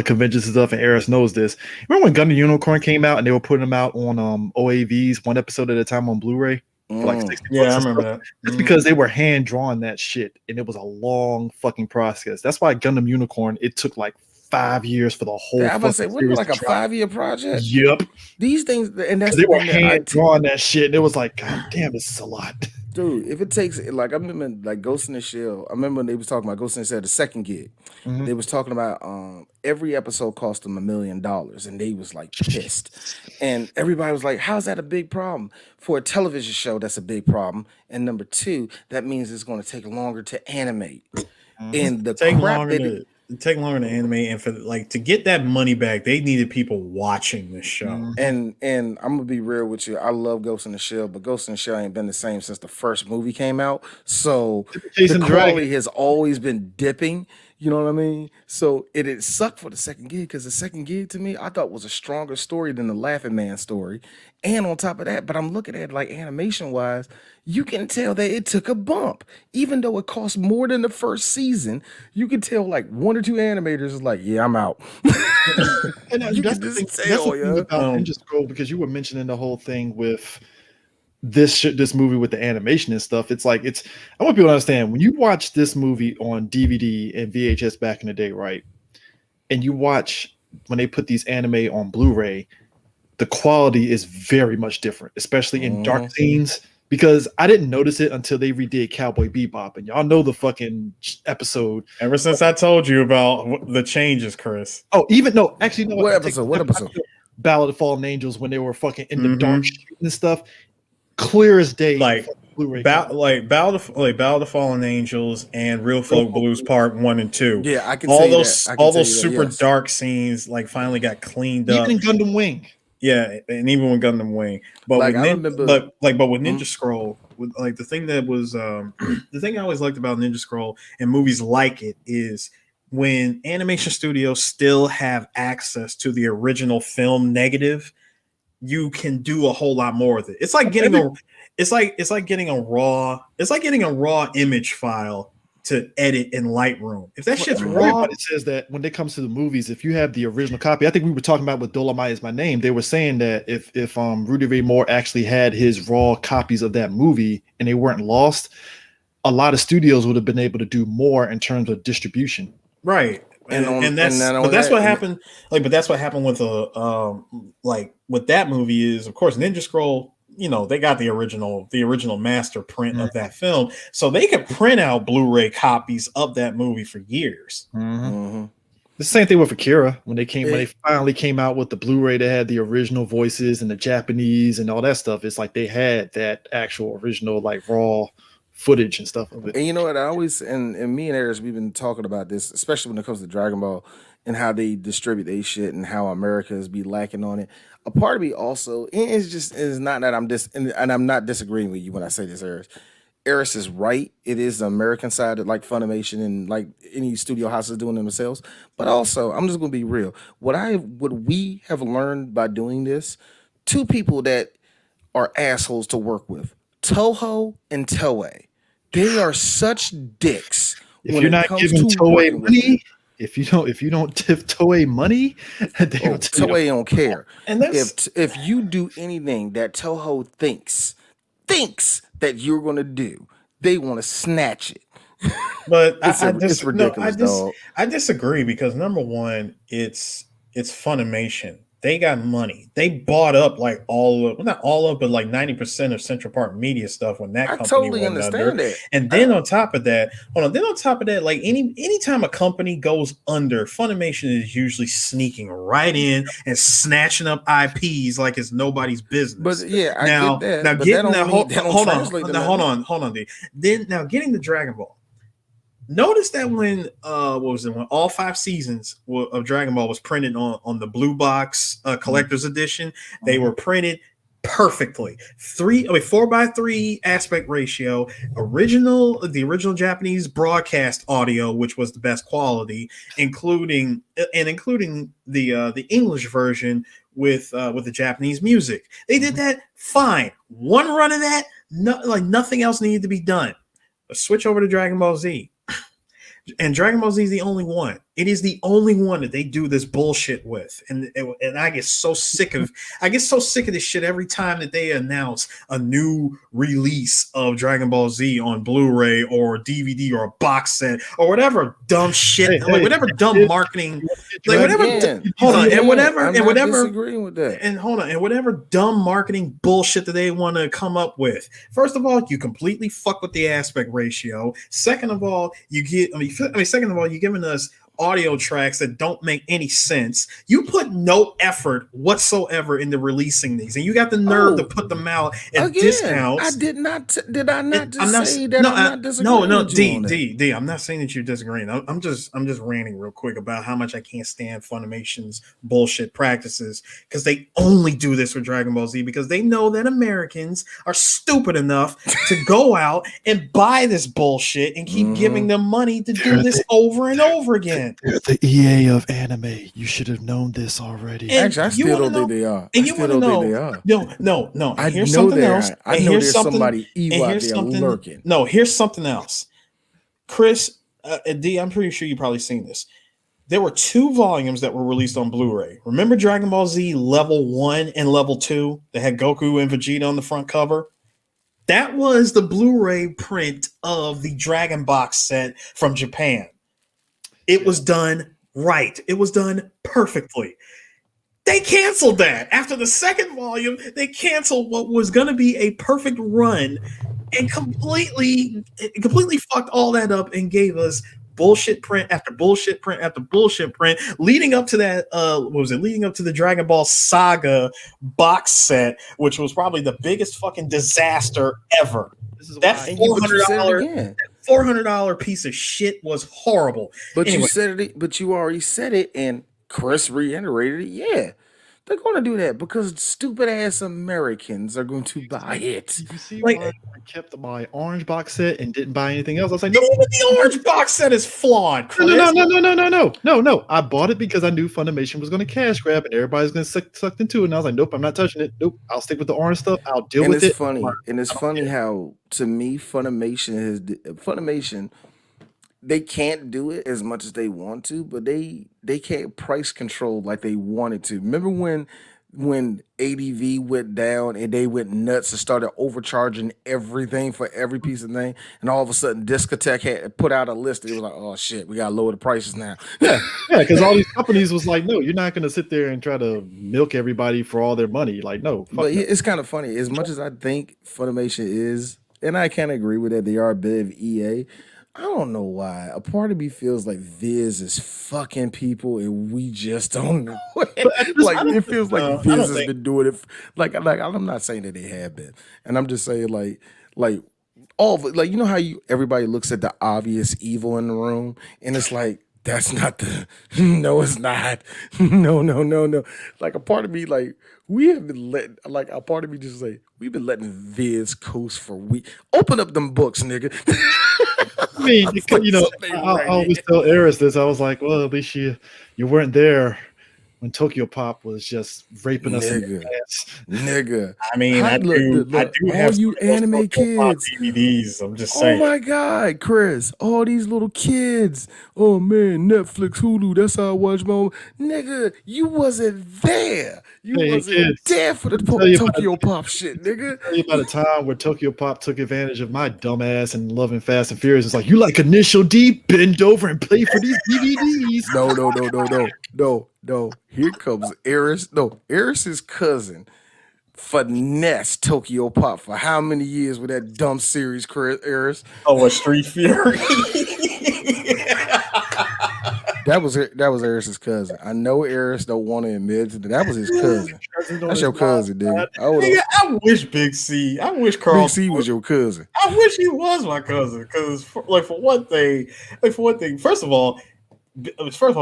conventions and stuff, and Eris knows this. Remember when Gundam Unicorn came out and they were putting them out on OAVs, one episode at a time on Blu-ray for like 60 Yeah, I bucks and remember stuff? that. It's because they were hand drawing that shit, and it was a long fucking process. That's why Gundam Unicorn, it took like 5 years for the whole. Yeah, I was gonna say, fucking wasn't it series like a to drop. 5-year project? Yep. These things, and that's They the were thing that hand drawing that shit, and it was like, God damn, this is a lot. Dude, if it takes, like, I remember like Ghost in the Shell. I remember when they was talking about Ghost in the Shell, the second gig. Mhm. They was talking about every episode cost them $1 million, and they was like pissed. And everybody was like, "How's that a big problem for a television show? That's a big problem." And number two, that means it's going to take longer to animate. And the Take crap longer that to animate, and for to get that money back, they needed people watching this show. Mhm. and I'm gonna be real with you. I love Ghost in the Shell, but Ghost in the Shell ain't been the same since the first movie came out. So Chasing the the dragon. quality has always been dipping. You know what I mean? So it sucked for the second gig because the second gig to me I thought was a stronger story than the Laughing Man story. And on top of that, but I'm looking at it like animation wise, you can tell that it took a bump, even though it cost more than the first season. You can tell like one or two animators is like, yeah, I'm out. And You that's can the just thing, tell, that's the thing yeah. about Ninja Scroll, because you were mentioning the whole thing with this movie with the animation and stuff. It's like I want people to understand, when you watch this movie on DVD and VHS back in the day, right? And you watch when they put these anime on Blu-ray, the quality is very much different, especially in dark scenes. Because I didn't notice it until they redid Cowboy Bebop, and y'all know the fucking episode. Ever since I told you about the changes, Chris. Oh, actually, no. What episode? What episode? Ballad of Fallen Angels, when they were fucking in the dark shooting and stuff, clear as day. Like Blu-ray. Ballad of Fallen Angels and Real Folk Blues Part 1 and 2. Yeah, I can all tell you those that. I can all tell those you that, super yes. dark scenes like finally got cleaned up. Even in Gundam Wing. Yeah, and even with Gundam Wing, but Like, with I remember- but with Ninja Scroll, like the thing that was the thing I always liked about Ninja Scroll and movies like it is when animation studios still have access to the original film negative, you can do a whole lot more with it. It's like getting getting a raw image file to edit in Lightroom. If that shit's raw, Everybody says that when it comes to the movies, if you have the original copy, I think we were talking about with Dolomite Is My Name. They were saying that if Rudy Ray Moore actually had his raw copies of that movie and they weren't lost, a lot of studios would have been able to do more in terms of distribution. right? And that's what happened. But that's what happened with with that movie is, of course, Ninja Scroll. You know, they got the original master print of that film, so they could print out Blu-ray copies of that movie for years. The same thing with Akira when they finally came out with the Blu-ray. They had the original voices and the Japanese and all that stuff. It's like they had that actual original like raw footage and stuff of it. And you know what? I always and me and Eris, we've been talking about this, especially when it comes to Dragon Ball and how they distribute their shit and how Americans be lacking on it. A part of me also, and it's just is not that and I'm not disagreeing with you when I say this, Eris. Eris is right. It is the American side that like Funimation and like any studio houses doing it themselves. But also, I'm just gonna be real. What we have learned by doing this, two people that are assholes to work with, Toho and Toei. They are such dicks If when you're it not comes giving to Toei working with them. money, if you don't tip Toei money, they Oh, will tell you to Toei don't care. And that's If you do anything that Toho thinks that you're gonna do, they want to snatch it. But It's I it's just no, ridiculous, dog. I disagree because number one, it's Funimation. They got money. They bought up like all of, well, not all of, but like 90% of Central Park Media stuff when that I company totally went under. understand that. And then on top of that, hold on. Then on top of that, like anytime a company goes under, Funimation is usually sneaking right in and snatching up IPs like it's nobody's business. But yeah, I Now, get that. now But that getting don't that mean that don't hold on, translate to now, hold nothing. on, hold on, D. Then now getting the Dragon Ball. Notice that when what was it when all 5 seasons of Dragon Ball was printed on the blue box collector's edition, they were printed perfectly. 4:3 aspect ratio, the original Japanese broadcast audio, which was the best quality, including the English version with the Japanese music. They did that fine. One run of that, nothing else needed to be done. Let's switch over to Dragon Ball Z. And Dragon Ball Z is the only one. It is the only one that they do this bullshit with, and I get so sick of this shit every time that they announce a new release of Dragon Ball Z on Blu-ray or DVD or a box set or whatever dumb shit, whatever dumb marketing, like whatever. Hold on, and whatever, I'm and not whatever. disagreeing with that. And hold on, and whatever dumb marketing bullshit that they want to come up with. First of all, you completely fuck with the aspect ratio. Second of all, second of all, you're giving us audio tracks that don't make any sense. You put no effort whatsoever into releasing these, and you got the nerve to put them out at discounts. I did not. Did I not just I'm not say that? I'm not disagreeing. No, with you on that. D. I'm not saying that you're disagreeing. I'm just ranting real quick about how much I can't stand Funimation's bullshit practices because they only do this with Dragon Ball Z because they know that Americans are stupid enough to go out and buy this bullshit and keep giving them money to do this over and over again. They're the EA of anime. You should have known this already. And Actually, I you still wanna don't think know- they are. And I you still want to don't think know? they are. No. I Here's know something they else. are. I and know here's there's something- somebody evil and out here's there something- lurking. No, here's something else. Chris, D, I'm pretty sure you've probably seen this. There were 2 volumes that were released on Blu-ray. Remember Dragon Ball Z Level 1 and Level 2 that had Goku and Vegeta on the front cover? That was the Blu-ray print of the Dragon Box set from Japan. It was done right. It was done perfectly. They canceled that. After the second volume, they canceled what was going to be a perfect run and completely fucked all that up and gave us bullshit print after bullshit print after bullshit print leading up to that leading up to the Dragon Ball Saga box set, which was probably the biggest fucking disaster ever. This is That why And you, but you said it $400 again. $400 piece of shit was horrible. But Anyway. you said it. But you already said it, and Chris reiterated it. Yeah, they're going to do that because stupid ass Americans are going to buy it. you see Like- why I kept my orange box set and didn't buy anything else. I was like, Even no, the orange box set is flawed. Chris. no. I bought it because I knew Funimation was going to cash grab and everybody's going to sucked into it. And I was like, nope, I'm not touching it. Nope, I'll stick with the orange stuff. I'll deal And with it's it. funny. And it's funny how, to me, Funimation, they can't do it as much as they want to, but they can't price control like they wanted to. Remember when ADV went down and they went nuts and started overcharging everything for every piece of thing, and all of a sudden Discotech had put out a list and it was like, oh shit, we gotta lower the prices now. Yeah, because all these companies was like, no, you're not going to sit there and try to milk everybody for all their money. Like, no. fuck But no. it's kind of funny. As much as I think Funimation is, and I kind of agree with that, they are a bit of EA. I don't know why. A part of me feels like Viz is fucking people, and we just don't know it. Like it feels like I Viz don't has think- been doing it. Like I'm not saying that they have been, and I'm just saying like all of it, like, you know how everybody looks at the obvious evil in the room, and it's like, that's not the no, it's not. No. Like, a part of me, like, we have been letting, like, a part of me just like, we've been letting Viz coast for weeks. Open up them books, nigga. I mean, It's like you know, something I right always here. tell Eris this. I was like, well, at least you weren't there when Tokyo Pop was just raping us in the Nigga. ass. Nigga. I mean, I Look, do all have some you of those anime Tokyo Pop kids. DVDs. I'm just Oh saying. my God, Chris! All these little kids. Oh man, Netflix, Hulu. That's how I watch my. Nigga, you wasn't there. You Hey, wasn't kids, there for the let me tell you about Tokyo Pop shit, nigga. tell you about a time where Tokyo Pop took advantage of my dumb ass and loving Fast and Furious. It's like, you like Initial D? Bend over and play for these DVDs. No. Here comes Eris. No, Eris's cousin finesse Tokyo Pop for how many years with that dumb series, Chris Eris? Oh, what Street Fury? That was Eris's cousin. I know Eris don't want to admit it. That was his cousin. That's your cousin, nigga. Nigga, I wish Big C. I wish Carl. Big C was your cousin. I wish he was my cousin because, for one thing, first of all,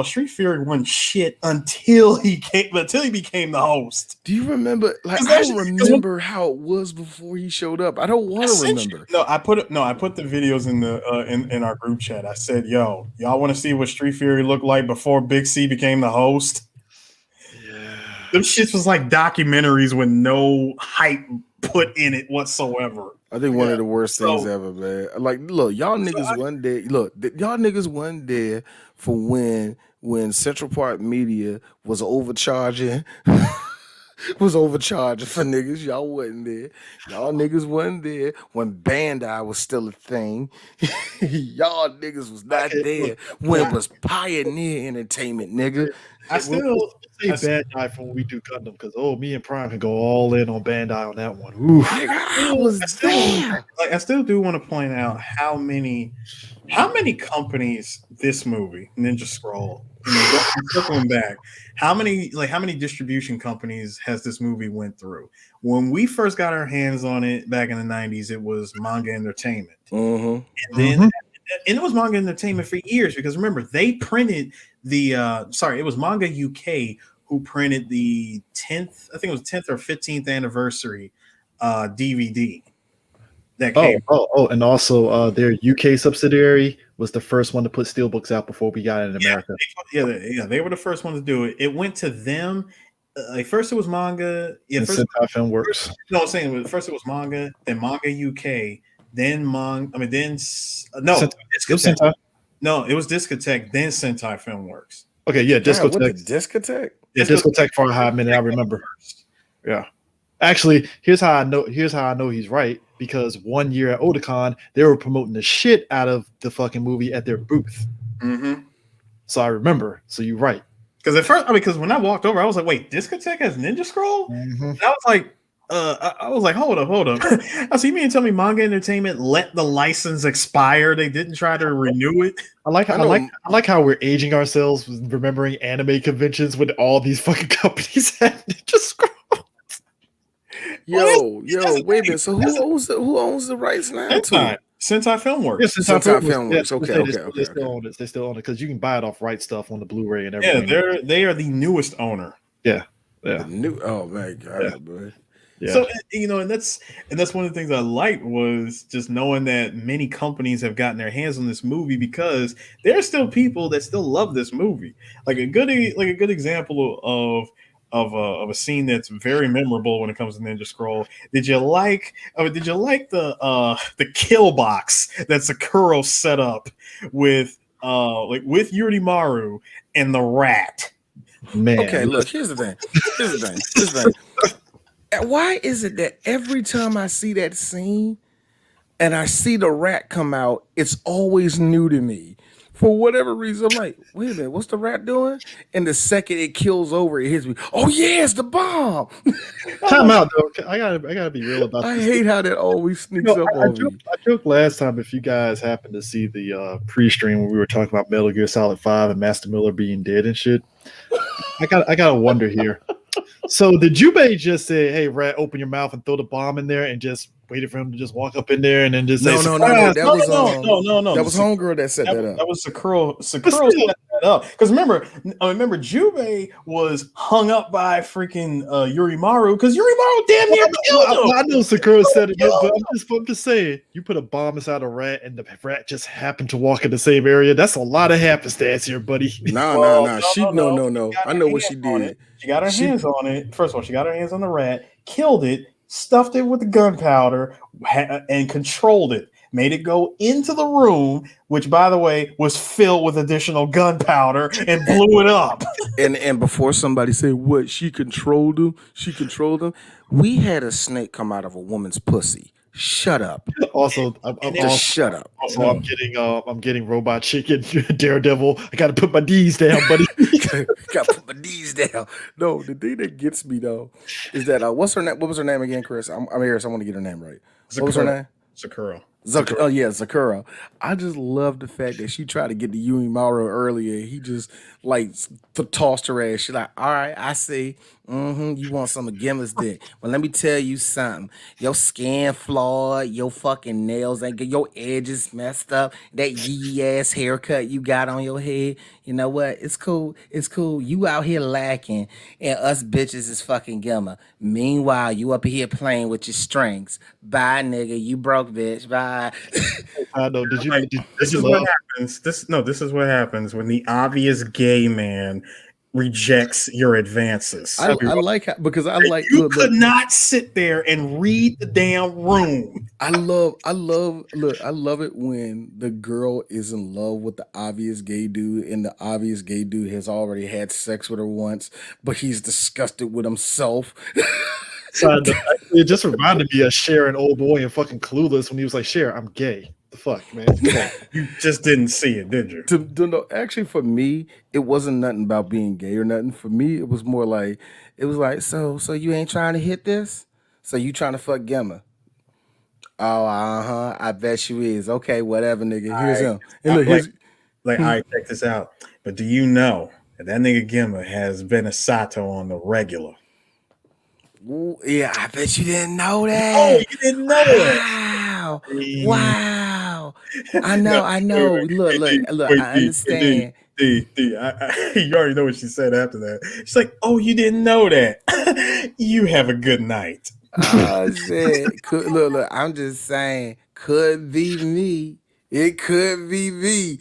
Street Fury wasn't shit until he became the host. Do you remember? Like, I don't remember how it was before he showed up. I don't want to remember. I put the videos in the in our group chat. I said, "Yo, y'all want to see what Street Fury looked like before Big C became the host?" Yeah. Them shits was like documentaries with no hype put in it whatsoever. I think one of the worst things ever, man. Like, look, y'all niggas one day for when Central Park Media was overcharging for niggas. Y'all wasn't there. Y'all niggas wasn't there when Bandai was still a thing. Y'all niggas was not there when it was Pioneer Entertainment, nigga. I still say Bandai for when we do Gundam because me and Prime can go all in on Bandai on that one. Ooh. I was there. I still do want to point out how many companies this movie Ninja Scroll. Circling back, how many distribution companies has this movie went through? When we first got our hands on it back in the 90s, it was Manga Entertainment, and then and it was Manga Entertainment for years because remember they printed the it was Manga UK who printed the 10th, I think it was 10th or 15th anniversary DVD that came. And also their UK subsidiary was the first one to put steelbooks out before we got it in America. They were the first one to do it. It went to them. First it was manga. And Sentai Filmworks. No, I'm saying first it was manga, then Manga UK, then Sentai. No, it was Discotech, then Sentai Filmworks. Okay, yeah, Discotech. Discotech? Yeah, Discotech for a hot minute, I remember. Yeah. Actually, here's how I know he's right, because 1 year at Otakon, they were promoting the shit out of the fucking movie at their booth. Mm-hmm. So I remember. So you're right. Because at first, because when I walked over, I was like, "Wait, Discotech has Ninja Scroll?" Mm-hmm. And I was like, I was like, hold up. I see me and tell me Manga Entertainment let the license expire. They didn't try to renew it. I like how we're aging ourselves, remembering anime conventions when all these fucking companies had Ninja Scroll. Yo, wait a minute. So who owns the rights now? Sentai Filmworks. Yes, Sentai Filmworks. Yeah, they still own it. They still own it because you can buy it off Right Stuff on the Blu-ray and everything. Yeah, they are the newest owner. Yeah. Oh my god, boy. Yeah. So and that's one of the things I liked was just knowing that many companies have gotten their hands on this movie because there are still people that still love this movie. Like a good example of a scene that's very memorable when it comes to Ninja Scroll. Did you like the kill box that Sakura set up with Yurimaru and the rat? Man. Okay, look, here's the thing. Why is it that every time I see that scene and I see the rat come out, it's always new to me? For whatever reason, I'm like, wait a minute, what's the rat doing? And the second it kills over, it hits me. Oh yeah, it's the bomb. Time out though. I gotta be real about this. I hate how that always sneaks up on me. I joked last time if you guys happened to see the pre-stream when we were talking about Metal Gear Solid 5 and Master Miller being dead and shit. I gotta wonder here. So did Jubei just say, "Hey, rat, open your mouth and throw the bomb in there," and just waited for him to just walk up in there and then just say, No. "Surprise!" That was no. that was homegirl that set that up. That was Sakura set that up. Because remember, Jubei was hung up by freaking Yurimaru because Yurimaru damn near killed him. I know Sakura said it, but I'm just saying, you put a bomb inside a rat and the rat just happened to walk in the same area. That's a lot of happenstance here, buddy. No. No. I know what she did. She got her hands on it. First of all, she got her hands on the rat, killed it, stuffed it with the gunpowder, and controlled it. Made it go into the room, which, by the way, was filled with additional gunpowder, and blew it up. And before somebody say what she controlled him, we had a snake come out of a woman's pussy. Shut up. Also, Just shut up. Also, I'm getting Robot Chicken, Daredevil. I got to put my D's down, buddy. Got to put my knees down. No, the thing that gets me though is that what's her name? What was her name again, Chris? I'm here, so I want to get her name right. What was her name? Sakura. Oh yeah, Sakura. I just love the fact that she tried to get the Yurimaru earlier. He just like tossed her ass. She's like, "All right, I see. You want some of Gimma's dick? Well, let me tell you something. Your skin flawed. Your fucking nails ain't good. Your edges messed up. That yee ass haircut you got on your head. You know what? It's cool. It's cool. You out here lacking, and us bitches is fucking Gimma. Meanwhile, you up here playing with your strings. Bye, nigga. You broke, bitch. Bye." I know. This is what happens. This is what happens when the obvious gay man rejects your advances. I like how, because I like you could not sit there and read the damn room. I love it when the girl is in love with the obvious gay dude, and the obvious gay dude has already had sex with her once, but he's disgusted with himself. It just reminded me of Cher and Old Boy and fucking Clueless when he was like, "Cher, I'm gay." The fuck, man. You just didn't see it, did you? No, actually, for me, it wasn't nothing about being gay or nothing. For me, it was more like, so you ain't trying to hit this? So you trying to fuck Gemma? Oh, I bet you is. Okay, whatever, nigga. Here's him. And look, all right, check this out. But do you know that nigga Gemma has been a Sato on the regular? Ooh, yeah, I bet you didn't know that. Oh, you didn't know that. Wow. I know. Look, I understand. You already know what she said after that. She's like, "Oh, you didn't know that. You have a good night." Oh, shit. Look, I'm just saying, could be me. It could be me.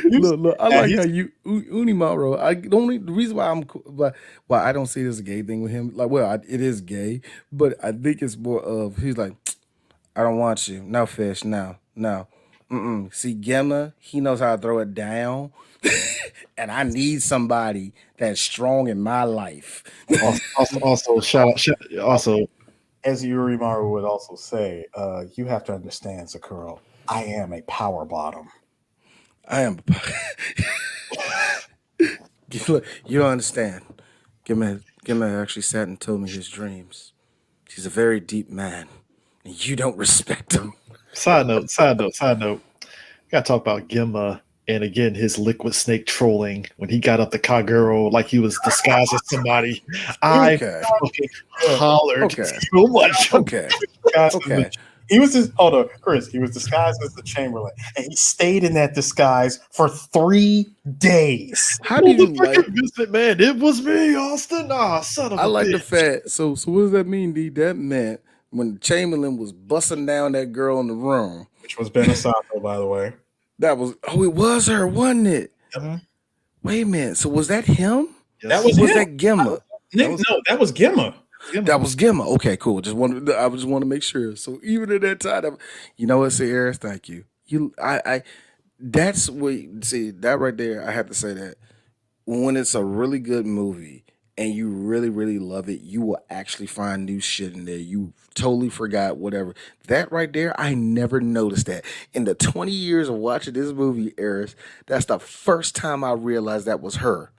Look, I like how you Unimaru. The reason why I don't see this as a gay thing with him, it is gay, but I think it's more of he's like, I don't want you, no fish, no. See, Gemma, he knows how to throw it down, and I need somebody that's strong in my life. Also, as Yurimaru would also say, you have to understand, Sakura. I am a power bottom. I am. Look, you don't understand. Gemma actually sat and told me his dreams. He's a very deep man, and you don't respect him. Side note. Gotta talk about Gemma and again his liquid snake trolling when he got up to Kagero like he was disguised as somebody. I fucking hollered so much. Okay. He was just Chris. He was disguised as the Chamberlain, and he stayed in that disguise for 3 days. How do you like Vincent, man? It was me, Austin. Son of a I like bitch. the fact. So what does that mean, D? That meant when Chamberlain was busting down that girl in the room, which was Benasato, by the way. That was it was her, wasn't it? Mm-hmm. Wait a minute. So was that him? That was that Gemma? That was Gemma. That was Gemma. Okay, cool. I just want to make sure. So even at that time, you know what, Sierra? Thank you. That's what. See that right there. I have to say that when it's a really good movie and you really, really love it, you will actually find new shit in there. You totally forgot whatever. That right there, I never noticed that. In the 20 years of watching this movie, Eris, that's the first time I realized that was her.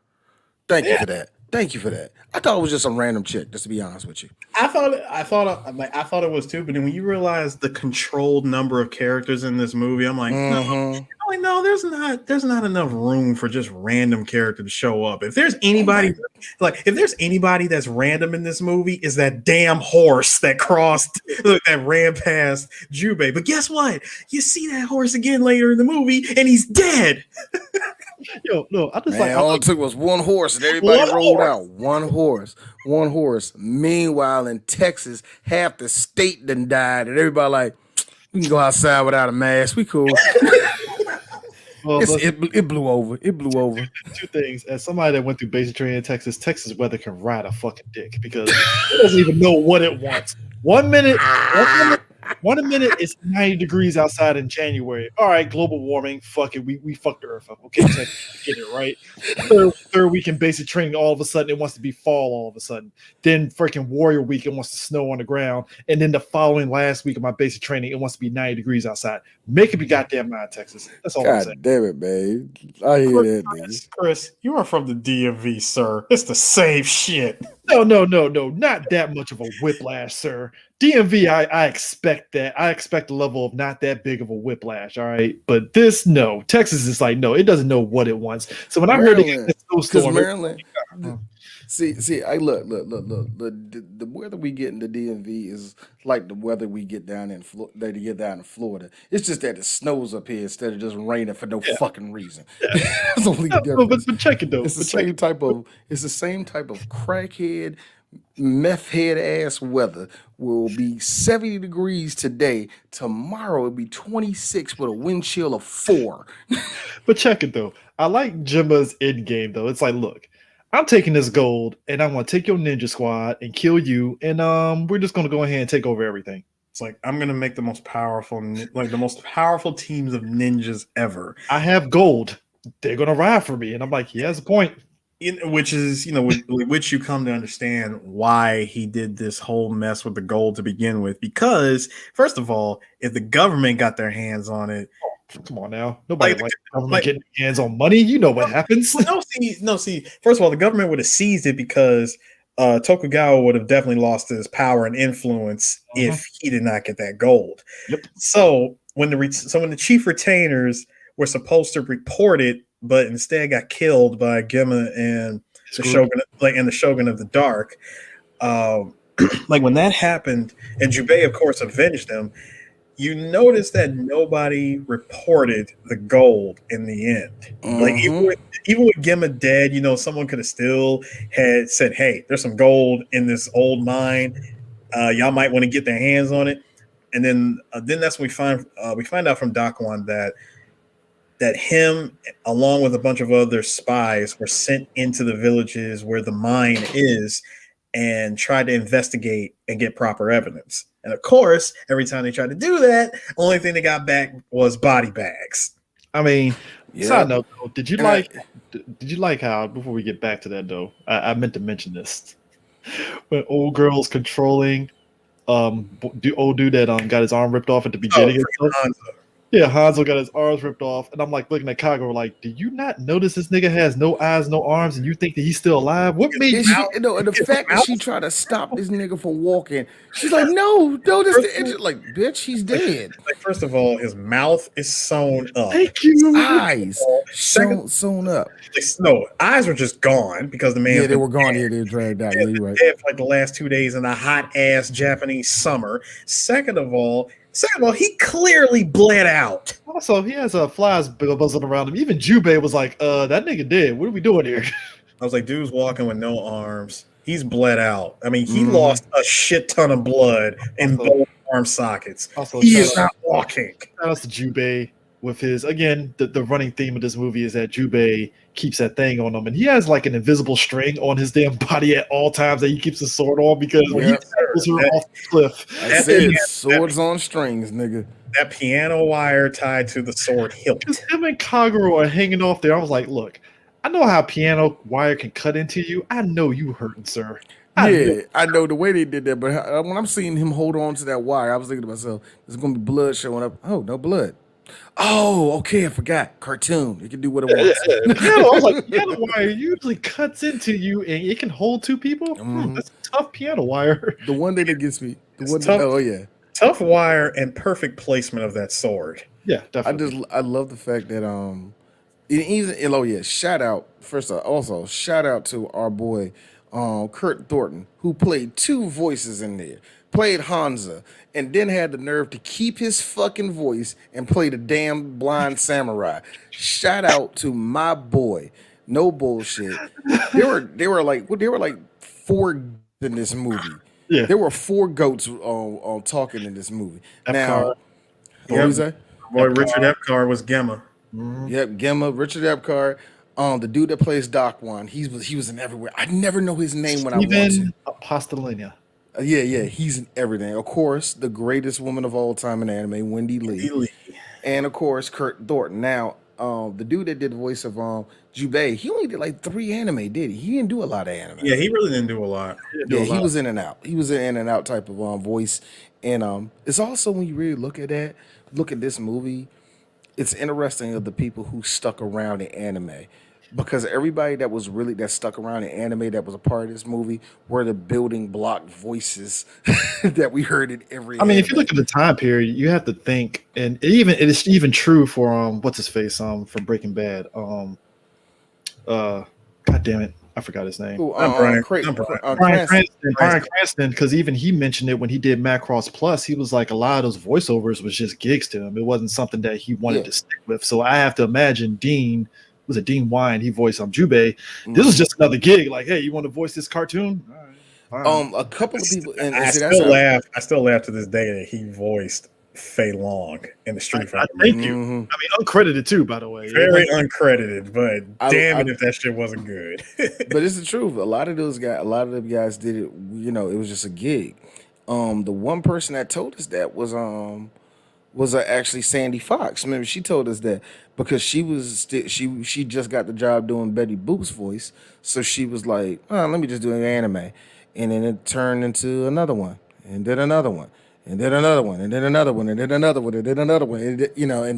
Thank you for that. Thank you for that. I thought it was just some random chick, just to be honest with you. I thought it was too, but then when you realize the controlled number of characters in this movie, I'm like, no, Mhm. no, there's not enough room for just random character to show up. If there's anybody that's random in this movie, is that damn horse that that ran past Jubei. But guess what? You see that horse again later in the movie, and he's dead. Yo, no, I just Man, all it took was one horse and everybody One rolled horse. out. One horse. Meanwhile, in Texas, half the state done died, and everybody like, we can go outside without a mask. We cool. well, It blew over. It blew over. two things. As somebody that went through basic training in Texas, Texas weather can ride a fucking dick because it doesn't even know what it wants. 1 minute, 1 minute it's 90 degrees outside in January. All right, global warming. Fuck it. We fucked the earth up. Okay, Texas, get it right. Third week in basic training, all of a sudden it wants to be fall all of a sudden. Then freaking Warrior Week, it wants to snow on the ground. And then the following last week of my basic training, it wants to be 90 degrees outside. Make up your goddamn mind, Texas. That's all I'm saying. God damn it, man. I hear that, nigga. Chris, you are from the DMV, sir. It's the same shit. No, not that much of a whiplash, sir. DMV, I expect that. I expect a level of not that big of a whiplash, all right? But this, no. Texas is like, no, it doesn't know what it wants. So when I heard Maryland, the because snowstorm, Maryland. See. I look. The weather we get in the DMV is like the weather we get down in Florida. It's just that it snows up here instead of just raining for no fucking reason. That's the only no, difference. but check it though. It's the But check same type of. It's the same type of crackhead, meth head ass weather. Will be 70 degrees today. Tomorrow it'll be 26 with a wind chill of 4. But check it though. I like Jimba's end game though. It's like, look, I'm taking this gold and I'm gonna take your ninja squad and kill you, and we're just gonna go ahead and take over everything. It's like, I'm gonna make the most powerful teams of ninjas ever. I have gold. They're gonna ride for me, and I'm like, he has a point. Which is, with which you come to understand why he did this whole mess with the gold to begin with. Because first of all, if the government got their hands on it, Come on now, nobody Like, likes government getting their hands on money. You know what happens. see. First of all, the government would have seized it because Tokugawa would have definitely lost his power and influence if he did not get that gold. Yep. So when the chief retainers were supposed to report it, but instead got killed by Gemma and the Shogun of the Dark. Like when that happened, and Jubei, of course, avenged them. You notice that nobody reported the gold in the end. Like even with Gemma dead, someone could have still had said, "Hey, there's some gold in this old mine. Y'all might want to get their hands on it." And then that's when we find out from Dakwon that him, along with a bunch of other spies, were sent into the villages where the mine is and tried to investigate and get proper evidence. And of course, every time they tried to do that, only thing they got back was body bags. I mean, Yeah. side note, though, did you And like how, before we get back to that though, I meant to mention this. When old girl's controlling old dude that got his arm ripped off at the beginning and stuff. Hanzo. Yeah, Hanzo got his arms ripped off, and I'm like looking at Kagura like, do you not notice this nigga has no eyes, no arms, and you think that he's still alive? What made And you? and the fact that she tried to stop this nigga from walking, she's like, no, this the like, bitch, he's dead. Like, first of all, his mouth is sewn up. Thank you. Eyes sewn up. No, eyes were just gone because the man. Yeah, they were gone. Yeah, they were dragged out. Yeah, you're right. Dead for like the last 2 days in a hot ass Japanese summer. Second of all, he clearly bled out. Also, he has flies buzzing around him. Even Jubei was like, that nigga dead. What are we doing here? I was like, dude's walking with no arms. He's bled out. I mean, he lost a shit ton of blood in both arm sockets. Also, He is not walking. Shout out to Jubei with his, again, the running theme of this movie is that Jubei keeps that thing on him, and he has like an invisible string on his damn body at all times that he keeps his sword on because when he tackles her off the cliff. I said swords on strings, nigga. That piano wire tied to the sword hilt. Because him and Kagura are hanging off there. I was like, look, I know how piano wire can cut into you. I know you hurting, sir. I know the way they did that, but when I'm seeing him hold on to that wire, I was thinking to myself, there's going to be blood showing up. Oh, no blood. Oh, okay, I forgot. Cartoon. It can do what it Yeah, wants. yeah. Piano, I was like, piano wire usually cuts into you and it can hold two people. Mhm. That's a tough piano wire. The one thing that gets me, the It's one, tough. oh yeah, Tough wire and perfect placement of that sword. Yeah, definitely. I love the fact that even oh yeah, shout out first also shout out to our boy Kurt Thornton who played two voices in there, played Hansa, and then had the nerve to keep his fucking voice and play the damn blind samurai. Shout out to my boy, no bullshit. They were like four in this movie. Yeah. There were four goats talking in this movie. Now, Epcar. what was that? Boy, Richard Epcar was Gemma. Yep, Gemma, Richard Epcar, the dude that plays Doc One. He was in everywhere. I never know his name when I want to. Steven Apostolina. Yeah, he's in everything. Of course, the greatest woman of all time in anime, Wendy Lee, and of course Kurt Thornton. Now, the dude that did the voice of Jubei, he only did like 3 anime, did he? He didn't do a lot of anime. Yeah, he really didn't do a lot. Yeah, he was in and out. He was an in and out type of voice, and it's also when you really look at this movie, it's interesting of the people who stuck around in anime, because everybody that stuck around in anime that was a part of this movie were the building block voices that we heard in every. I mean, if you anime. look at the time period, you have to think, and it is even true for what's his face from Breaking Bad. God damn it, I forgot his name. Who, Not Bryan- Cra- not Bryan. Cra- Bryan Cranston. Cranston, because even he mentioned it when he did Macross Plus. He was like, a lot of those voiceovers was just gigs to him. It wasn't something that he wanted Yeah. to stick with. So I have to imagine Dean was it Dean Wine? He voiced Jubei. This was just another gig. Like, hey, you want to voice this cartoon? All right, fine. A couple of people, and I see, that's still how- laugh. I still laugh to this day that he voiced Fei Long in the Street I Fighter. thank you. Mhm. I mean, uncredited too, by the way. Very uncredited, but damn I- it if that shit wasn't good. But it's the truth. A lot of them guys did it. You know, it was just a gig. The one person that told us that was actually Sandy Fox. Remember, she told us that because she just got the job doing Betty Boop's voice, so she was like, oh, let me just do an anime, and then it turned into another one, and then another one. And then another one, and then another one, and then another one, and then another one, and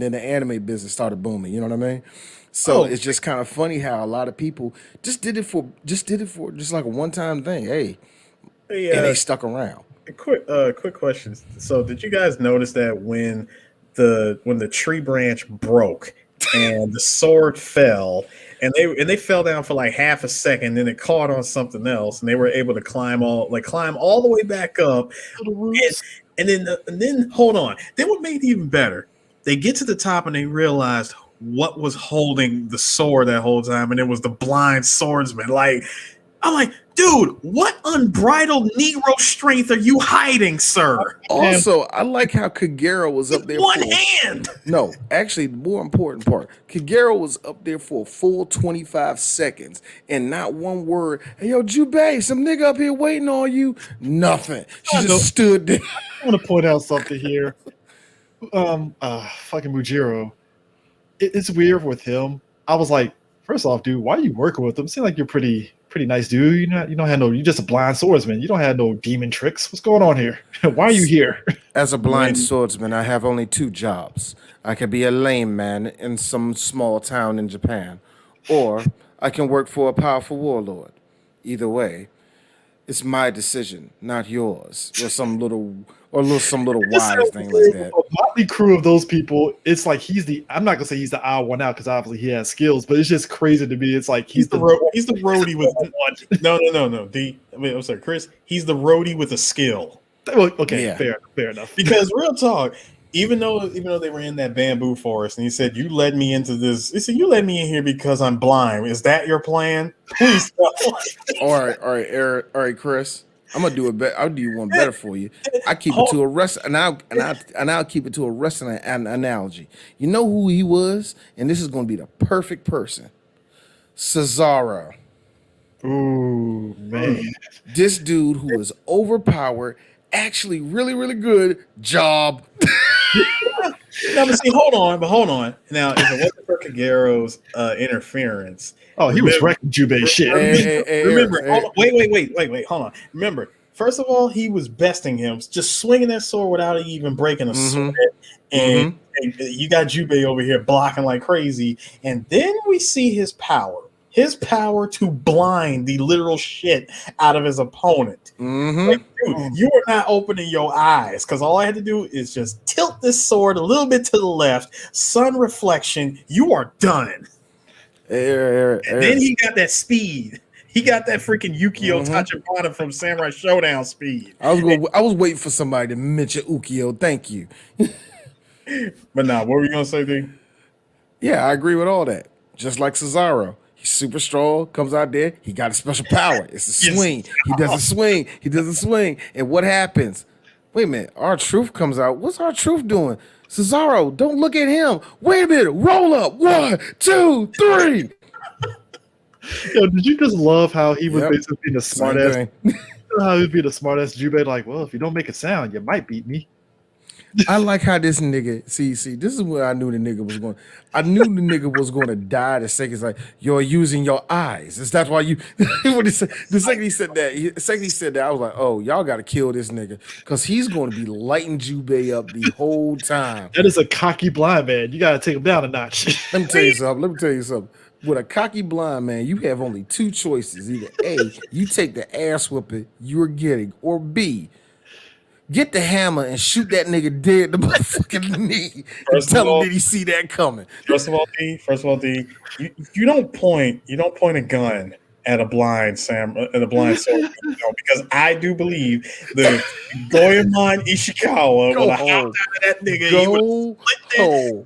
then the anime business started booming. You know what I mean? So it's just kind of funny how a lot of people just did it for just like a one-time thing. Hey, and they stuck around. Quick question. So, did you guys notice that when the tree branch broke and the sword fell, and they fell down for like half a second, then it caught on something else, and they were able to climb all the way back up, and then hold on. Then what made it even better? They get to the top and they realized what was holding the sword that whole time, and it was the blind swordsman. Like, I'm like, dude, what unbridled Negro strength are you hiding, sir? Also, I like how Kagero was up there. One for- hand. No, actually, the more important part, Kagero was up there for a full 25 seconds and not one word. Hey, yo, Jubei, some nigga up here waiting on you. Nothing. She I know. just stood there. I want to point out something here. Fucking Mujiro. It's weird with him. I was like, first off, dude, why are you working with him? Seems like you're pretty nice dude. You don't have you're just a blind swordsman. You don't have no demon tricks. What's going on here? Why are you here? As a blind When- swordsman, I have only 2 jobs. I can be a lame man in some small town in Japan, or I can work for a powerful warlord. Either way, it's my decision, not yours, or some little wise thing like that. A motley crew of those people. It's like I'm not gonna say he's the odd one out because obviously he has skills, but it's just crazy to me. It's like He's the roadie with no. I'm sorry, Chris. He's the roadie with a skill. Okay, Yeah. fair enough. Because real talk, even though they were in that bamboo forest, and he said, "You led me into this." He said, "You led me in here because I'm blind. Is that your plan? Please." All right, Eric, all right, Chris. I'm gonna do it better. I'll do one better for you. I keep it to a rest, and I'll keep it to a wrestling analogy. You know who he was, and this is gonna be the perfect person. Cesaro. Ooh, man. This dude who is overpowered, actually really, really good job. No, but see, hold on. Now, if it wasn't for Kagero's interference, Oh, he was Remember- wrecking Jubei shit. remember, Eric, hold on, wait, hold on. Remember, first of all, he was besting him, just swinging that sword without even breaking a sweat, and you got Jubei over here blocking like crazy, and then we see his power to blind the literal shit out of his opponent. Like, dude, you are not opening your eyes, because all I had to do is just tilt this sword a little bit to the left, sun reflection, you are done. And then he got that speed. He got that freaking Yukio Tachibana from Samurai Showdown speed. I was waiting for somebody to mention Ukio. Thank you. But nah, what were you gonna say, D? Yeah, I agree with all that. Just like Cesaro. He's super strong, comes out there, he got a special power. It's a swing. He does a swing. He does a swing. And what happens? Wait a minute. R-Truth comes out. What's R-Truth doing? Cesaro, don't look at him. Wait a minute. Roll up. 1, 2, 3. Yo, did you just love how he was Yep. basically being a smart Same ass? thing. How he was being a smart ass Jubei, like, well, if you don't make a sound, you might beat me. I like how this nigga, see, this is where I knew the nigga was going. I knew the nigga was going to die the second it's like, you're using your eyes. Is that why you, what he said, the second he said that, I was like, oh, y'all got to kill this nigga, because he's going to be lighting Jubei up the whole time. That is a cocky blind man. You got to take him down a notch. Let me tell you something. With a cocky blind man, you have only two choices. Either A, you take the ass whooping you're getting, or B, get the hammer and shoot that nigga dead in the motherfucking knee and tell him did he see that coming. First of all, D, you don't point a gun at a blind sword, because I do believe the Goemon Ishikawa would have hopped out of that nigga. Go home.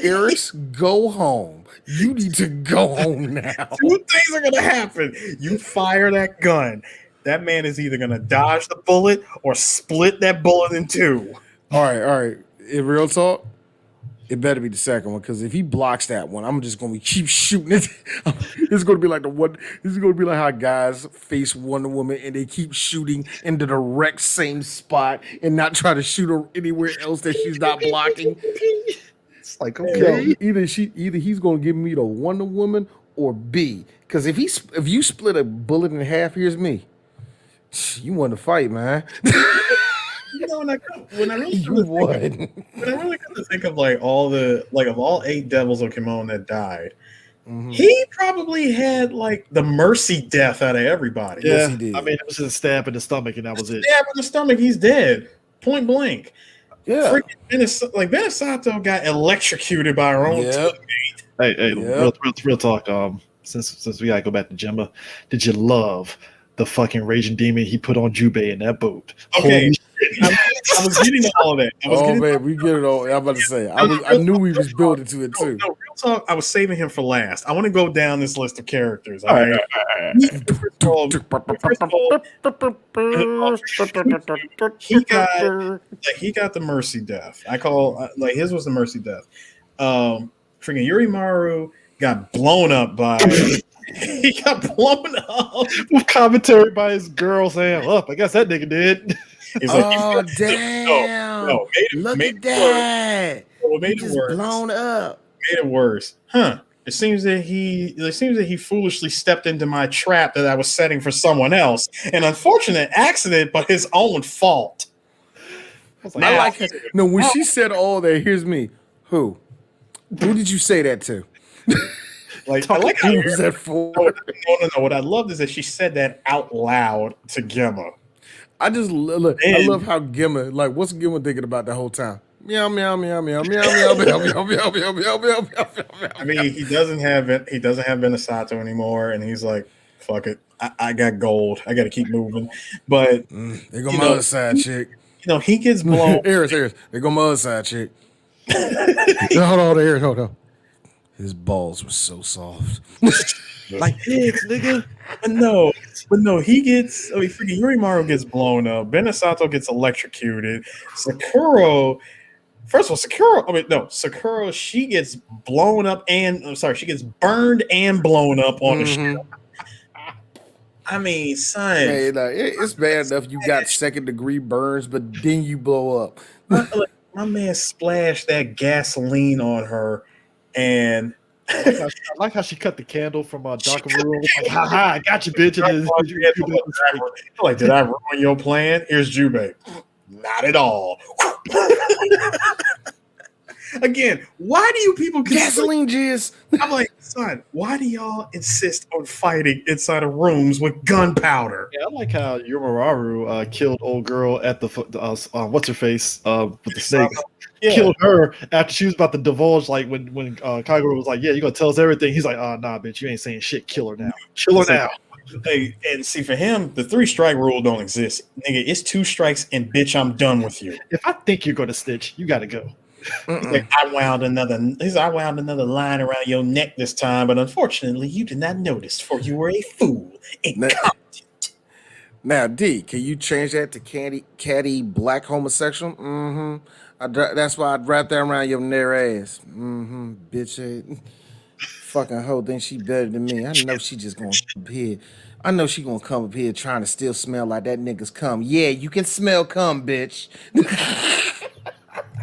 Eris, go home. You need to go home now. Two things are gonna happen. You fire that gun. That man is either gonna dodge the bullet or split that bullet in two. All right. In real talk, it better be the second one, because if he blocks that one, I'm just gonna keep shooting it. It's gonna be like this is gonna be like how guys face Wonder Woman and they keep shooting in the direct same spot and not try to shoot her anywhere else that she's not blocking. It's like, Yo, okay. either he's gonna give me the Wonder Woman, or B. Because if you split a bullet in half, here's me. You want to fight, man. You know, when I really You come to think of like all 8 Devils of Kimon that died, he probably had like the mercy death out of everybody. Yeah, Yes, he did. I mean, it was just a stab in the stomach, and that was it. Stab in the stomach, he's dead, point blank. Yeah. Freaking Benesato got electrocuted by her own Yep. teammate. Hey, Yep. real talk. Since we gotta go back to Jimba, did you love the fucking raging demon he put on Jubei in that boat? Okay, Holy I was getting to all of that. Man, we get it all. I'm about to say. I knew we was building to it too. No, real talk. I was saving him for last. I want to go down this list of characters. All All right. right. First of all, he got the mercy death. I call like his was the mercy death. Freaking Yurimaru got blown up by. He got blown up. With commentary by his girl saying, "Up, I guess that nigga did." He's like, Oh damn! no, Look made at that! What He made it just worse? blown up. Made it worse, huh? It seems that he foolishly stepped into my trap that I was setting for someone else. An unfortunate accident, but his own fault. I was I "Ah." like it. No, when she said all that, here's me. Who did you say that to? Like, I like how Who was that for? no. What I loved is that she said that out loud to Gemma. I just look. I love how Gimma. Like, what's Gimma thinking about the whole time? Meow meow meow meow meow meow meow meow meow meow meow meow. I mean, he doesn't have Benesato anymore, and he's like, "Fuck it, I got gold. I got to keep moving." But There go my other side chick. he gets blown. Eris. There go my other side chick. Hold on, Eris. Hold on. His balls were so soft. Like pigs, nigga. But no, he gets. I mean, freaking Yurimaru gets blown up. Benesato gets electrocuted. Sakura. First of all, Sakura, she gets blown up she gets burned and blown up on the ship. I mean, son, Hey, like, it's bad enough you got second degree burns, but then you blow up. my man splashed that gasoline on her, and I like how she cut the candle from Dakaru. Like, ha ha, I got you, bitch. And then, like, did I ruin your plan? Here's Jubei. Not at all. Again, why do you people Gasoline jizz. I'm like, son, why do y'all insist on fighting inside of rooms with gunpowder? Yeah, I like how Yomaru killed old girl at the what's her face with the snake. Yeah. Killed her after she was about to divulge, like when Kagura was like, "Yeah, you gonna tell us everything." He's like, nah, bitch, you ain't saying shit. Kill her now. Kill her now." Hey, and see, for him, the 3-strike rule don't exist. Nigga, it's 2 strikes and bitch, I'm done with you. If I think you're gonna snitch, you gotta go. Like, I wound another line around your neck this time, but unfortunately, you did not notice, for you were a fool. Incompetent. Now, D, can you change that to catty black homosexual? That's why I'd wrap that around your near ass. Bitch. Fucking hoe thinks she better than me. I know she just gonna come up here. I know she gonna come up here trying to still smell like that nigga's cum. Yeah, you can smell cum, bitch.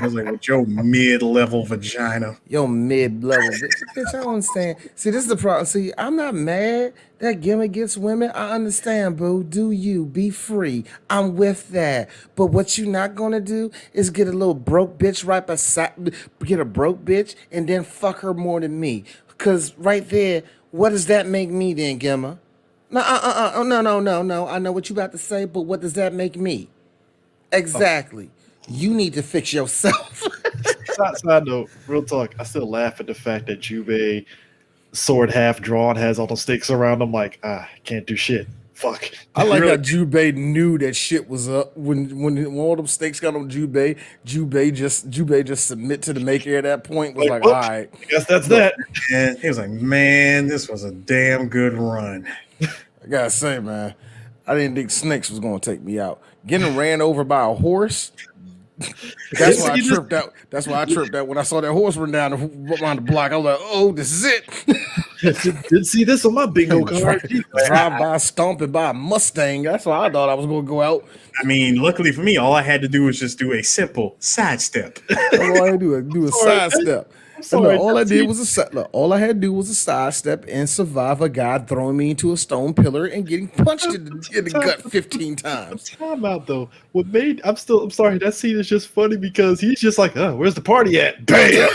I was like, with your mid-level vagina. Yo, mid-level bitch, I don't understand. See, this is the problem. See, I'm not mad that Gimmick gets women. I understand, boo. Do you be free? I'm with that. But what you not gonna do is get a little broke bitch right beside, get a broke bitch and then fuck her more than me. Cause right there, what does that make me then, Gimma? No, no. I know what you about to say, but what does that make me? Exactly. You need to fix yourself. Side note, real talk. I still laugh at the fact that Jubei, sword half drawn, has all the stakes around him. Like, can't do shit. Fuck. I like how Jubei knew that shit was up when all them stakes got on Jubei. Jubei just submit to the maker at that point. Was like, all right, I guess that's that. And he was like, man, this was a damn good run. I gotta say, man, I didn't think snakes was gonna take me out. Getting ran over by a horse. That's why I tripped out. That's why I tripped out when I saw that horse run down the block. I was like, "Oh, this is it." Didn't see this on my bingo card. Drive by, stomping by a Mustang. That's why I thought I was going to go out. I mean, luckily for me, all I had to do was just do a simple sidestep. All I had to do a sidestep. Sorry, All I did was all I had to do was a sidestep and survive a guy throwing me into a stone pillar and getting punched in the gut 15 times. Time out though. What made I'm sorry. That scene is just funny because he's just like, where's the party at? Bam.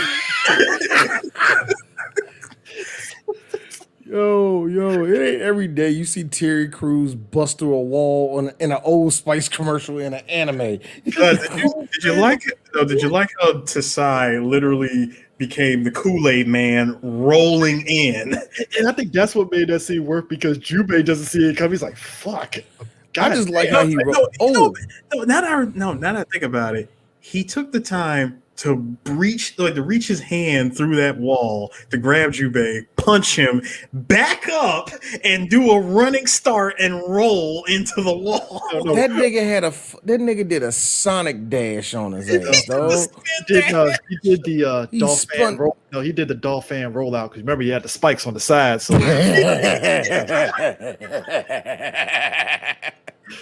Yo, it ain't every day you see Terry Crews bust through a wall in an Old Spice commercial in an anime. Did you like it? No, did you like how Tasai literally became the Kool-Aid man rolling in? And I think that's what made that scene work because Jubei doesn't see it come. He's like, fuck. God, I just like how he now that I think about it, he took the time to reach his hand through that wall to grab Jubei, punch him, back up, and do a running start and roll into the wall. That nigga did a Sonic dash on his ass, dog. He did the He Dolphin spun- roll. No, he did the Dolphin rollout because remember he had the spikes on the side. So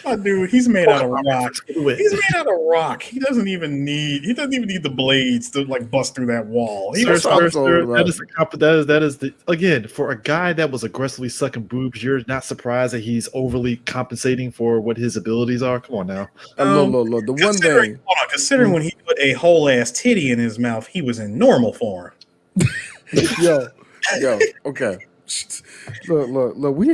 Oh, dude, he's made out of rock. He's made out of rock. He doesn't even need the blades to like bust through that wall. He was that is the again for a guy that was aggressively sucking boobs. You're not surprised that he's overly compensating for what his abilities are. Come on now. Look, the one thing. Considering when he put a whole ass titty in his mouth, he was in normal form. Yo, okay. Look. We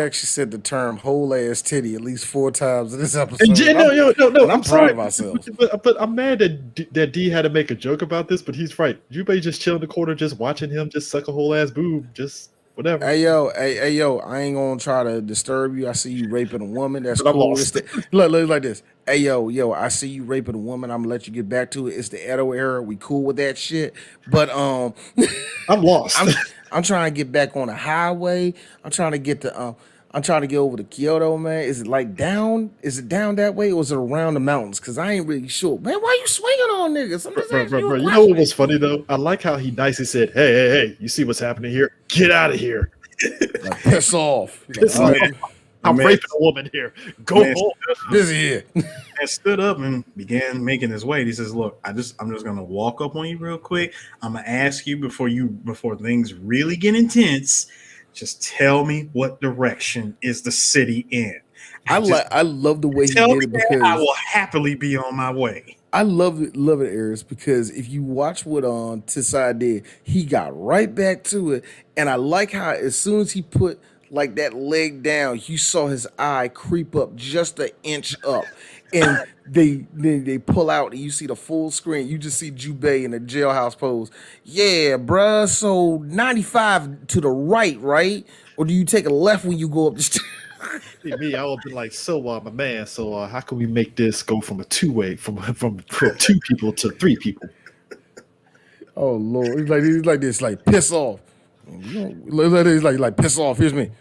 actually said the term "whole ass titty" at least 4 times in this episode. No. I'm proud of ourselves. But I'm mad that D had to make a joke about this. But he's right. Jubei just chill in the corner, just watching him just suck a whole ass boob, just whatever. Hey yo, I ain't gonna try to disturb you. I see you raping a woman. That's But I'm cool. lost. Look like this. Hey yo, I see you raping a woman. I'm gonna let you get back to it. It's the Edo era. We cool with that shit. But I'm lost. I'm trying to get back on the highway. I'm trying to get over to Kyoto, man. Is it like down? Is it down that way, or is it around the mountains? Because I ain't really sure. Man, why you swinging on niggas? I'm just asking Bro, you a you know what question. was funny though? I like how he nicely said, "Hey, you see what's happening here? Get out of here! Like, piss off. Piss Like, off. I'm Man. raping a woman here. Go Man. home." This is it. And stood up and began making his way. He says, "Look, I'm just gonna walk up on you real quick. I'm gonna ask you before things really get intense. Just tell me what direction is the city in. I love the way he Tell did me it that I because will happily be on my way." I love it, Eris, because if you watch what Tisai did, he got right back to it, and I like how as soon as he put like that leg down, you saw his eye creep up just an inch up, and they pull out, and you see the full screen. You just see Jubei in the jailhouse pose. Yeah, bruh. So 95 to the right, or do you take a left when you go up the stairs? See, me, I would be like, so my man, so how can we make this go from a two-way from two people to three people? Oh Lord, he's like this, like piss off. He's like piss off. Here's me.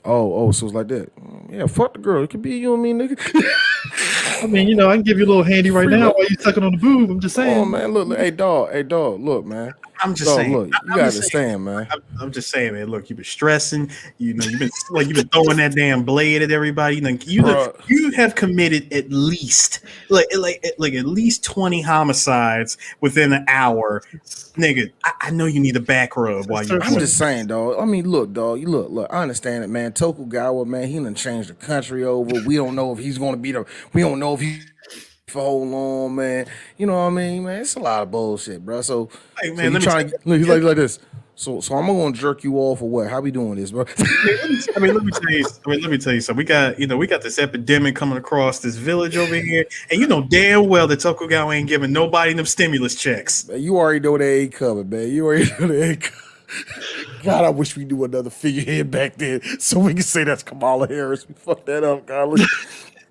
Oh, so it's like that. Yeah, fuck the girl. It could be you and me, nigga. I mean, you know, I can give you a little handy right Free now love. while you sucking on the boob. I'm just saying. Oh man, look, hey dog, look, man. I'm just Dog, saying. look, you I'm gotta just saying. understand, man. I'm just saying, man. Look, you've been stressing. You know, you've been throwing that damn blade at everybody. Bruh. You have committed at least at least 20 homicides within an hour, nigga. I know you need a back rub while you're. I'm just saying, dog. I mean, look, dog. You look. I understand it, man. Tokugawa, man, he done changed the country over. We don't know if he's gonna be the. We don't know if he for hold on, man. You know what I mean, man? It's a lot of bullshit, bro. So, Hey, so man, you let me trying to look, he's like this. So I'm gonna jerk you off or what? How we doing this, bro? let me tell you. Let me tell you something. We got this epidemic coming across this village over here, and you know damn well that Tokugawa ain't giving nobody them stimulus checks. Man, you already know they ain't coming, man. You already know they ain't coming. God, I wish we knew another figurehead back then so we can say that's Kamala Harris. We fucked that up, God.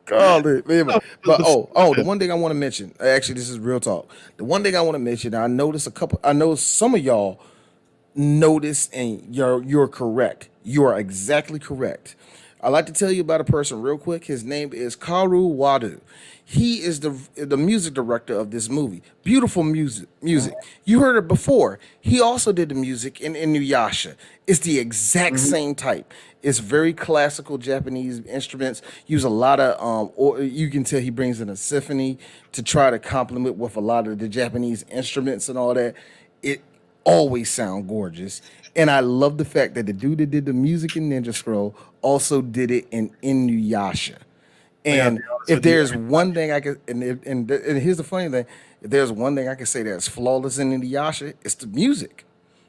God, man. But the one thing I want to mention, actually, this is real talk. The one thing I want to mention, I know some of y'all noticed, and you're correct. You are exactly correct. I'd like to tell you about a person real quick. His name is Karu Wadu. He is the music director of this movie. Beautiful music. You heard it before. He also did the music in Inuyasha. It's the exact same type. It's very classical Japanese instruments. Use a lot of or you can tell he brings in a symphony to try to complement with a lot of the Japanese instruments and all that. It always sound gorgeous. And I love the fact that the dude that did the music in Ninja Scroll also did it in Inuyasha. And if there's one thing I could, and here's the funny thing, if there's one thing I can say that's flawless in Inuyasha, it's the music.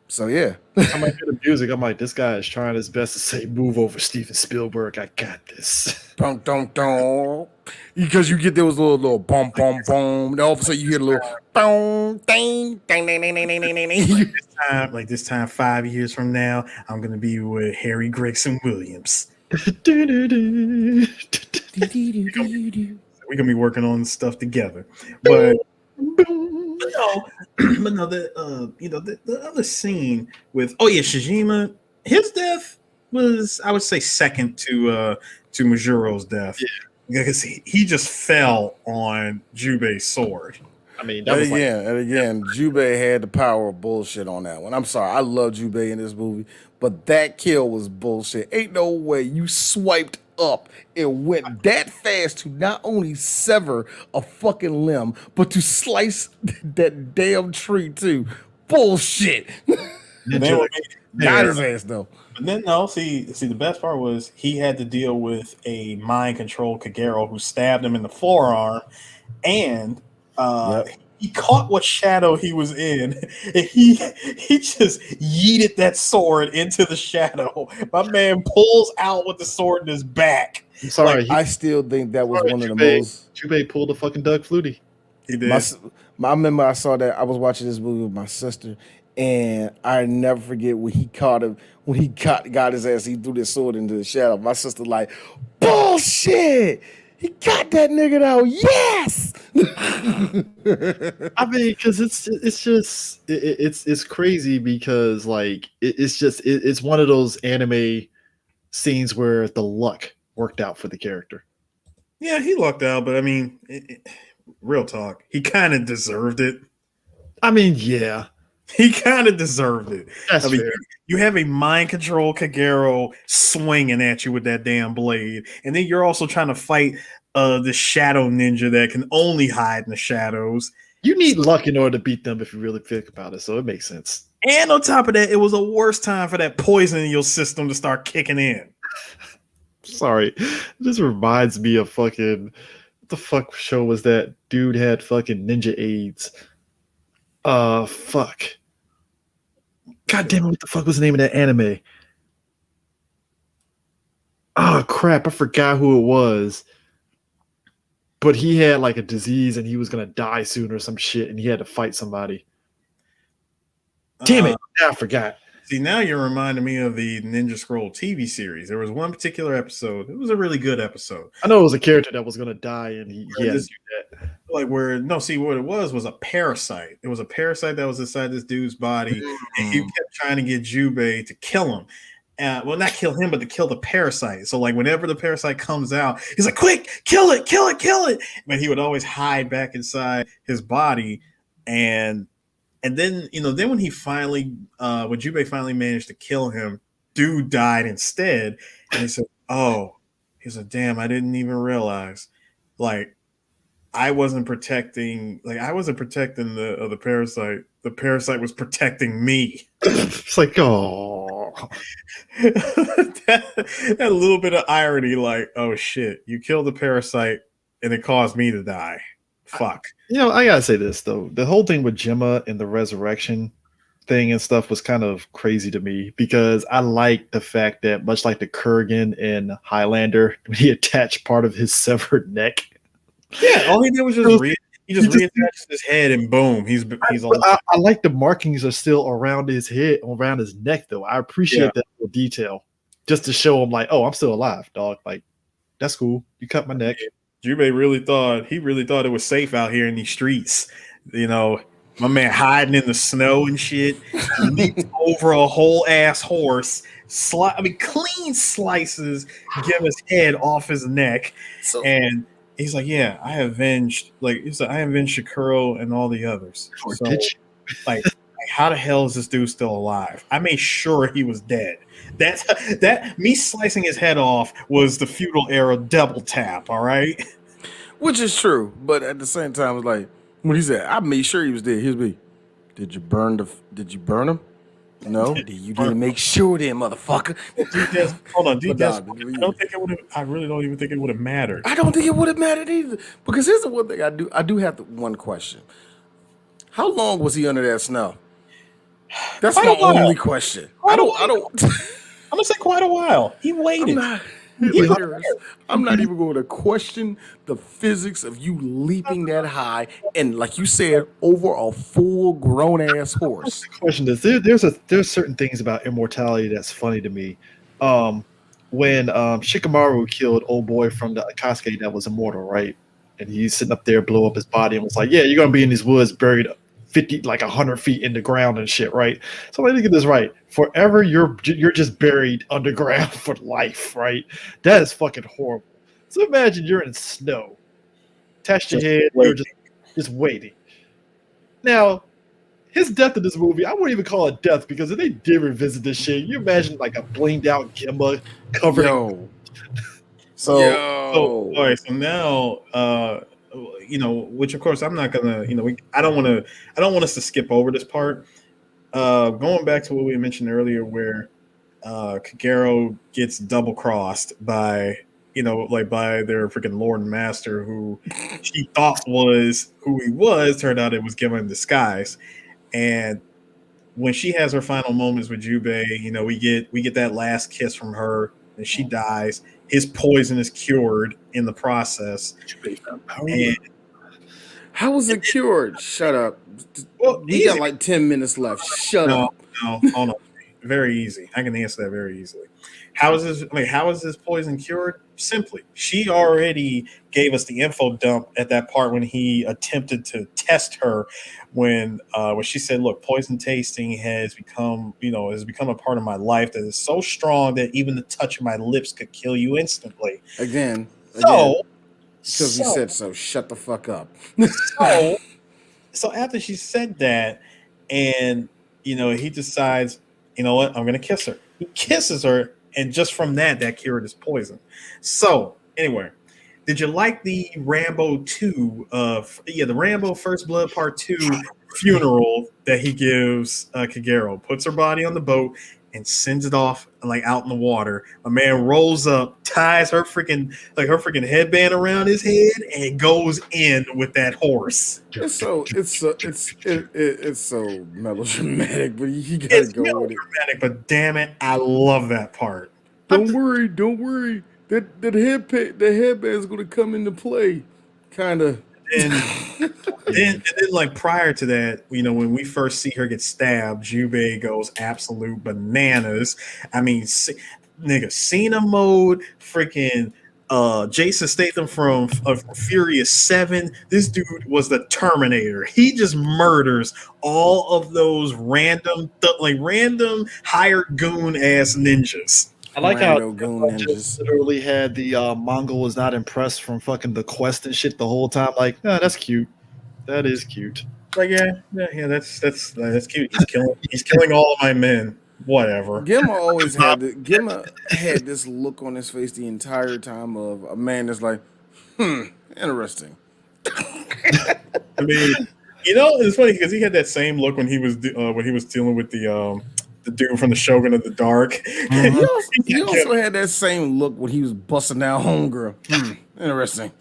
So yeah, I might hear the music. I'm like, this guy is trying his best to say, "Move over, Steven Spielberg. I got this." dum dum dum, because you get those little bum bum bum, and all of a sudden you hear a little boom ding ding ding ding ding ding ding ding. This time 5 years from now, I'm gonna be with Harry Gregson Williams. We're gonna be working on stuff together, but no, but no, the other scene with Shijima, his death was, I would say, second to Majuro's death, because he just fell on Jubei's sword. I mean, that was like, and again, Jubei had the power of bullshit on that one. I'm sorry, I love Jubei in this movie, but that kill was bullshit. Ain't no way you swiped up and went that fast to not only sever a fucking limb, but to slice that damn tree too. Bullshit. Got his ass though. But then no, see, the best part was he had to deal with a mind controlled Kagero who stabbed him in the forearm, and he caught what shadow he was in, and he just yeeted that sword into the shadow. My man pulls out with the sword in his back. I'm sorry. Like, I still think that was one of the most. Jubei pulled a fucking Doug Flutie. He did. I remember I saw that. I was watching this movie with my sister, and I never forget when he caught him. When he got his ass, he threw this sword into the shadow. My sister like, bullshit. He got that nigga though. Yes. I mean, because it's crazy because like it's one of those anime scenes where the luck worked out for the character. Yeah, he lucked out, but I mean, real talk, he kind of deserved it. I mean, yeah, he kind of deserved it. That's I mean, fair. you have a mind control Kagero swinging at you with that damn blade, and then you're also trying to fight the shadow ninja that can only hide in the shadows. You need luck in order to beat them if you really think about it, so it makes sense. And on top of that, it was a worse time for that poison in your system to start kicking in. Sorry, this reminds me of fucking what the fuck show was that? Dude had fucking ninja AIDS. Fuck. God damn it! What the fuck was the name of that anime? Oh crap! I forgot who it was. But he had like a disease and he was gonna die soon or some shit, and he had to fight somebody. Damn it! Now I forgot. See, now you're reminding me of the Ninja Scroll TV series. There was one particular episode. It was a really good episode. I know it was a character that was gonna die, and he had to do that. Like where no, see what it was a parasite. It was a parasite that was inside this dude's body, and he kept trying to get Jubei to kill him. Well, not kill him, but to kill the parasite. So, like, whenever the parasite comes out, he's like, "Quick, kill it, kill it, kill it!" But he would always hide back inside his body, and then then when he finally, when Jubei finally managed to kill him, dude died instead, and he said, "Oh," he said, "Damn, I didn't even realize, like." I wasn't protecting the parasite. The parasite was protecting me. It's like, oh, that little bit of irony, like, oh shit, you killed the parasite and it caused me to die. Fuck. I gotta say this though. The whole thing with Gemma and the resurrection thing and stuff was kind of crazy to me because I like the fact that much like the Kurgan in Highlander, when he attached part of his severed neck. Yeah, all he did was just reattached his head and boom, he's all. I like the markings are still around his head, around his neck though. I appreciate that little detail, just to show him like, oh, I'm still alive, dog. Like, that's cool. You cut my neck. Jubei really thought it was safe out here in these streets. My man hiding in the snow and shit. He leaps over a whole ass horse. Clean slices Gemma's head off his neck, and he's like, "Yeah, I avenged Shikuro and all the others." So, like, how the hell is this dude still alive? I made sure he was dead. That me slicing his head off was the feudal era double tap. All right, which is true, but at the same time, it's like when he said, "I made sure he was dead." Here's me. Did you burn him? No, you didn't make sure, then, motherfucker. Hold on, I really don't even think it would have mattered. I don't think it would have mattered either. Because here's the one thing I do have one question. How long was he under that snow? That's my only question. I'm gonna say quite a while. He waited. I'm not even going to question the physics of you leaping that high and, like you said, over a full grown ass horse. The question is, there's certain things about immortality that's funny to me. When Shikamaru killed old boy from the Akatsuki that was immortal, right? And he's sitting up there, blew up his body, and was like, "Yeah, you're gonna be in these woods, buried 100 feet in the ground and shit," right? So let me get this right. Forever, you're just buried underground for life, right? That is fucking horrible. So imagine you're in snow, attached to your head, you're just waiting. Now, his death in this movie, I wouldn't even call it death because if they did revisit this shit, you imagine like a blinged out Gemma covered. So all right. So now, which of course I'm not gonna, I don't want us to skip over this part. Going back to what we mentioned earlier, where Kagero gets double crossed by their freaking Lord and Master, who she thought was who he was. Turned out it was Gemma in disguise. And when she has her final moments with Jubei, we get that last kiss from her, and she dies. His poison is cured in the process. And how was it cured? Shut up. Well, we got like 10 minutes left. Shut up. No, hold on. Very easy. I can answer that very easily. How is this poison cured? Simply, she already gave us the info dump at that part when he attempted to test her, when she said, "Look, poison tasting has become a part of my life that is so strong that even the touch of my lips could kill you instantly." Again. Because he said so. Shut the fuck up. So after she said that, and he decides, you know what, I'm gonna kiss her. He kisses her, and just from that cured his poison. So anyway, did you like the Rambo 2 the Rambo First Blood Part 2 funeral that he gives Kagero? Puts her body on the boat, and sends it off like out in the water. A man rolls up, ties her freaking headband around his head, and goes in with that horse. It's so melodramatic, but you gotta It's go with it. melodramatic, but damn it, I love that part. Don't worry. The headband's gonna come into play. Kinda. And then like prior to that, you know, when we first see her get stabbed, Jubei goes absolute bananas. I mean, nigga, Cena mode, freaking Jason Statham from Furious 7. This dude was the Terminator. He just murders all of those random hired goon ass ninjas. I like how Rando goon just ninjas. literally had the Mongol was not impressed from fucking the quest and shit the whole time. Like, that's cute. That is cute. Like, yeah, that's cute. He's killing all of my men. Whatever. Gemma had this look on his face the entire time of a man that's like, interesting. I mean, you know, it's funny because he had that same look when he was dealing with the dude from the Shogun of the Dark. He also had that same look when he was busting down homegirl. Interesting.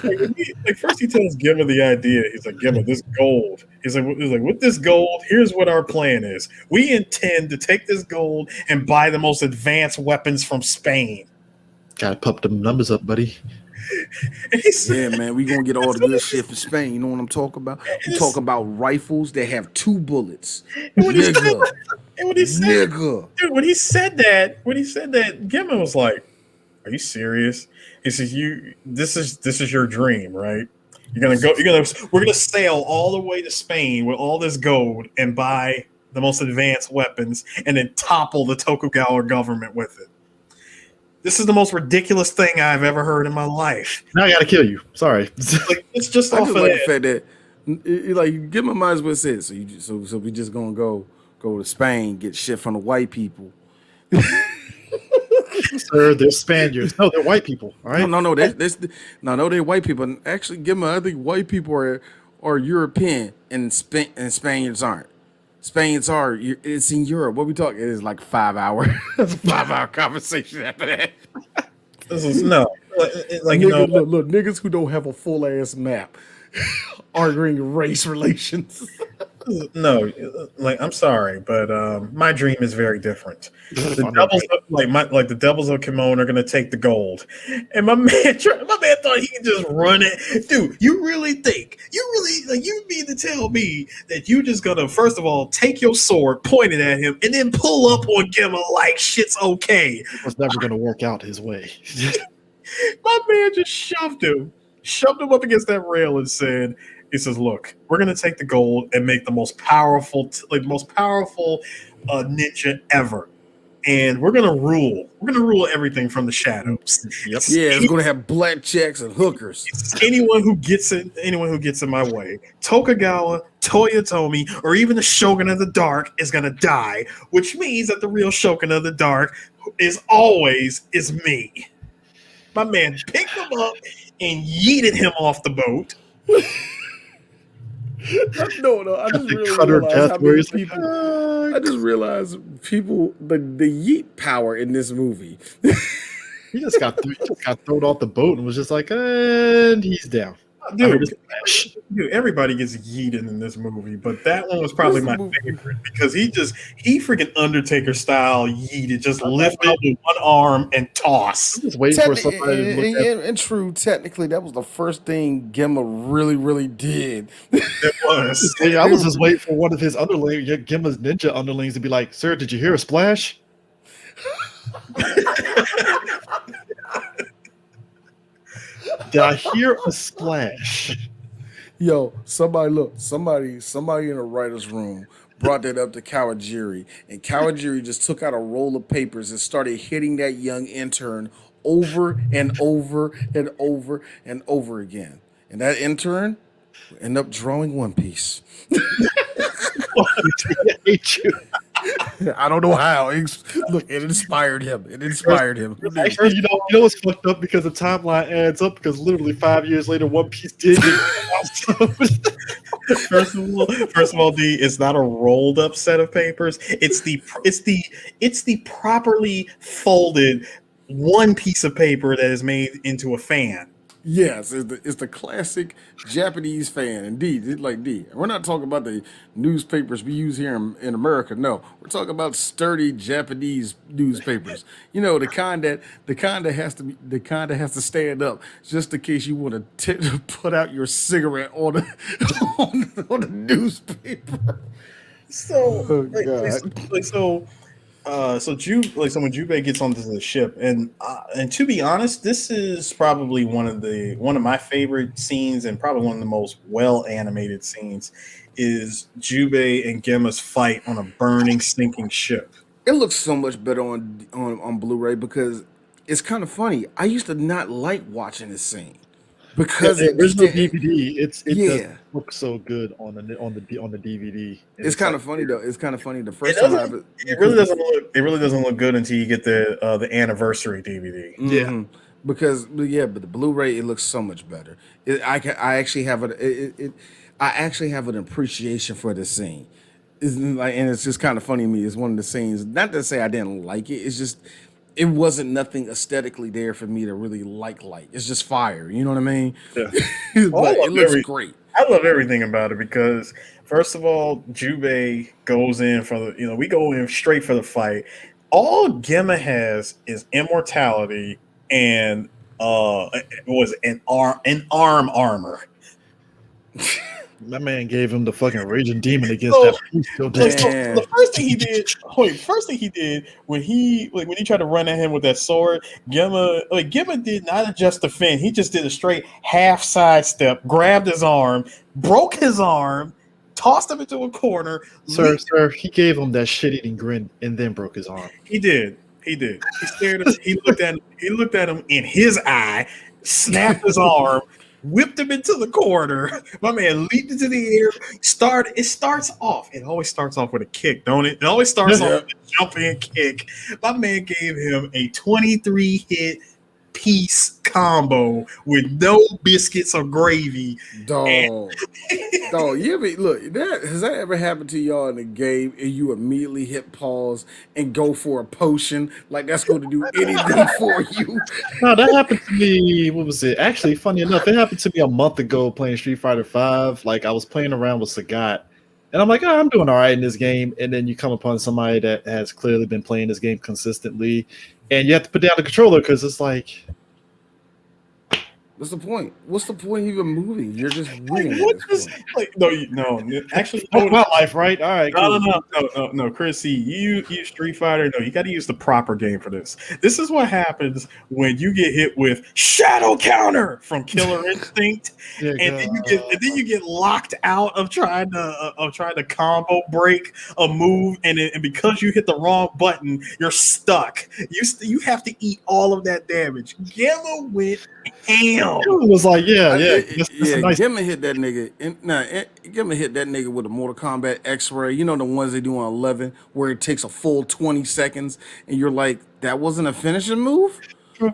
Like first he tells Gemma the idea. He's like, Gemma, this gold. He's like, with this gold, here's what our plan is. We intend to take this gold and buy the most advanced weapons from Spain. Gotta pump them numbers up, buddy. And he said, Yeah, man, we gonna get all the good shit from Spain. You know what I'm talking about? We talk about rifles that have 2 bullets. and when he said, Nigga, and when he said, nigga. dude, when he said that, Gemma was like, "Are you serious?" He says, this is your dream, right? We're gonna sail all the way to Spain with all this gold and buy the most advanced weapons and then topple the Tokugawa government with it. This is the most ridiculous thing I've ever heard in my life. Now I gotta kill you. Sorry. Like, it's just I off just of like the that. fact that, like, Gemma might as well say it. So we just gonna go to Spain, get shit from the white people. Sir, they're Spaniards. No, they're white people. All right. No, they're white people. And actually, Gemma, I think white people are European, and Spaniards aren't. Spaniards are. It's in Europe. What we talking? It is like 5 hour. That's a 5 hour conversation after that. This is no, like you know, look, niggas who don't have a full ass map arguing race relations. no, like I'm sorry, but my dream is very different. The devils, the devils of Kimon are gonna take the gold, and my man thought he could just run it. Dude, you mean to tell me that you just gonna first of all take your sword, point it at him, and then pull up on Gemma like shit's okay? It was never gonna work out his way. My man just shoved him up against that rail and said, he says, look, we're going to take the gold and make the most powerful ninja ever. And we're going to rule everything from the shadows. Yep. Yeah, it's gonna have black checks and hookers. Anyone who gets in my way, Tokugawa, Toyotomi, or even the Shogun of the Dark is going to die, which means that the real Shogun of the Dark is me. My man picked him up and yeeted him off the boat. No, I just really Cutter realized death how where many he's like, people. I just realized people the yeet power in this movie. he just got thrown off the boat and was just like, and he's down. Dude, everybody gets yeeted in this movie, but that one was probably my favorite because he freaking Undertaker style yeeted, just lift up with one arm and toss. Just waiting for somebody to look at. And true, technically, that was the first thing Gemma really did. It was. Hey, I was just waiting for one of his underlings, Gemma's ninja underlings, to be like, "Sir, did you hear a splash?" Did I hear a splash? Yo, somebody in a writer's room brought that up to Kawajiri, and Kawajiri just took out a roll of papers and started hitting that young intern over and over and over and over again. And that intern ended up drawing One Piece. I hate you. I don't know how. Look, it inspired him. Actually, you know what's fucked up because the timeline adds up because literally 5 years later, One Piece did get First of all, D, it's not a rolled up set of papers. It's the properly folded one piece of paper that is made into a fan. Yes, it's the classic Japanese fan. Indeed, it's like D. We're not talking about the newspapers we use here in America. No, we're talking about sturdy Japanese newspapers. You know, the kind that has to stand up just in case you want to put out your cigarette on the on the newspaper. So, Oh God. so when Jubei gets onto the ship, and to be honest, this is probably one of my favorite scenes, and probably one of the most well animated scenes, is Jubei and Gemma's fight on a burning, sinking ship. It looks so much better on Blu-ray because it's kind of funny. I used to not like watching this scene because The original it, DVD, it yeah. doesn't look so good on the DVD. And It's kind like, of funny though. It's kind of funny. The It first time I doesn't. It really doesn't look. It really doesn't look good until you get the anniversary DVD. Yeah. Because but the Blu-ray it looks so much better. I actually have I actually have an appreciation for the scene. And it's just kind of funny to me. It's one of the scenes. Not to say I didn't like it. It's just it wasn't nothing aesthetically there for me to really like. It's just fire. You know what I mean? Yeah. But it looks great. I love everything about it because first of all, Jubei goes in we go in straight for the fight. All Gemma has is immortality and was an arm armor. that man gave him the fucking raging demon against So- that priest still So, dead. so Man. the first thing he did when he tried to run at him with that sword, Gemma did not adjust the fin. He just did a straight half sidestep, grabbed his arm, broke his arm, tossed him into a corner. Sir, he gave him that shit-eating grin and then broke his arm. He did. He stared at he looked at him in his eye, snapped his arm, whipped him into the corner. My man leaped into the air. It always starts off with a kick, don't it? It always starts off with a jumping kick. My man gave him a 23 hit piece combo with no biscuits or gravy. Dog, has that ever happened to y'all in a game and you immediately hit pause and go for a potion like that's going to do anything for you? No, that happened to me. What was it? Actually, funny enough, it happened to me a month ago playing Street Fighter V. Like I was playing around with Sagat, and I'm like, oh, I'm doing all right in this game. And then you come upon somebody that has clearly been playing this game consistently, and you have to put down the controller because it's like, What's the point? What's the point of even moving? You're just winning. What is actually fuck my life, right? All right, cool. No, Chris, see, you use Street Fighter. No, you got to use the proper game for this. This is what happens when you get hit with Shadow Counter from Killer Instinct, Yeah, and then you get locked out of trying to combo break a move, and because you hit the wrong button, you're stuck. You have to eat all of that damage. Gamma went ham. It was like, this is a nice. Gemma hit that nigga. Gemma hit that nigga with a Mortal Kombat X-ray. You know the ones they do on 11, where it takes a full 20 seconds, and you're like, that wasn't a finishing move.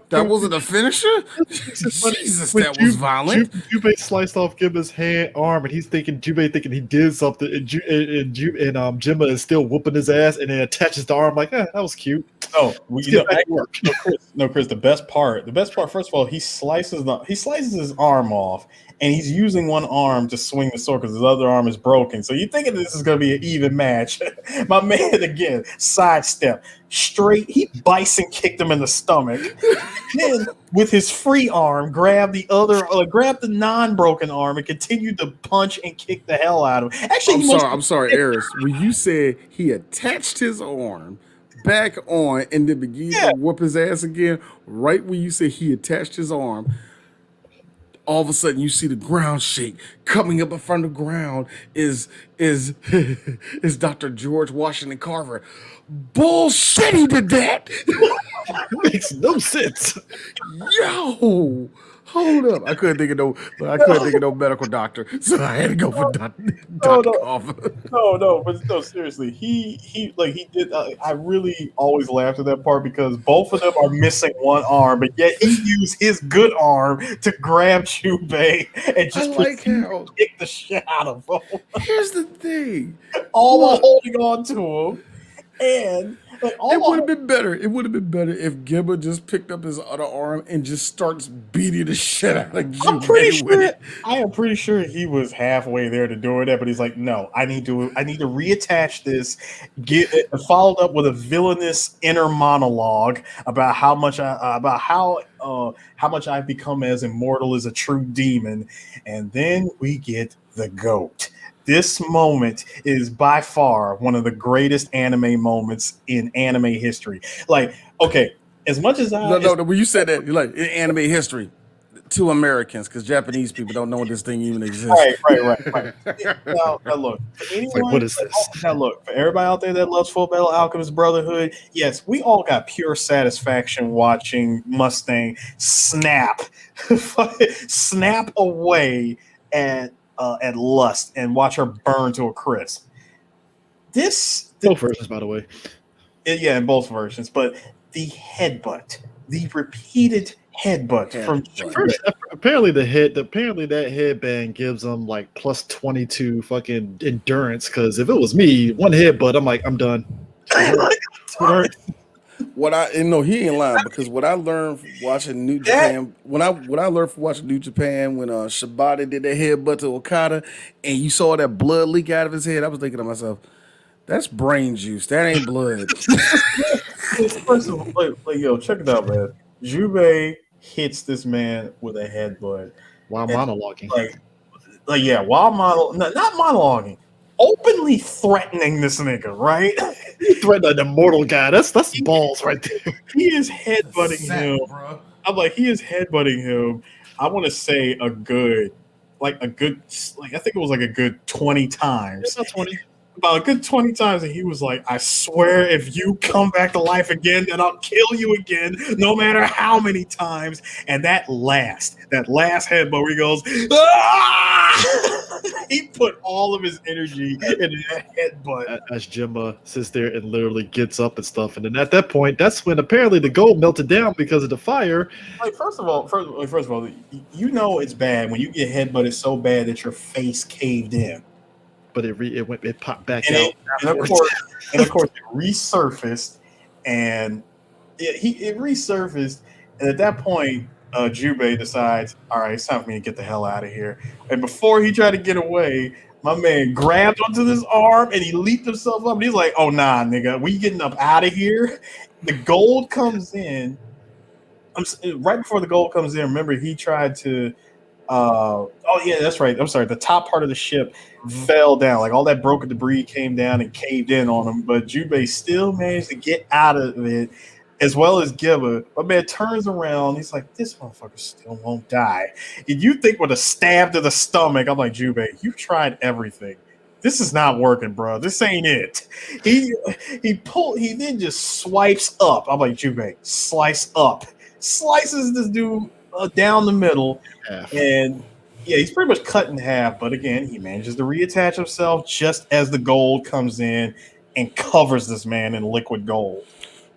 That wasn't a finisher. Jesus, that was violent. Jubei sliced off Gemma's arm, and Jubei thinking he did something, and Gemma is still whooping his ass, and then attaches the arm like, that was cute. Oh, Let's get back to work. Chris. The best part. First of all, he slices his arm off, and he's using one arm to swing the sword because his other arm is broken. So you're thinking this is going to be an even match. My man again, sidestep straight. He bison kicked him in the stomach. Then with his free arm, grabbed the non-broken arm and continued to punch and kick the hell out of him. Actually, I'm sorry, Eris. When you said he attached his arm back on and then began to whoop his ass again, right when you said he attached his arm, all of a sudden you see the ground shake. Coming up in front of the ground is Dr. George Washington Carver. Bullshit, he did that. Makes no sense. Yo, Hold up. I couldn't think of no medical doctor, so I had to go for Dr. Cough. But no, seriously, he like he did. I really always laughed at that part because both of them are missing one arm, but yet he used his good arm to grab Chubei and I just like how. kick the shit out of him, Here's the thing. all while Look. holding on to him, and like all It while would have been better. It would have been better if Gibba just picked up his other arm and just starts beating the shit out of Jubei I'm pretty with sure. it. I am pretty sure he was halfway there to doing that, but he's like, "No, I need to reattach this." Get it followed up with a villainous inner monologue about how much how much I've become as immortal as a true demon, and then we get the goat. This moment is by far one of the greatest anime moments in anime history. Like, okay, as much as I No. When you said that, you're like in anime history, to Americans, because Japanese people don't know this thing even exists. Right. Now look, for anyone, Like, what is this? now look, for everybody out there that loves Full Metal Alchemist Brotherhood, yes, we all got pure satisfaction watching Mustang snap away at Lust and watch her burn to a crisp. Both versions, by the way. Yeah, in both versions, but the headbutt, the repeated headbutt from First, apparently that headband gives them like plus 22 fucking endurance. Because if it was me, one headbutt, I'm like, I'm done. He ain't lying, because what I learned from watching New Japan, when Shibata did that headbutt to Okada, and you saw that blood leak out of his head, I was thinking to myself, that's brain juice. That ain't blood. First of all, like, yo, check it out, man. Jubei hits this man with a headbutt While And, monologuing. like yeah, while not monologuing, openly threatening this nigga, right? He threatened an immortal guy. That's balls right there. He is headbutting him. Bro. I'm like, he is headbutting him. I want to say a good, I think it was like a good 20 times. About 20. About a good 20 times, and he was like, I swear if you come back to life again, then I'll kill you again, no matter how many times. And that last headbutt where he goes, ah! He put all of his energy into that headbutt. As Jimba sits there and literally gets up and stuff. And then at that point, that's when apparently the gold melted down because of the fire. Like, first of all, you know it's bad when you get headbutted so bad that your face caved in. But it popped back And out. of course, it resurfaced, and it resurfaced, and at that point, Jubei decides, all right, it's time for me to get the hell out of here. And before he tried to get away, my man grabbed onto this arm and he leaped himself up, and he's like, "Oh nah, nigga, we getting up out of here." The gold comes in. Right before the gold comes in, remember he tried to. Oh yeah, that's right. I'm sorry. The top part of the ship fell down. Like all that broken debris came down and caved in on him. But Jubei still managed to get out of it, as well as Gibba. My man turns around. He's like, "This motherfucker still won't die." And you think with a stab to the stomach, I'm like, Jubei, you tried everything. This is not working, bro. This ain't it. He then just swipes up. I'm like, Jubei, slice up. Slices this dude down the middle. Half. And yeah, he's pretty much cut in half, but again, he manages to reattach himself just as the gold comes in and covers this man in liquid gold.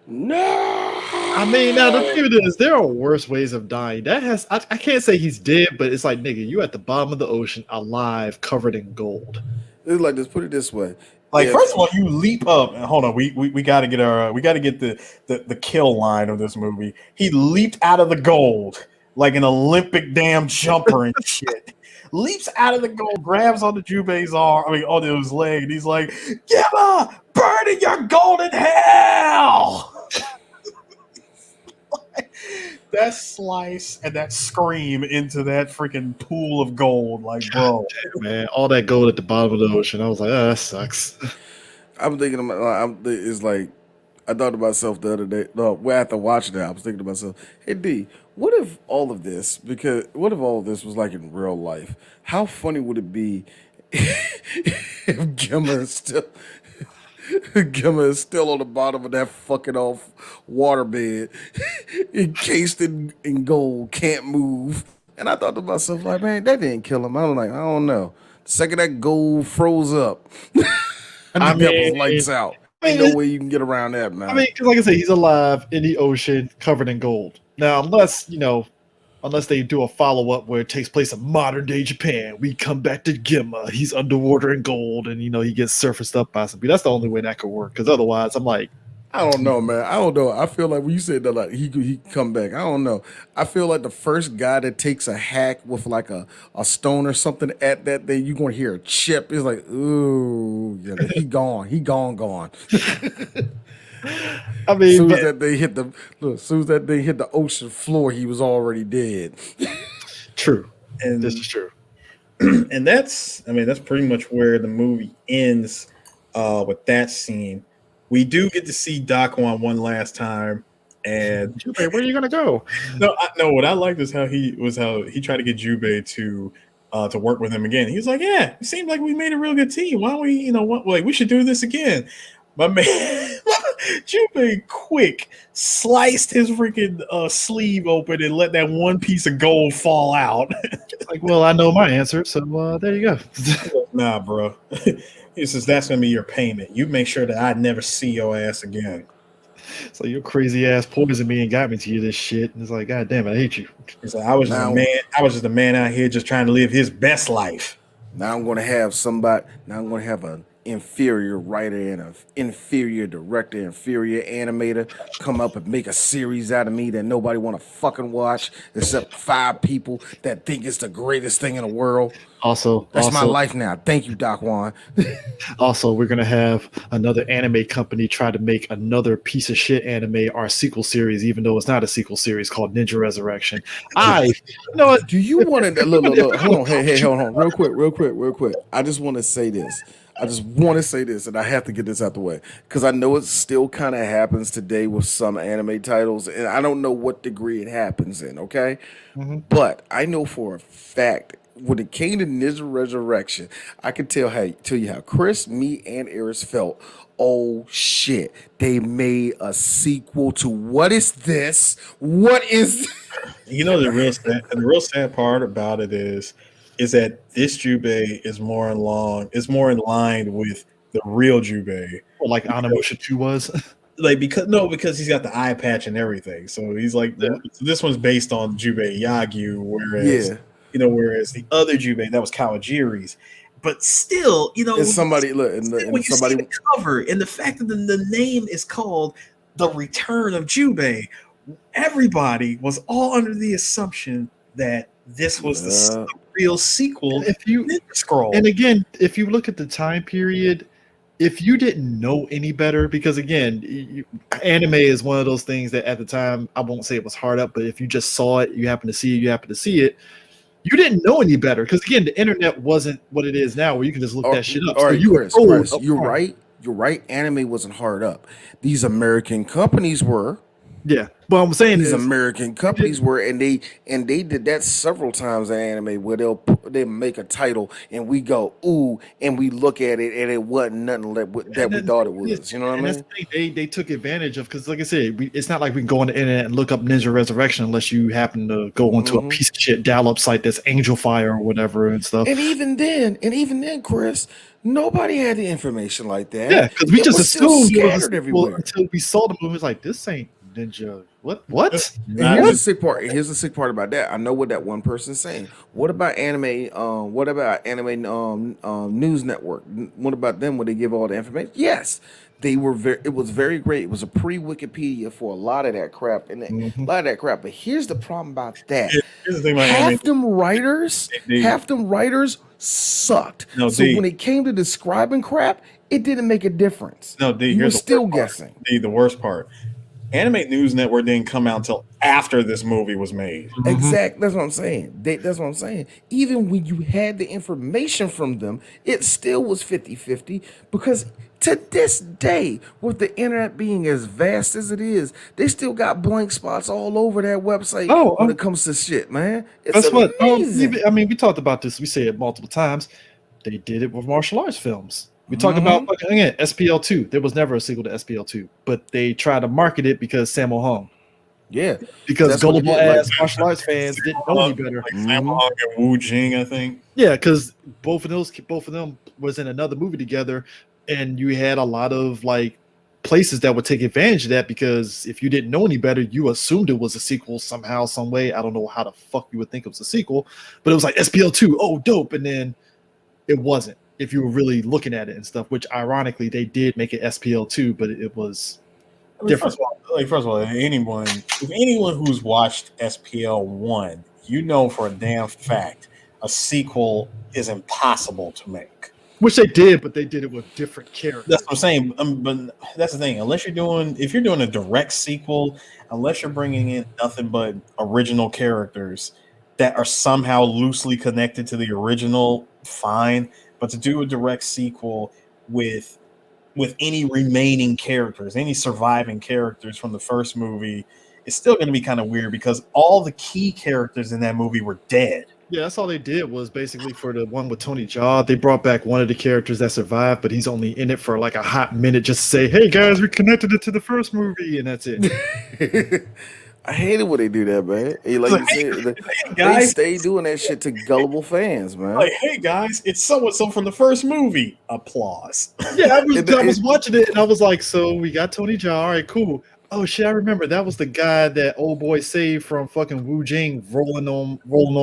No. I mean, now the thing is, there are worse ways of dying. I can't say he's dead, but it's like, nigga, you at the bottom of the ocean, alive, covered in gold. It's like this. Put it this way. Like, first of all, you leap up. And hold on, we got to get the kill line of this movie. He leaped out of the gold like an Olympic damn jumper and shit. Leaps out of the gold, grabs onto Jubei's arm, onto his leg, and he's like, "Gibba, burn in your golden hell!" That slice and that scream into that freaking pool of gold, like, bro. Man, all that gold at the bottom of the ocean. I was like, that sucks. I'm thinking about. It's like I thought to myself the other day. No, after watching that, I was thinking to myself, "Hey D, what if all of this was like in real life? How funny would it be if Gemma is still on the bottom of that fucking off waterbed, encased in gold, can't move." And I thought to myself, like, man, that didn't kill him. I was like, I don't know. The second that gold froze up, and I the devil's mean, lights out. I Ain't mean, no way you can get around that, man. I mean, 'cause like I said, he's alive in the ocean, covered in gold. Now, unless they do a follow up where it takes place in modern day Japan, we come back to Gemma. He's underwater in gold, and he gets surfaced up by somebody. That's the only way that could work. Because otherwise, I'm like, I don't know, man. I don't know. I feel like when you said that, like he come back. I don't know. I feel like the first guy that takes a hack with like a stone or something at that thing, you gonna hear a chip. It's like, ooh, yeah, he gone. He gone. I As mean, soon as but, that thing hit as soon as that thing hit the ocean floor, he was already dead. true. And This is true. and that's pretty much where the movie ends with that scene. We do get to see Doc one last time, and Hey, where are you gonna go? no, what I liked is how he tried to get Jubei to work with him again. He was like, "Yeah, it seemed like we made a real good team. Why don't we, we should do this again." My man, Jubei quick sliced his freaking sleeve open and let that one piece of gold fall out. Like, well, I know my answer, so there you go. Nah, bro. He says that's gonna be your payment. You make sure that I never see your ass again. So your crazy ass poisoned me and got me to you this shit. And it's like, God damn it, I hate you. He's like, I was just a man out here just trying to live his best life. Now I'm gonna have an inferior writer and an inferior director, inferior animator come up and make a series out of me that nobody want to fucking watch except 5 people that think it's the greatest thing in the world. That's my life now. Thank you, Doc Wan. Also, we're gonna have another anime company try to make another piece of shit anime our sequel series, even though it's not a sequel series, called Ninja Resurrection. Do you want to look? Hold on, hey, hold on, real quick. I just want to say this. And I have to get this out the way because I know it still kind of happens today with some anime titles, and I don't know what degree it happens in. Okay, but I know for a fact when it came to Ninja Resurrection, I could tell you how Chris, me, and Eris felt. Oh shit! They made a sequel to what is this? What is? The real sad part about it is that this Jubei is more in line with the real Jubei. Or like Onimusha 2 was. Because he's got the eye patch and everything. So he's like, this one's based on Jubei Yagyu, whereas the other Jubei that was Kawajiri's. But still, And somebody when you see the cover and the fact that the name is called The Return of Jubei, everybody was all under the assumption that this was the real sequel. If you Scroll, and again, if you look at the time period, if you didn't know any better, because again, anime is one of those things that at the time, I won't say it was hard up, but if you just saw it, you happen to see it. You didn't know any better because again, the internet wasn't what it is now, where you can just look that shit up. All right, Chris, you're apart. right. You're right. Anime wasn't hard up. These American companies were. Yeah, but I'm saying These is, American companies were, and they did that several times in anime where they make a title and we go ooh, and we look at it and it wasn't nothing that we thought it was. You know what I mean? That's the thing they took advantage of because, like I said, it's not like we can go on the internet and look up Ninja Resurrection unless you happen to go onto a piece of shit dial-up site that's Angel Fire or whatever and stuff. And even then, Chris, nobody had the information like that. Yeah, because we just assumed it was scattered everywhere until we saw the movie. It's like, this ain't Ninja. What? And here's the sick part. Here's the sick part about that. I know what that one person's saying. What about anime? What about anime news network? What about them? Would they give all the information? Yes, they were. It was very great. It was a pre-Wikipedia for a lot of that crap and a lot of that crap. But here's the problem about that. Here's the thing about half anime. them writers sucked. No, so when it came to describing crap, it didn't make a difference. No, D, you were here's still guessing. D, the worst part. Anime News Network didn't come out until after this movie was made. Exactly. That's what I'm saying. That's what I'm saying. Even when you had the information from them, it still was 50-50 because to this day, with the internet being as vast as it is, they still got blank spots all over that website when it comes to shit, man. It's amazing. I mean, we talked about this. We say it multiple times. They did it with martial arts films. We talk about again SPL2. There was never a sequel to SPL2, but they tried to market it because Sammo Hung. Yeah, because that's what it gullible did. Like, ass martial arts fans didn't know any better. Like Sammo Hung and Wu Jing, I think. Yeah, because both of them was in another movie together, and you had a lot of like places that would take advantage of that because if you didn't know any better, you assumed it was a sequel somehow, some way. I don't know how the fuck you would think it was a sequel, but it was like SPL2, oh dope, and then it wasn't if you were really looking at it and stuff. Which ironically, they did make it SPL2, but it was I mean, different. first of all, if anyone who's watched SPL 1, you know for a damn fact a sequel is impossible to make. Which they did, but they did it with different characters. That's what I'm saying. But that's the thing. If you're doing a direct sequel, unless you're bringing in nothing but original characters that are somehow loosely connected to the original, fine. But to do a direct sequel with any remaining characters, any surviving characters from the first movie, it's still going to be kind of weird because all the key characters in that movie were dead. Yeah, that's all they did was basically for the one with Tony Jaa, they brought back one of the characters that survived, but he's only in it for like a hot minute just to say, hey guys, we connected it to the first movie, and that's it. I hated when they do that, man. Hey, like you said, they Guys, stay doing that shit to gullible fans, man. like, hey guys, it's so and so from the first movie. Applause. Yeah, I was watching it and I was like, so we got Tony Jaa, all right, cool. Oh shit, I remember that was the guy that old boy saved from fucking Wu Jing rolling on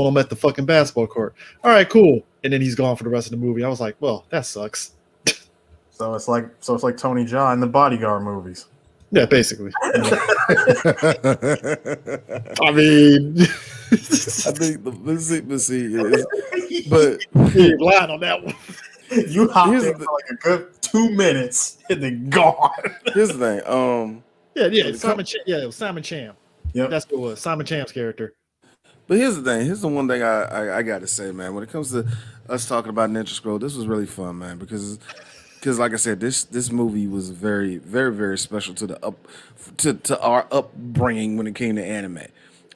him at the fucking basketball court. All right, cool. And then he's gone for the rest of the movie. I was like, well, that sucks. So it's like Tony Jaa in the Bodyguard movies. Yeah, basically. I mean, I think let's see, but you're lying on that one. You hopped Here's in the- for like a good 2 minutes and then gone. here's the thing. Yeah, it was Simon Cham. Yep. That's what it was. Simon Cham's character. But here's the thing. Here's the one thing I got to say, man. When it comes to us talking about Ninja Scroll, this was really fun, man. Because like I said, this movie was very, very, very special to our upbringing when it came to anime,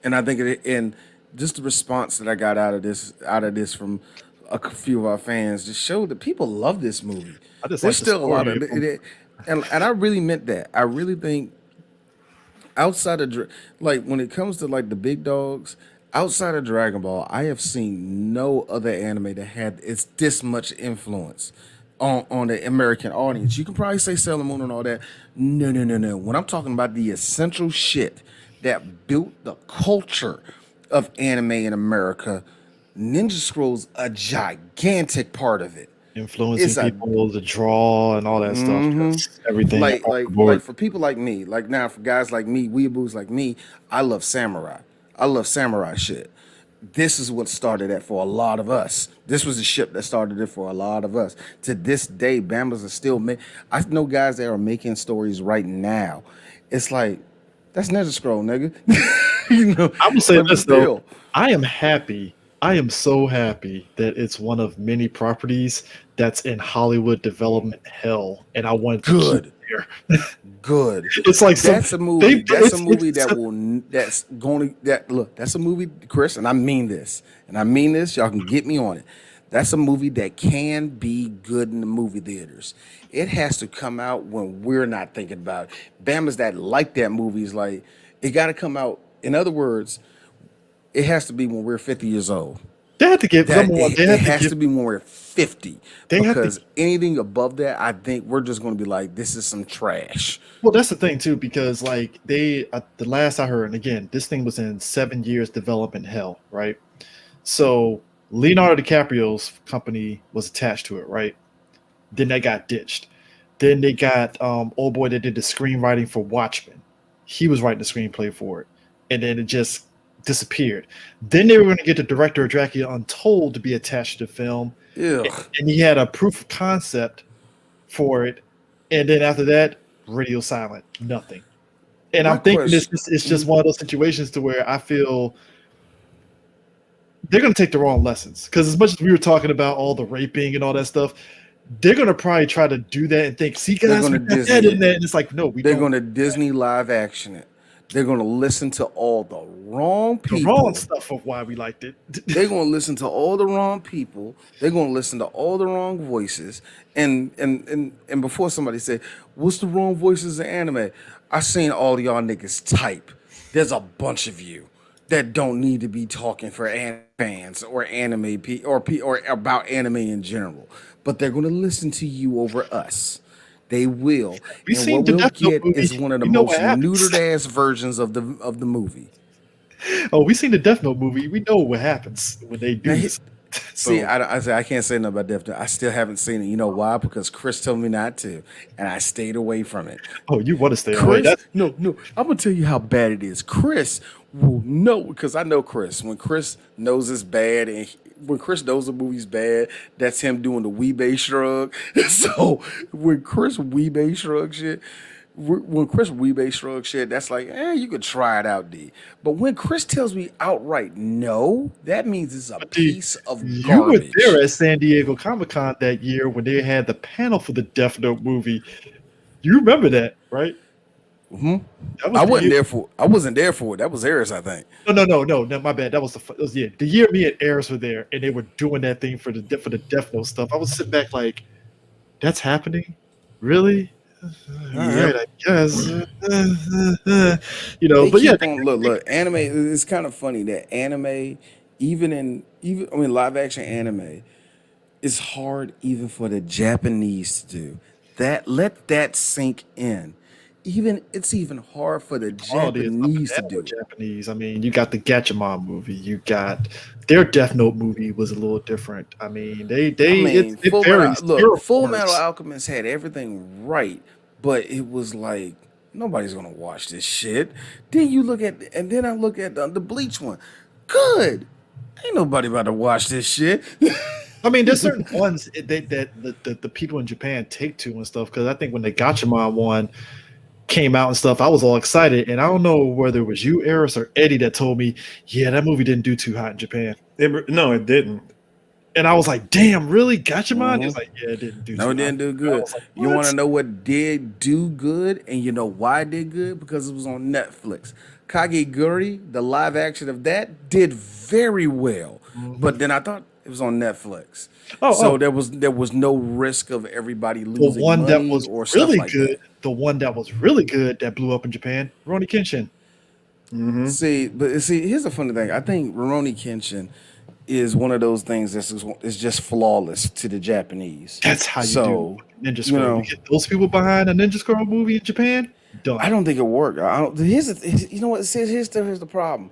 and I think and just the response that I got out of this from a few of our fans just showed that people love this movie. I just There's like the still a lot of story. it, and I really meant that. I really think outside of like when it comes to like the big dogs outside of Dragon Ball, I have seen no other anime that had this much influence on the American audience. You can probably say Sailor Moon and all that. No. When I'm talking about the essential shit that built the culture of anime in America, Ninja Scroll's a gigantic part of it. Influencing It's a- people to draw and all that stuff. Everything. like across like the board. like for people like me, like now for guys like me, weeaboos like me, I love samurai. I love samurai shit. This is what started that for a lot of us. This was the ship that started it for a lot of us. To this day, Bambas are still I know guys that are making stories right now. It's like that's Ninja Scroll, nigga. You know, I will say but this still. though. I am happy. I am so happy that it's one of many properties that's in Hollywood development hell, and I want to Good. keep it there. Good. It's like That's a movie. That's a movie it's- that's a movie, Chris, and I mean this. Y'all can get me on it. That's a movie that can be good in the movie theaters. It has to come out when we're not thinking about it. Bama's that like that movie is like, it got to come out. In other words, it has to be when we're 50 years old. They had to give That, someone. it has to be when we're 50. They have to- Because anything above that, I think we're just going to be like, this is some trash. Well, that's the thing too, because like the last I heard, and again, this thing was in 7 years development hell, right? So Leonardo DiCaprio's company was attached to it, right? Then they got ditched. Then they got old boy that did the screenwriting for Watchmen. He was writing the screenplay for it, and then it just disappeared. Then they were going to get the director of Dracula Untold to be attached to the film, Ugh. and he had a proof of concept for it, and then after that, radio silent, nothing. And My I'm thinking question- it's just one of those situations to where I feel they're going to take the wrong lessons, because as much as we were talking about all the raping and all that stuff, they're going to probably try to do that and think, see They're guys, gonna we got that Disney in there, and it's like, no, we They're don't. going to Disney live action it. They're going to listen to all the wrong The people. wrong stuff of why we liked it. They're going to listen to all the wrong people. They're going to listen to all the wrong voices. And before somebody said, what's the wrong voices in anime? I seen all y'all niggas type. there's a bunch of you that don't need to be talking for fans or or about anime in general, but they're going to listen to you over us. They will, We and seen what the we'll Death Note get is movie. one of the We know most what happens. neutered ass versions of the movie. Oh, we seen the Death Note movie. We know what happens when they do Now, this. see, So, I can't say nothing about Death Note. I still haven't seen it. You know why? Because Chris told me not to, and I stayed away from it. oh, you want to stay away? Chris, That's no, I'm gonna tell you how bad it is. Chris will know because I know Chris. When Chris knows it's bad, and when Chris knows the movie's bad, that's him doing the Weebay shrug. So when Chris Weebay shrug shit. When Chris Weebay shrug shit, that's like, you could try it out, D. But when Chris tells me outright no, that means it's a Dude, piece of you were garbage. there at San Diego Comic Con that year when they had the panel for the Death Note movie. You remember that, right? Mhm. That was I the wasn't year. there for. I wasn't there for it. That was Eris, I think. No, my bad. That was the year me and Eris were there, and they were doing that thing for the Death Note stuff. I was sitting back like, that's happening, really? All Yep. right, I guess. They But yeah, keep on look. Anime. It's kind of funny that anime, even live action anime, is hard even for the Japanese to do. Let that sink in. It's even hard for the quality is up and Japanese to down do with it. Japanese. I mean, you got the Gatchaman movie. You got their Death Note movie was a little different. I mean, it varies. Zero Full Metal works. Alchemist had everything right, but it was like nobody's gonna watch this shit. Then I look at the Bleach one. Good, ain't nobody about to watch this shit. I mean, there's certain ones that the people in Japan take to and stuff. Because I think when the Gatchaman one came out and stuff, I was all excited. And I don't know whether it was you, Eris, or Eddie that told me, yeah, that movie didn't do too hot in Japan. No, it didn't. And I was like, damn, really? Gatchaman? He was Mhm. like, yeah, it didn't do No, it too hot. didn't do I good. was like, You want what? to know what did do good, and you know why it did good? Because it was on Netflix. Kageguri, the live action of that, did very well. But then I thought it was on Netflix, so Oh, there was no risk of everybody the losing one that money was or stuff really like good, that. the one that was really good that blew up in Japan, Rurouni Kenshin. Mm-hmm. See, here's the funny thing. I think Rurouni Kenshin is one of those things is just flawless to the Japanese. That's how you So do Ninja you Scroll. know, You get those people behind a Ninja Scroll movie in Japan, done. I don't think it worked. I don't. You know what? Here's the problem.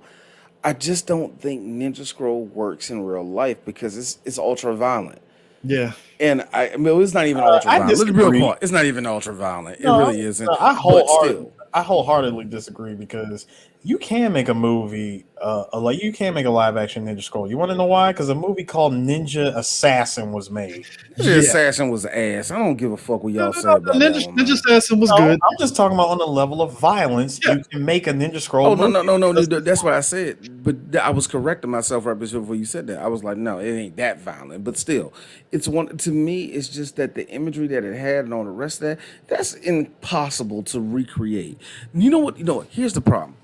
I just don't think Ninja Scroll works in real life because it's ultra violent. Yeah. And I mean, it's not even ultra I violent. Let's be real disagree. quiet. It's not even ultra violent. It No, really isn't. I But still, wholeheartedly disagree because you can make a movie, like you can make a live action Ninja Scroll. You want to know why? Because a movie called Ninja Assassin was made. the Yeah. assassin was ass. I don't give a fuck what y'all say No, about that Ninja, one, man. Ninja Assassin was No, good. I'm just talking about on the level of violence. Yeah. You can make a Ninja Scroll. Oh no, movie. dude, that's what I said. But I was correcting myself right before you said that. I was like, no, it ain't that violent. But still, it's one to me. It's just that the imagery that it had and all the rest of that's impossible to recreate. You know what? Here's the problem.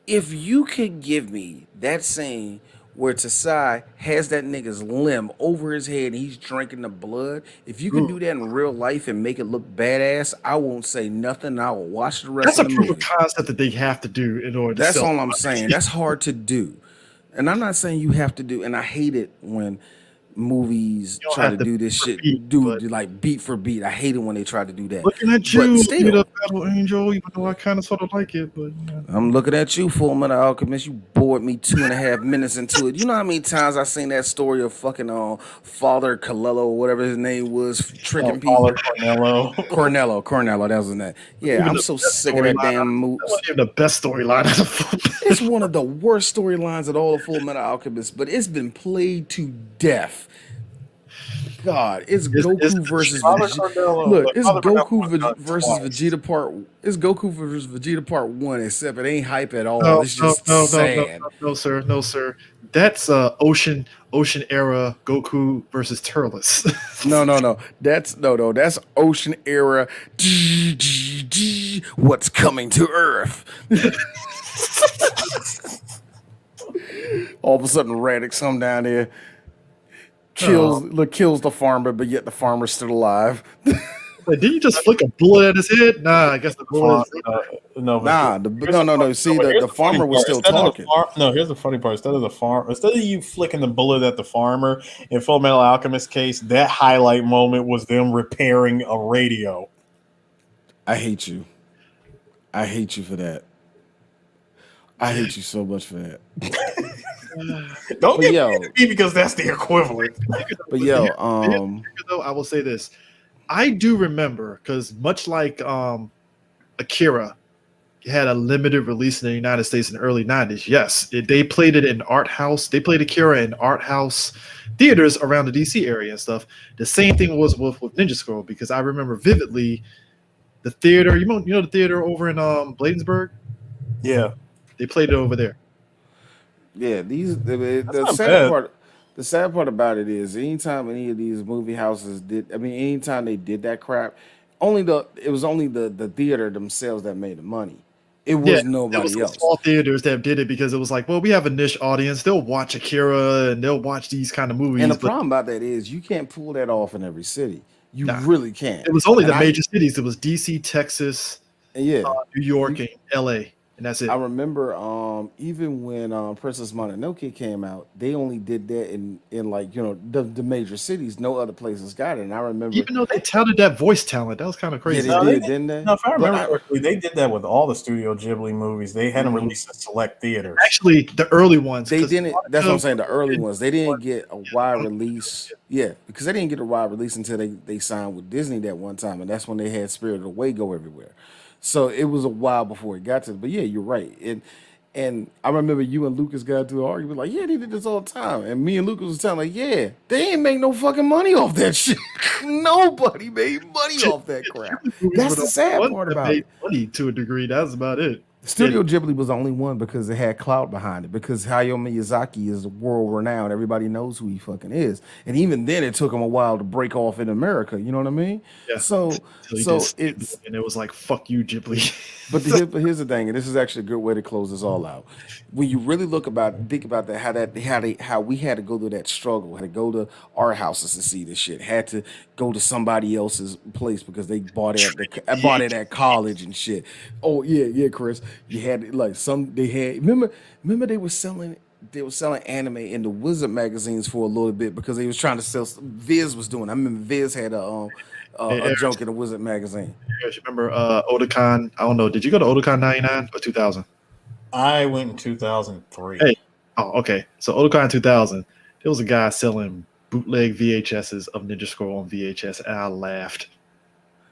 If you could give me that scene where Tasai has that nigga's limb over his head and he's drinking the blood, if you can do that in real life and make it look badass, I won't say nothing. I will watch the rest That's a of the proof movie. of concept that they have to do in order to That's sell. all I'm saying. That's hard to do. And I'm not saying you have to do, and I hate it when movies You don't try have to to do this beat for shit, beat, do but like beat for beat. I hate it when they try to do that. looking at But you, you still, the Battle Angel, even though I kind of sort of like it, but yeah. I'm looking at you, Full Metal Alchemist. You bored me 2.5 minutes into it. You know how many times I seen that story of fucking Father Colello or whatever his name was, tricking people. Father Cornello. Cornello, that was his name. Yeah, Even I'm the so best sick of that storyline, damn that move. wasn't even the best storyline of the full. It's one of the worst storylines of all of Full Metal Alchemist, but it's been played to death. God, it's Goku it's versus Father Vegeta. Cornello. Look, but it's Father Goku Cornello was done versus twice. Vegeta part. It's Goku versus Vegeta part 1, except it ain't hype at all. No, It's no, just no, no, sad. no, sir, no, sir. That's ocean era Goku versus Turles. No. That's Ocean era. What's coming to Earth? All of a sudden, Radix come down there, kills the farmer, but yet the farmer's still alive. Like, did you just flick a bullet at his head? Nah, I guess the bullet. no, but Nah, here's no, the no, funny- no. See, but here's the funny farmer was part. still Instead of the talking. no, here's the funny part. Instead of you flicking the bullet at the farmer in Full Metal Alchemist case, that highlight moment was them repairing a radio. I hate you. I hate you for that. I hate you so much for that. Don't But get yo, mad at me because that's the equivalent. but yo, Though I will say this, I do remember because much like Akira had a limited release in the United States in the early 90s. Yes, they played it in art house. They played Akira in art house theaters around the DC area and stuff. The same thing was with Ninja Scroll because I remember vividly the theater. You know the theater over in Bladensburg. Yeah, They played it over there. yeah, the not sad bad. part. The sad part about it is, anytime any of these movie houses did, I mean, anytime they did that crap, it was only the theater themselves that made the money. It was Yeah, there was nobody some else. small theaters that did it because it was like, well, we have a niche audience. They'll watch Akira and they'll watch these kind of movies. And the but problem about that is, you can't pull that off in every city. You Nah. really can't. it was only And the major cities. It was DC, Texas, Yeah, New York, and LA, and that's it. I remember even when Princess Mononoke came out, they only did that in like, the major cities. No other places got it. And I remember, Even though they touted that voice talent, that was kind of yeah, crazy. they No, did, didn't they? No, if I But remember correctly, they did that with all the Studio Ghibli movies. They had them Mhm. released in select theaters. Actually, the early ones. They 'cause didn't. That's what I'm saying. The early did- ones, they didn't get a wide release. Yeah, because they didn't get a wide release until they signed with Disney that one time, and that's when they had Spirited Away go everywhere. So it was a while before it got to. But yeah, you're right. And I remember you and Lucas got into an argument like, yeah, they did this all the time, and me and Lucas was telling like, yeah, they ain't make no fucking money off that shit. Nobody made money off that crap. movies That's were the the sad ones part that about made it. money to a degree. That's about it. Studio Ghibli was the only one because it had clout behind it. Because Hayao Miyazaki is world renowned. Everybody knows who he fucking is. And even then, it took him a while to break off in America. You know what I mean? Yeah. So, Till he so did Stupid, it's. and it was like, fuck you, Ghibli. But here's the thing, and this is actually a good way to close this all out. When you really think about that, how we had to go through that struggle, had to go to our houses to see this shit, had to go to somebody else's place because they bought it at college and shit. Oh yeah, Chris, you had like remember they were selling anime in the Wizard magazines for a little bit because they was trying to sell. Viz was doing. I remember Viz had a joke in the Wizard magazine. You remember Otakon? I don't know. Did you go to Otakon 99 or 2000? I went in 2003. Hey. Oh, okay. So Otakon 2000, there was a guy selling bootleg VHSs of Ninja Scroll on VHS, and I laughed.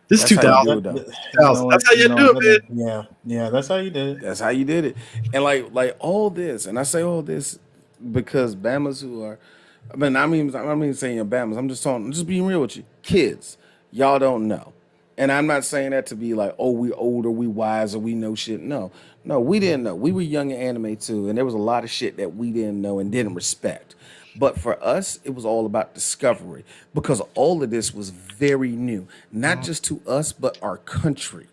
This is That's how you 2000. do it, though. That's how you do it, man. Yeah, that's how you did it. That's how you did it. And like all this, and I say all this because Bamas who are, I'm not even saying you're Bamas. I'm just being real with you. Kids, y'all don't know. And I'm not saying that to be like, oh, we older, we wiser, we know shit. No, we didn't know. We were young in anime too, and there was a lot of shit that we didn't know and didn't respect. But for us, it was all about discovery because all of this was very new, not just to us, but our country.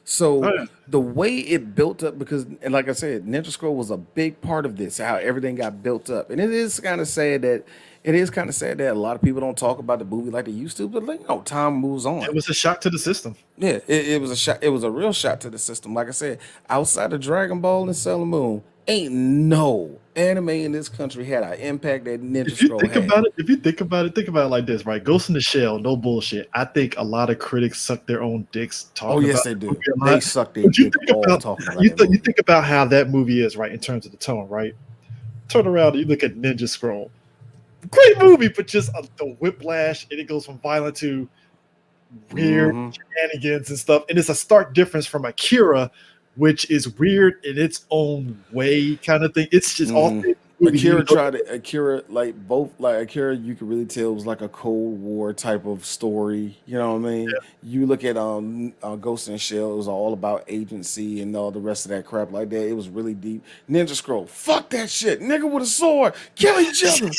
So the way it built up, and like I said, Ninja Scroll was a big part of this, how everything got built up. And it is kind of sad that a lot of people don't talk about the movie like they used to, but time moves on. It was a shock to the system. Yeah, it was a shot. It was a real shot to the system. Like I said, outside of Dragon Ball and Sailor Moon, ain't no anime in this country had an impact that Ninja Scroll had. If you think about it like this, right? Ghost in the Shell, no bullshit. I think a lot of critics suck their own dicks talking about. Oh yes, they do. the movie. They suck their dick all talking about that movie. You think about how that movie is, right, in terms of the tone, right? Turn around and you look at Ninja Scroll. Great movie, but just the whiplash, and it goes from violent to weird shenanigans and stuff. And it's a stark difference from Akira, which is weird in its own way, kind of thing. It's just all Akira, Akira, you could really tell it was like a Cold War type of story. You know what I mean? Yeah. You look at Ghost in the Shell, it was all about agency and all the rest of that crap like that. It was really deep. Ninja Scroll, fuck that shit. Nigga with a sword, kill each other.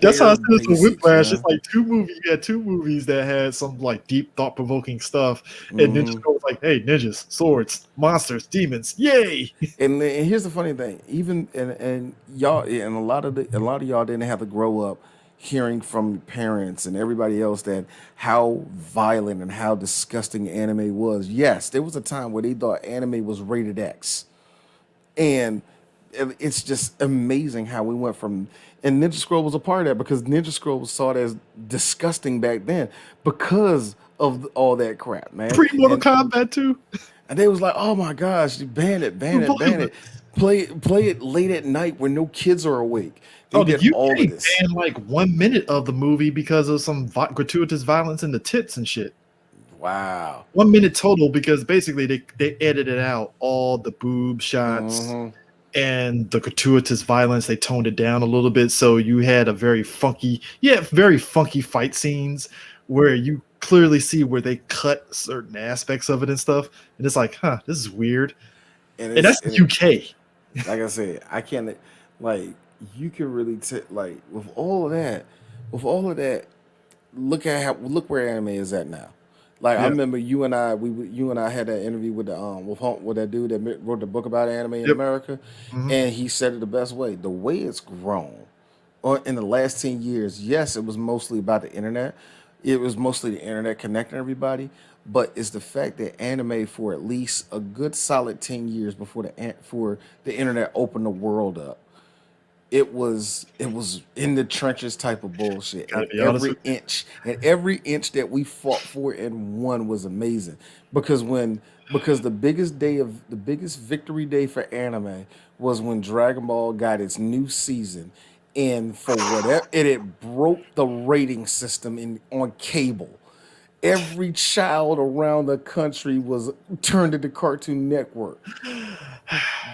That's how I said it's a whiplash. It's like you had two movies that had some like deep thought-provoking stuff, and Ninja Scroll was like, hey, ninjas, swords, monsters, demons, yay. And here's the funny thing, even and y'all, and a lot of y'all didn't have to grow up hearing from parents and everybody else that how violent and how disgusting anime was. Yes, there was a time where they thought anime was rated X. And it's just amazing how we went from, and Ninja Scroll was a part of that because Ninja Scroll was saw it as disgusting back then because of all that crap, man. Pre Mortal And Kombat too. and they was like, oh my gosh, ban it, ban it, ban it. Play it late at night when no kids are awake. They Oh, the did all of UK this. banned like 1 minute of the movie because of some gratuitous violence in the tits and shit. Wow. 1 minute total because basically they edited out all the boob shots Mhm. and the gratuitous violence. They toned it down a little bit, so you had a very funky fight scenes where you clearly see where they cut certain aspects of it and stuff. And it's like, huh, this is weird. And And that's the UK. like I said, I can't like you can really like with all of that, look where anime is at now. Like I Yeah. remember you and I had that interview with the with that dude that wrote the book about anime in Yep. America, Mhm. and he said it the best way. The way it's grown, or in the last 10 years, yes, it was mostly about the internet. It was mostly the internet connecting everybody, but it's the fact that anime for at least a good solid 10 years before the internet opened the world up, it was in the trenches type of bullshit. Gotta And be honest with you. every inch that we fought for and won was amazing. Because the biggest victory day for anime was when Dragon Ball got its new season, and for whatever it broke the rating system on cable. Every child around the country was turned into Cartoon Network.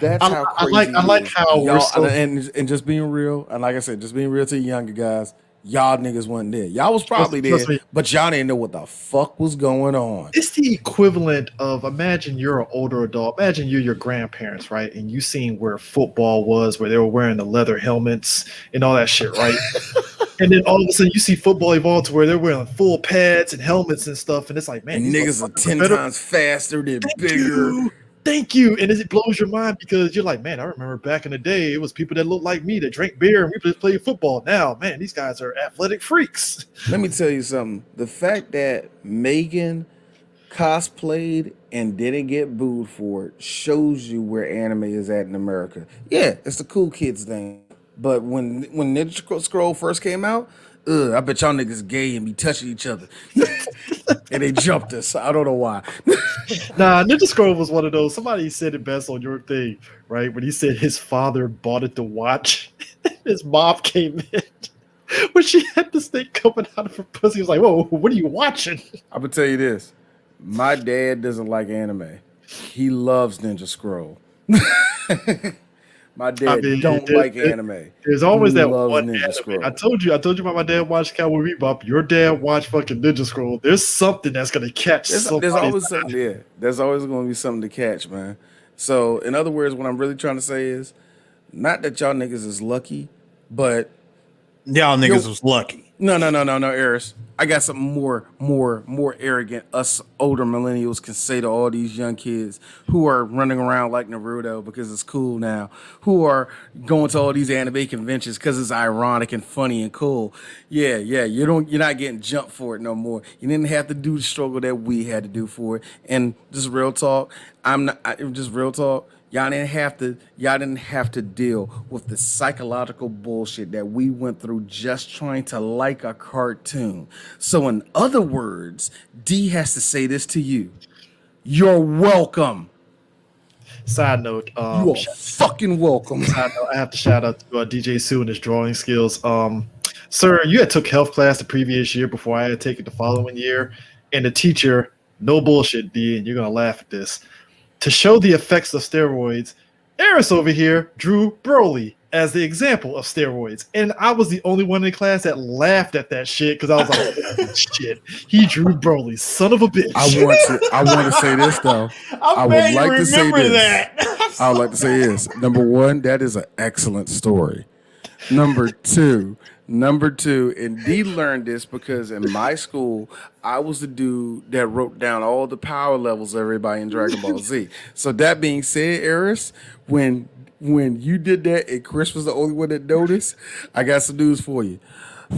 That's how crazy I it like is. how we're Y'all so and just being real, and like I said, just being real to the younger guys, y'all niggas wasn't there. Y'all was probably trust there, me. but y'all didn't know what the fuck was going on. It's the equivalent of imagine you're an older adult. Imagine you're your grandparents, right? And you seen where football was, where they were wearing the leather helmets and all that shit, right? And then all of a sudden you see football evolve to where they're wearing full pads and helmets and stuff. And it's like, man, And these niggas are motherfuckers 10 better. times faster, they're Thank bigger. you. Thank you. And it blows your mind because you're like, man, I remember back in the day, it was people that looked like me that drank beer and we just played football. Now, man, these guys are athletic freaks. Let me tell you something. The fact that Megan cosplayed and didn't get booed for it shows you where anime is at in America. Yeah, it's the cool kids thing. But when Ninja Scroll first came out, I bet y'all niggas gay and be touching each other. And they jumped us. I don't know why. Nah, Ninja Scroll was one of those. Somebody said it best on your thing, right? When he said his father bought it to watch, his mom came in. When she had this thing coming out of her pussy, he was like, whoa, what are you watching? I'm gonna tell you this. My dad doesn't like anime. He loves Ninja Scroll. My dad don't like anime. There's always He that loves one Ninja anime. Scroll. I told you about my dad watched Cowboy Bebop. Your dad watched fucking Ninja Scroll. There's something that's gonna catch There's somebody's always something there. There's always going to be something to catch, man. So, in other words, what I'm really trying to say is, not that y'all niggas is lucky, but Y'all niggas was lucky. no, Eris. I got something more arrogant us older millennials can say to all these young kids who are running around like Naruto because it's cool now, who are going to all these anime conventions because it's ironic and funny and cool. Yeah, you're not getting jumped for it no more. You didn't have to do the struggle that we had to do for it. And just real talk, just real talk. Y'all didn't have to deal with the psychological bullshit that we went through just trying to like a cartoon. So in other words, D has to say this to you. You're welcome. Side note, You are fucking welcome. I have to shout out to DJ Sue and his drawing skills. Sir, you had took health class the previous year before I had taken the following year, and the teacher, no bullshit, D, and you're gonna laugh at this. To show the effects of steroids, Eris over here drew Broly as the example of steroids, and I was the only one in the class that laughed at that shit because I was like, oh, "Shit, he drew Broly, son of a bitch." I want to say this though. I would like to say this. I would like to say this. Number one, that is an excellent story. Number two, and D learned this because in my school, I was the dude that wrote down all the power levels of everybody in Dragon Ball Z. So that being said, Eris, when you did that and Chris was the only one that noticed, I got some news for you.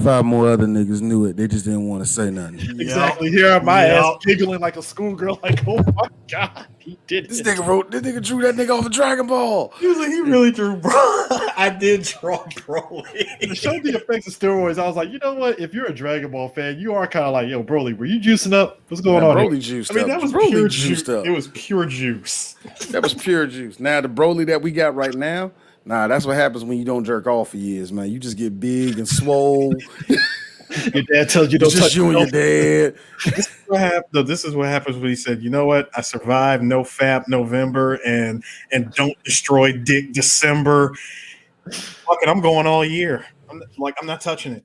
5 more other niggas knew it. They just didn't want to say nothing. Exactly. Here on my Yup. ass giggling like a schoolgirl, like, oh my god, he did This it. nigga drew that nigga off of Dragon Ball. He was like, he really drew bro. I did draw Broly. It showed the effects of steroids. I was like, you know what? If you're a Dragon Ball fan, you are kind of like, yo, Broly, were you juicing up? What's going on here? Broly juiced I mean, up. that was Broly pure juiced juice. up. It was pure juice. That was pure juice. Now the Broly that we got right now, nah, that's what happens when you don't jerk off for years, man. You just get big and swole. Your dad tells you It's don't just touch you and your your dad. This is what happens when he said, you know what? I survived no fap November and don't destroy dick December. Fuck it, I'm going all year. I'm not touching it.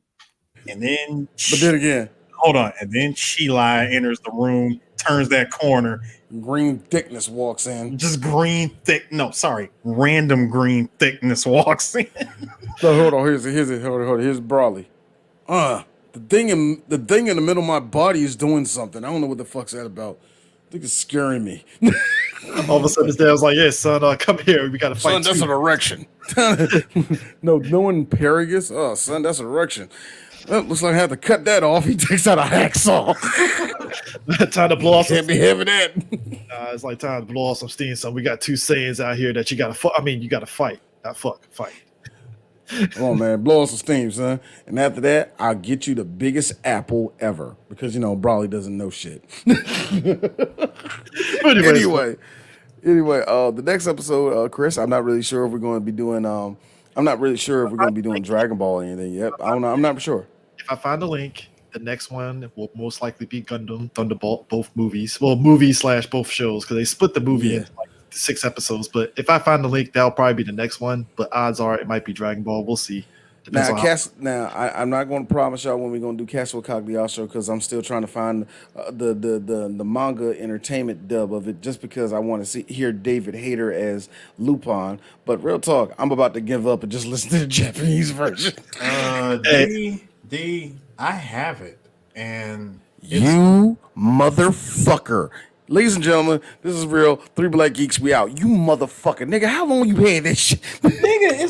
And then But then again, hold on. And then Sheila enters the room, turns that corner, green thickness walks in. just random green thickness walks in. So hold on, here's Broly. The thing in the middle of my body is doing something. I don't know what the fuck's that about. I think it's scaring me. All of a sudden, his dad was like, "Yeah, son, come here. We got to Son, fight." that's too." an erection. No, knowing Paragus. Oh, son, that's an erection. Well, looks like I have to cut that off. He takes out a hacksaw. Time to blow off. Can't be having that. It's like time to blow off some steam. So we got two Saiyans out here that you got to. You got to fight, not fuck, fight. Come on, man. Blow off some steam, son. And after that, I'll get you the biggest apple ever. Because, Broly doesn't know shit. But Anyway, the next episode, Chris, I'm not really sure if we're going to be doing Dragon Ball or anything yet. I don't know. I'm not sure. if I find a link, the next one will most likely be Gundam, Thunderbolt, both movies. Well, /both shows because they split the movie into like 6 episodes. But if I find the link, that'll probably be the next one. But odds are it might be Dragon Ball. We'll see. Depends on how- I'm not going to promise y'all when we're going to do Castle Cagliostro because I'm still trying to find the manga entertainment dub of it just because I want to hear David Hayter as Lupin. But real talk, I'm about to give up and just listen to the Japanese version. I have it, and You motherfucker. Ladies and gentlemen, this is real. 3 Black Geeks, we out. You motherfucker. Nigga, how long you had this shit? nigga, it's